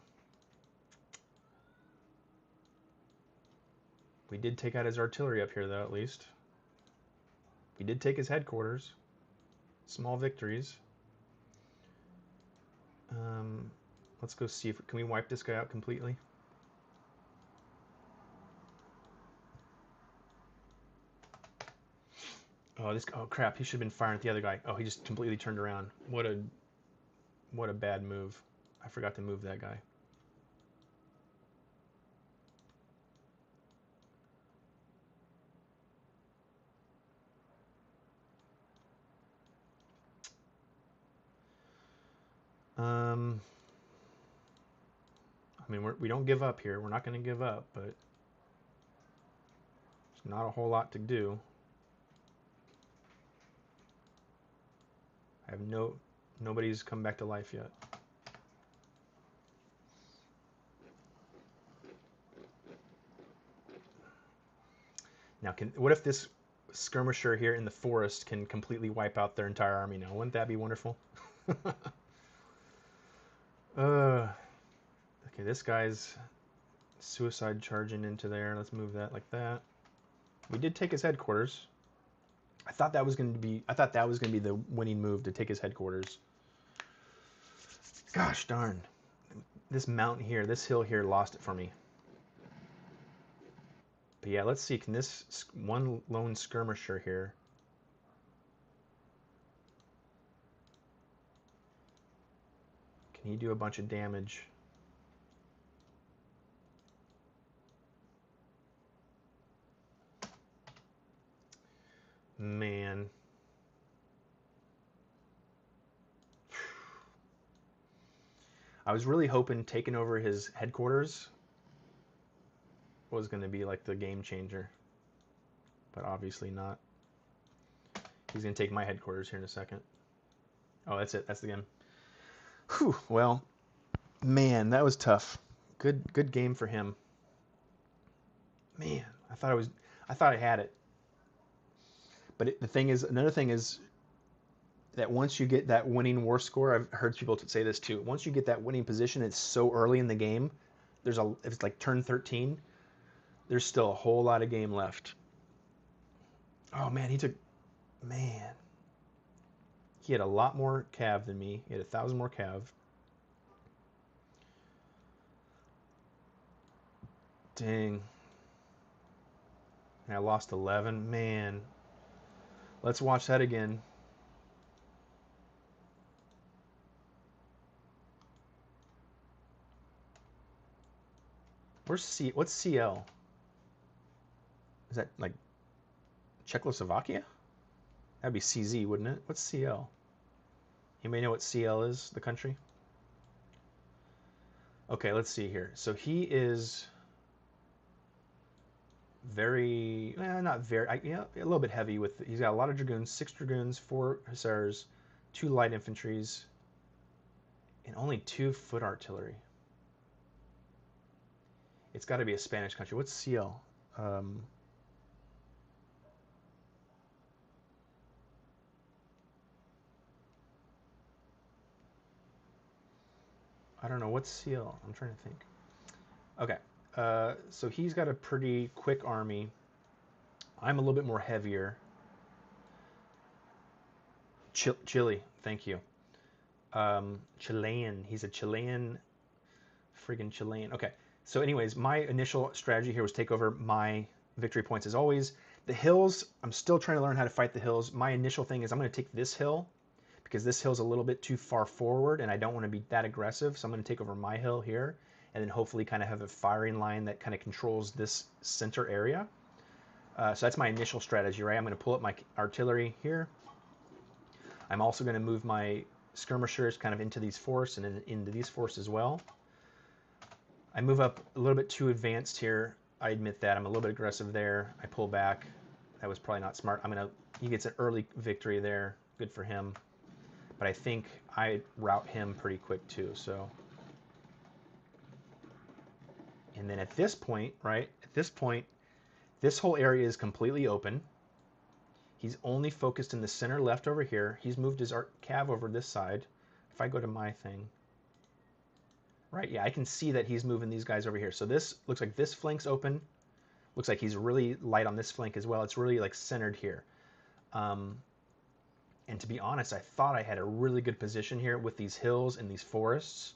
We did take out his artillery up here, though, at least. We did take his headquarters. Small victories. Let's go see if... Can we wipe this guy out completely? Oh crap, he should have been firing at the other guy. Oh, he just completely turned around. What a bad move. I forgot to move that guy. I mean, we don't give up here. We're not going to give up, but there's not a whole lot to do. I have nobody's come back to life yet. Now, what if this skirmisher here in the forest can completely wipe out their entire army now? Wouldn't that be wonderful? Okay, this guy's suicide charging into there. Let's move that like that. We did take his headquarters. I thought that was going to be the winning move, to take his headquarters. Gosh darn. This mountain here, this hill here lost it for me. But yeah, let's see. Can this one lone skirmisher here... Can he do a bunch of damage? Man. I was really hoping taking over his headquarters was going to be like the game changer. But obviously not. He's going to take my headquarters here in a second. Oh, that's it. That's the game. Whew. Well, man, that was tough. Good game for him. Man, I thought I had it. But another thing is that once you get that winning war score, I've heard people say this too. Once you get that winning position, it's so early in the game. If it's like turn 13, there's still a whole lot of game left. Oh man, he had a lot more cav than me. He had 1,000 more cav. Dang. And I lost 11. Man. Let's watch that again. What's CL? Is that like Czechoslovakia? That'd be CZ, wouldn't it? What's CL? Anybody know what CL is, the country? Okay, let's see here. So he is very, not very, a little bit heavy with, he's got a lot of dragoons, 6 dragoons, 4 hussars, 2 light infantries, and only 2 foot artillery. It's got to be a Spanish country. What's CL? I don't know. What's CL? I'm trying to think. Okay. So he's got a pretty quick army. I'm a little bit more heavier. Chile. Thank you. Chilean. He's a Chilean. Friggin' Chilean. Okay. So anyways, my initial strategy here was take over my victory points as always. The hills, I'm still trying to learn how to fight the hills. My initial thing is I'm going to take this hill because this hill's a little bit too far forward and I don't want to be that aggressive. So I'm going to take over my hill here and then hopefully kind of have a firing line that kind of controls this center area. So that's my initial strategy, right? I'm going to pull up my artillery here. I'm also going to move my skirmishers kind of into these forests and then into these forests as well. I move up a little bit too advanced here. I admit that. I'm a little bit aggressive there. I pull back. That was probably not smart. He gets an early victory there. Good for him. But I think I rout him pretty quick too, so. And then at this point, right, this whole area is completely open. He's only focused in the center left over here. He's moved his cav over this side. If I go to my thing, right, yeah, I can see that he's moving these guys over here. So this looks like this flank's open. Looks like he's really light on this flank as well. It's really like centered here. And to be honest, I thought I had a really good position here with these hills and these forests.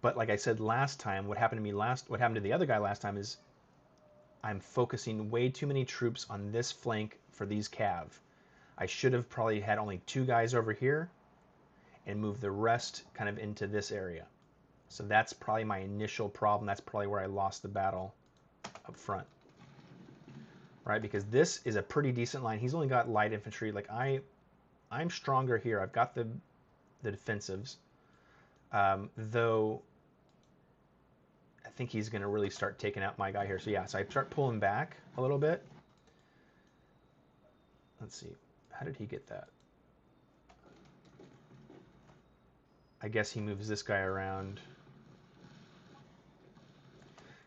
But like I said last time, what happened to the other guy last time is I'm focusing way too many troops on this flank for these cav. I should have probably had only 2 guys over here and moved the rest kind of into this area. So that's probably my initial problem. That's probably where I lost the battle up front. Right, because this is a pretty decent line. He's only got light infantry. Like I'm stronger here. I've got the defensives. Though I think he's going to really start taking out my guy here. So yeah, so I start pulling back a little bit. Let's see. How did he get that? I guess he moves this guy around.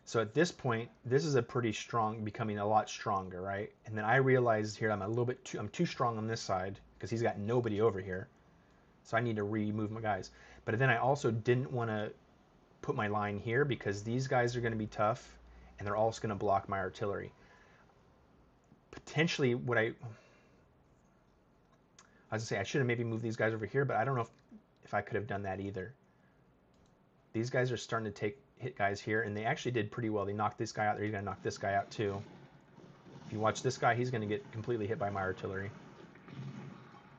So at this point, this is a pretty strong, becoming a lot stronger, right? And then I realized here I'm too strong on this side because he's got nobody over here. So I need to remove my guys. But then I also didn't want to put my line here because these guys are going to be tough and they're also going to block my artillery. Potentially what I was going to say, I should have maybe moved these guys over here, but I don't know if I could have done that either. These guys are starting to hit guys here, and they actually did pretty well. They knocked this guy out. They're going to knock this guy out too. If you watch this guy, he's going to get completely hit by my artillery.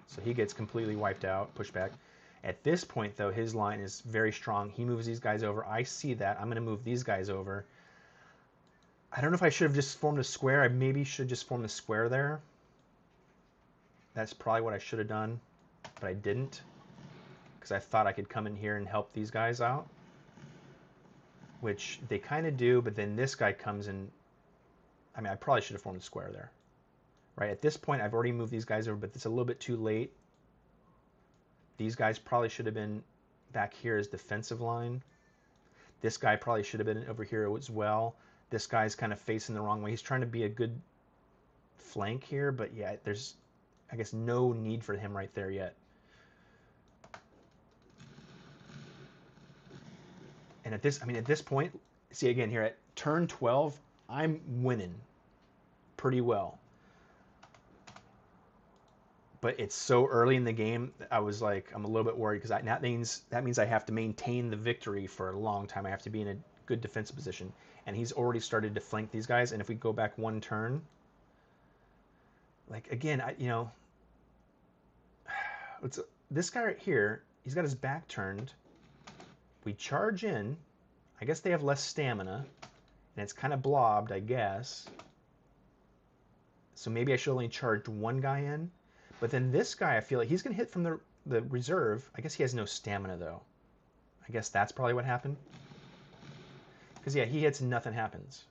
So he gets completely wiped out, pushed back. At this point, though, his line is very strong. He moves these guys over. I see that. I'm going to move these guys over. I don't know if I should have just formed a square. I maybe should just form a square there. That's probably what I should have done, but I didn't because I thought I could come in here and help these guys out, which they kind of do, but then this guy comes in. I mean, I probably should have formed a square there. Right, at this point, I've already moved these guys over, but it's a little bit too late. These guys probably should have been back here as defensive line. This guy probably should have been over here as well. This guy's kind of facing the wrong way. He's trying to be a good flank here, but yeah, there's, I guess, no need for him right there yet. And at this point, see again here at turn 12, I'm winning pretty well. But it's so early in the game, I was like, I'm a little bit worried because that means I have to maintain the victory for a long time. I have to be in a good defensive position. And he's already started to flank these guys. And if we go back one turn, like again, this guy right here, he's got his back turned. We charge in. I guess they have less stamina. And it's kind of blobbed, I guess. So maybe I should only charged one guy in. But then this guy, I feel like he's going to hit from the reserve. I guess he has no stamina, though. I guess that's probably what happened. Because, yeah, he hits and nothing happens.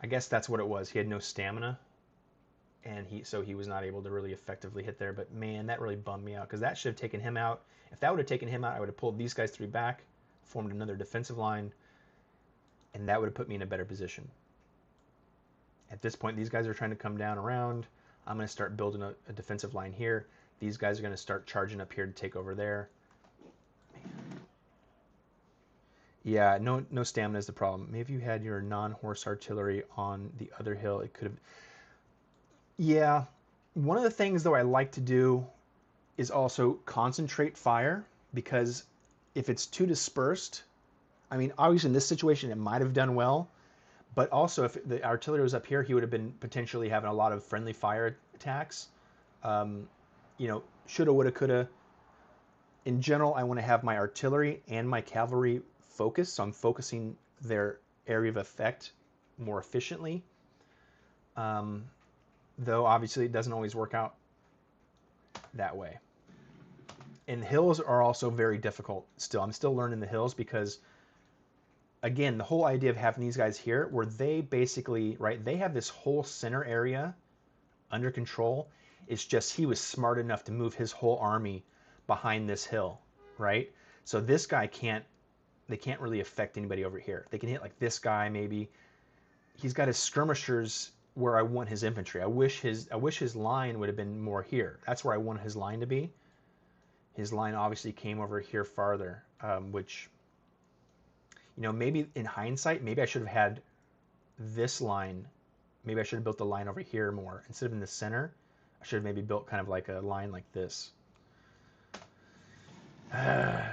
I guess that's what it was. He had no stamina. And so he was not able to really effectively hit there. But, man, that really bummed me out. Because that should have taken him out. If that would have taken him out, I would have pulled these guys 3 back, formed another defensive line. And that would have put me in a better position. At this point, these guys are trying to come down around. I'm going to start building a defensive line here. These guys are going to start charging up here to take over there. Yeah, no stamina is the problem. Maybe you had your non-horse artillery on the other hill. It could have... Yeah, one of the things, though, I like to do is also concentrate fire, because if it's too dispersed, I mean, obviously in this situation, it might have done well, But also, if the artillery was up here, he would have been potentially having a lot of friendly fire attacks. You know, shoulda, woulda, coulda. In general, I want to have my artillery and my cavalry focused, so I'm focusing their area of effect more efficiently. Though obviously it doesn't always work out that way. And hills are also very difficult still. I'm still learning the hills because, again, the whole idea of having these guys here, where they basically, right, they have this whole center area under control. It's just he was smart enough to move his whole army behind this hill, right? So this guy they can't really affect anybody over here. They can hit like this guy maybe. He's got his skirmishers where I want his infantry. I wish his line would have been more here. That's where I want his line to be. His line obviously came over here farther, which, you know, maybe in hindsight, maybe I should have had this line. Maybe I should have built the line over here more instead of in the center. I should have maybe built kind of like a line like this. I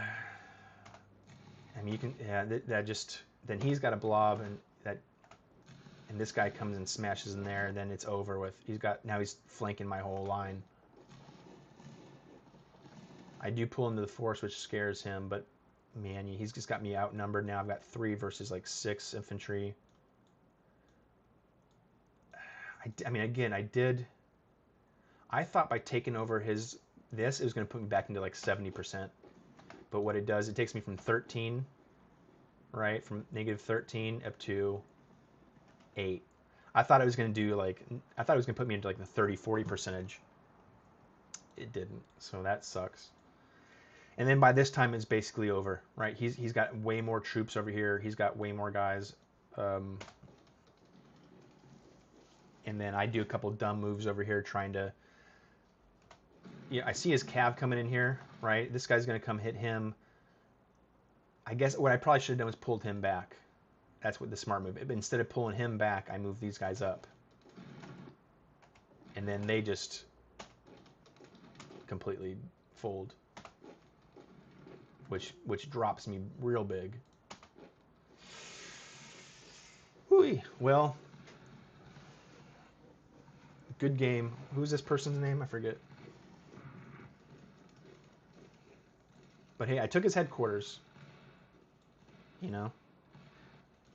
mean, you can, yeah, that just, then he's got a blob, and this guy comes and smashes in there, and then it's over with. Now he's flanking my whole line. I do pull into the force, which scares him, but man, he's just got me outnumbered now. I've got 3 versus like 6 infantry. I mean, again, I thought by taking over it was going to put me back into like 70%. But what it does, it takes me from 13, right? From negative 13 up to 8. I thought it was going to put me into like the 30, 40 percentage. It didn't. So that sucks. And then by this time, it's basically over, right? He's got way more troops over here. He's got way more guys. And then I do a couple dumb moves over here trying to... Yeah, I see his cav coming in here, right? This guy's going to come hit him. I guess what I probably should have done was pulled him back. That's what the smart move. But instead of pulling him back, I move these guys up. And then they just completely fold. Which drops me real big. Whooey. Well, good game. Who's this person's name? I forget. But hey, I took his headquarters. You know?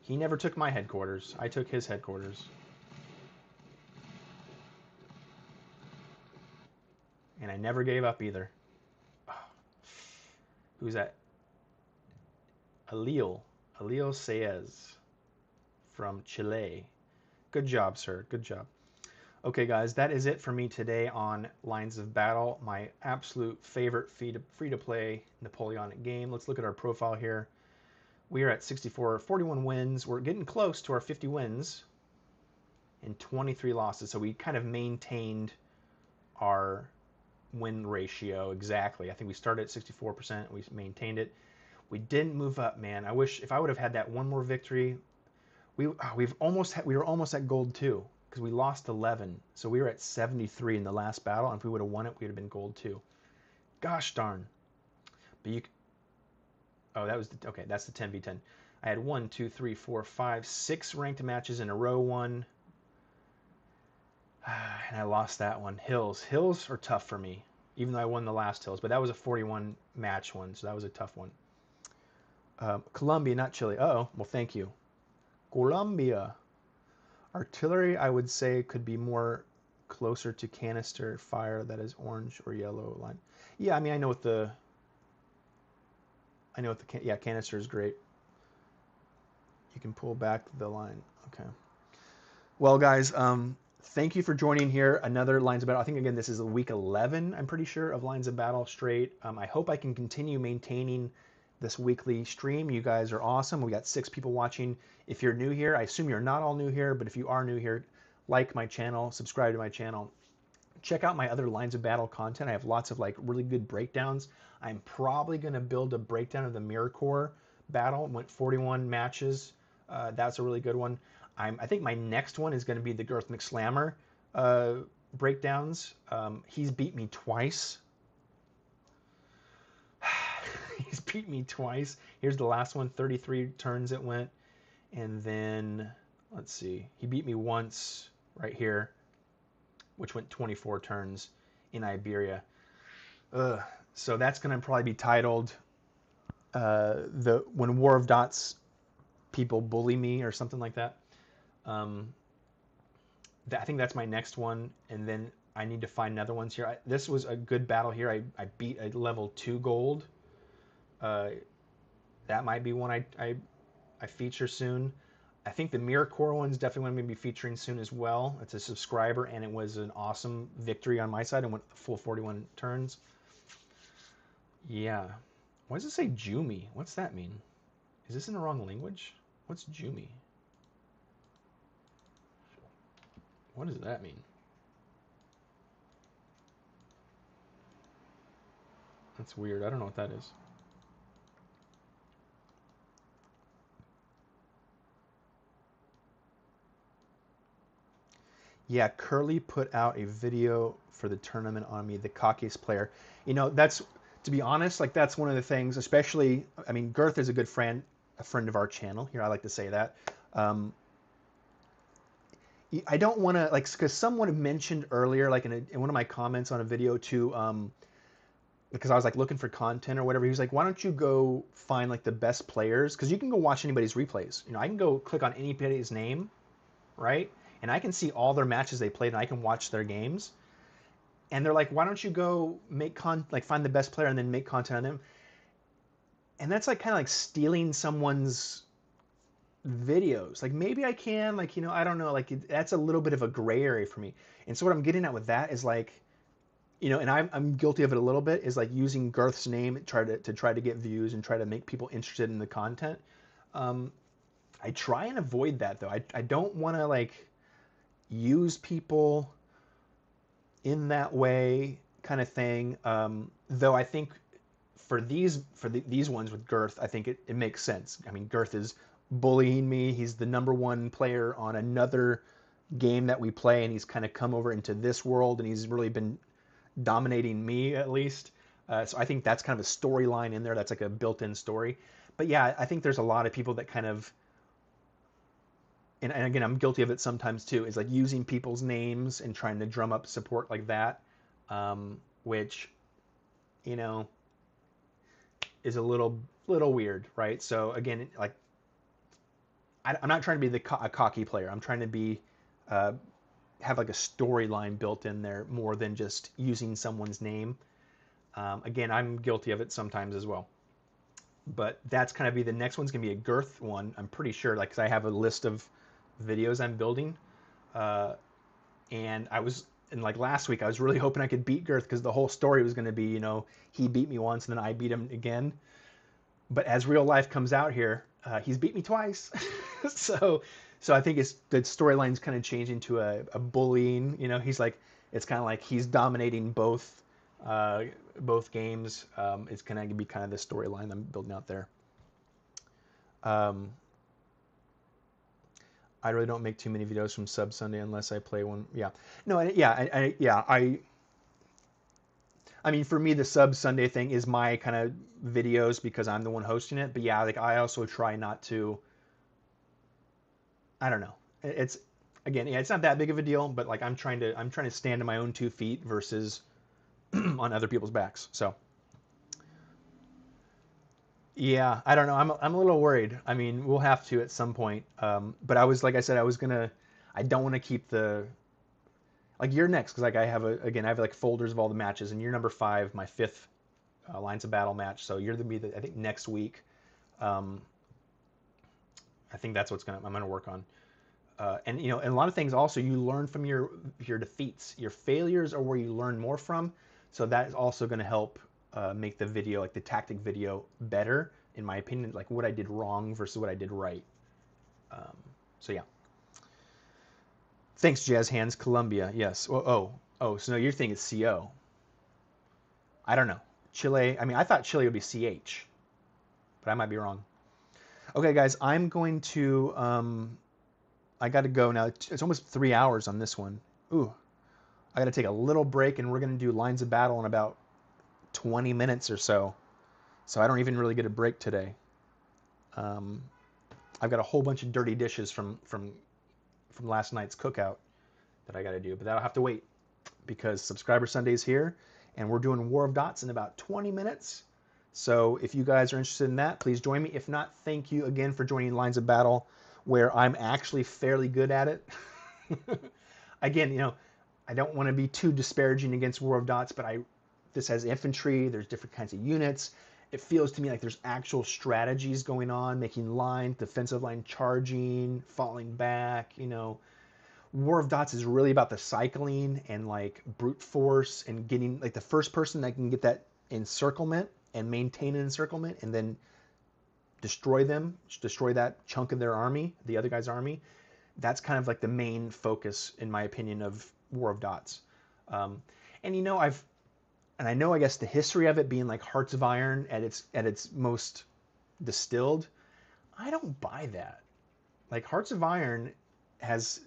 He never took my headquarters. I took his headquarters. And I never gave up either. Oh. Who's that? Alil Saez from Chile. Good job, sir. Good job. Okay, guys, that is it for me today on Lines of Battle, my absolute favorite free-to-play Napoleonic game. Let's look at our profile here. We are at 41 wins. We're getting close to our 50 wins and 23 losses. So we kind of maintained our win ratio exactly. I think we started at 64%. We maintained it. We didn't move up, man. I wish if I would have had that one more victory. We were almost at gold 2 because we lost 11. So we were at 73 in the last battle, and if we would have won it, we would have been gold 2. Gosh darn. But you. Oh, that was okay. That's the 10v10. I had 1, 2, 3, 4, 5, 6 ranked matches in a row. One, and I lost that one. Hills are tough for me, even though I won the last hills. But that was a 41 match one, so that was a tough one. Colombia, not Chile. Oh, well, thank you. Colombia. Artillery, I would say, could be more closer to canister fire, that is orange or yellow line. Yeah, I mean, I know what the canister is great. You can pull back the line. Okay. Well, guys, thank you for joining here. Another Lines of Battle. I think, again, this is week 11, I'm pretty sure, of Lines of Battle straight. I hope I can continue maintaining this weekly stream. You guys are awesome. We got 6 people watching. If you're new here, I assume you're not all new here, but if you are new here, like my channel, subscribe to my channel. Check out my other Lines of Battle content. I have lots of like really good breakdowns. I'm probably going to build a breakdown of the Mirror Corps battle. It went 41 matches. That's a really good one. I think my next one is going to be the Girth McSlammer breakdowns. He's beat me twice. He's beat me twice. Here's the last one, 33 turns it went. And then let's see. He beat me once right here, which went 24 turns in Iberia. Ugh. So that's going to probably be titled the When War of Dots People Bully Me or something like that. Um, I think that's my next one, and then I need to find another ones here. This was a good battle here. I beat a level 2 gold. Uh, that might be one I feature soon. I think the Mirror Core one's definitely going to be featuring soon as well. It's a subscriber, and it was an awesome victory on my side and went full 41 turns. Yeah. Why does it say Jumi? What's that mean? Is this in the wrong language? What's Jumi? What does that mean? That's weird. I don't know what that is. Yeah, Curly put out a video for the tournament on me, the cockiest player. You know, that's, to be honest, like that's one of the things, especially, I mean, Girth is a good friend, a friend of our channel. Here, I like to say that. Um, I don't want to, like, because someone had mentioned earlier, like in one of my comments on a video too, because I was like looking for content or whatever. He was like, why don't you go find like the best players? Because you can go watch anybody's replays. You know, I can go click on anybody's name, right? And I can see all their matches they played, and I can watch their games. And they're like, why don't you go like find the best player and then make content on them? And that's like kind of like stealing someone's videos. Like maybe I can, like, you know, I don't know, like that's a little bit of a gray area for me. And so what I'm getting at with that is like, you know, and I'm guilty of it a little bit, is like using Girth's name to try to get views and try to make people interested in the content. Um, I try and avoid that though. I don't want to like use people in that way kind of thing. Though I think for these ones with Girth, I think it makes sense. I mean, Girth is bullying me. He's the number one player on another game that we play, and he's kind of come over into this world, and he's really been dominating me at least. So I think that's kind of a storyline in there. That's like a built-in story. But yeah, I think there's a lot of people that kind of, and again, I'm guilty of it sometimes too, is like using people's names and trying to drum up support like that, which, you know, is a little weird, right? So again, like I'm not trying to be a cocky player. I'm trying to be uh, have like a storyline built in there more than just using someone's name. Again, I'm guilty of it sometimes as well. But that's kind of be the next one's gonna be a Girth one. I'm pretty sure, like, 'cause I have a list of videos I'm building, uh, and I was and like last week I was really hoping I could beat Girth because the whole story was gonna be, you know, he beat me once and then I beat him again. But as real life comes out here, he's beat me twice. so so I think it's the storyline's kind of changing to a bullying. You know, he's like it's kind of like he's dominating uh, both games. It's gonna be kind of the storyline I'm building out there. Um, I really don't make too many videos from Sub Sunday unless I play one. Yeah, no, I mean, for me, the Sub Sunday thing is my kind of videos because I'm the one hosting it. But yeah, like I also try not to. I don't know. It's again, yeah, it's not that big of a deal. But like I'm trying to stand on my own 2 feet versus on other people's backs. So yeah, I don't know. I'm a little worried. I mean, we'll have to at some point. But I was like I said, I was gonna. I don't want to keep the like you're next because like I have like folders of all the matches and you're number 5, my 5th Lines of Battle match. So you're gonna be I think next week. Um, I think that's I'm gonna work on. And you know, and a lot of things also you learn from your defeats. Your failures are where you learn more from. So that is also going to help make the video, like the tactic video, better in my opinion. Like what I did wrong versus what I did right. Um, so yeah. Thanks, Jazz Hands, Colombia. Yes. Oh. So no, you're thinking it's CO. I don't know. Chile. I mean, I thought Chile would be CH, but I might be wrong. Okay, guys, I'm going to. I got to go now. It's almost 3 hours on this one. Ooh, I got to take a little break, and we're going to do Lines of Battle in about 20 minutes or so. So I don't even really get a break today. Um, I've got a whole bunch of dirty dishes from from last night's cookout that I got to do, but that'll have to wait because Subscriber Sunday is here, and we're doing War of Dots in about 20 minutes. So if you guys are interested in that, please join me. If not, thank you again for joining Lines of Battle, where I'm actually fairly good at it. Again, you know, I don't want to be too disparaging against War of Dots, but this has infantry, there's different kinds of units. It feels to me like there's actual strategies going on, making line, defensive line charging, falling back, you know. War of Dots is really about the cycling and like brute force and getting like the first person that can get that encirclement and maintain an encirclement and then destroy that chunk of their army, the other guy's army. That's kind of like the main focus, in my opinion, of War of Dots. And you know, I know, I guess, the history of it being like Hearts of Iron at its most distilled. I don't buy that. Like Hearts of Iron has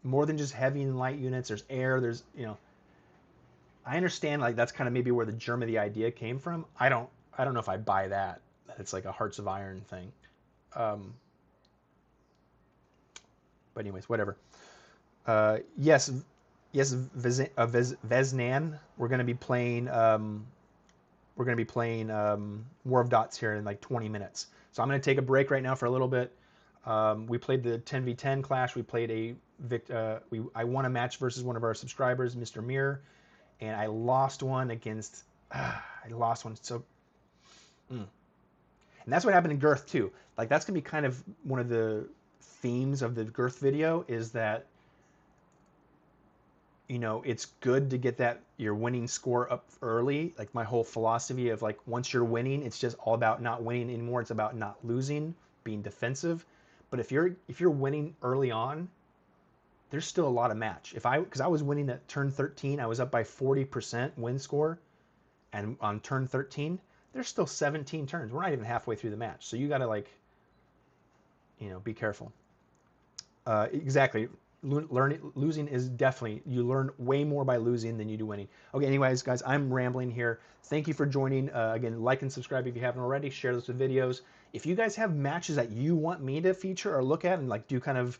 more than just heavy and light units. There's air. There's, you know, I understand like that's kind of maybe where the germ of the idea came from. I don't know if I buy that. It's like a Hearts of Iron thing. But anyways, whatever. Yes, Veznan. We're gonna be playing. War of Dots here in like 20 minutes. So I'm gonna take a break right now for a little bit. We played the 10v10 clash. We played I won a match versus one of our subscribers, Mr. Mir, and I lost one against. I lost one. So, and that's what happened in Girth too. Like that's gonna be kind of one of the themes of the Girth video is that, you know, it's good to get that your winning score up early. Like my whole philosophy of like once you're winning, it's just all about not winning anymore. It's about not losing, being defensive. But if you're winning early on, there's still a lot of match. Because I was winning at turn 13, I was up by 40% win score, and on turn 13, there's still 17 turns. We're not even halfway through the match, so you got to like, you know, be careful. Exactly. Losing is definitely, you learn way more by losing than you do winning. Okay, anyways, guys, I'm rambling here. Thank you for joining. Again, like and subscribe if you haven't already. Share this with videos. If you guys have matches that you want me to feature or look at and like do kind of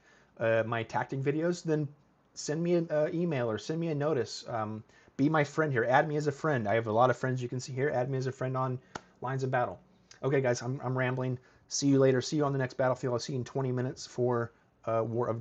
my tactic videos, then send me an email or send me a notice. Be my friend here. Add me as a friend. I have a lot of friends you can see here. Add me as a friend on Lines of Battle. Okay, guys, I'm rambling. See you later. See you on the next battlefield. I'll see you in 20 minutes for War of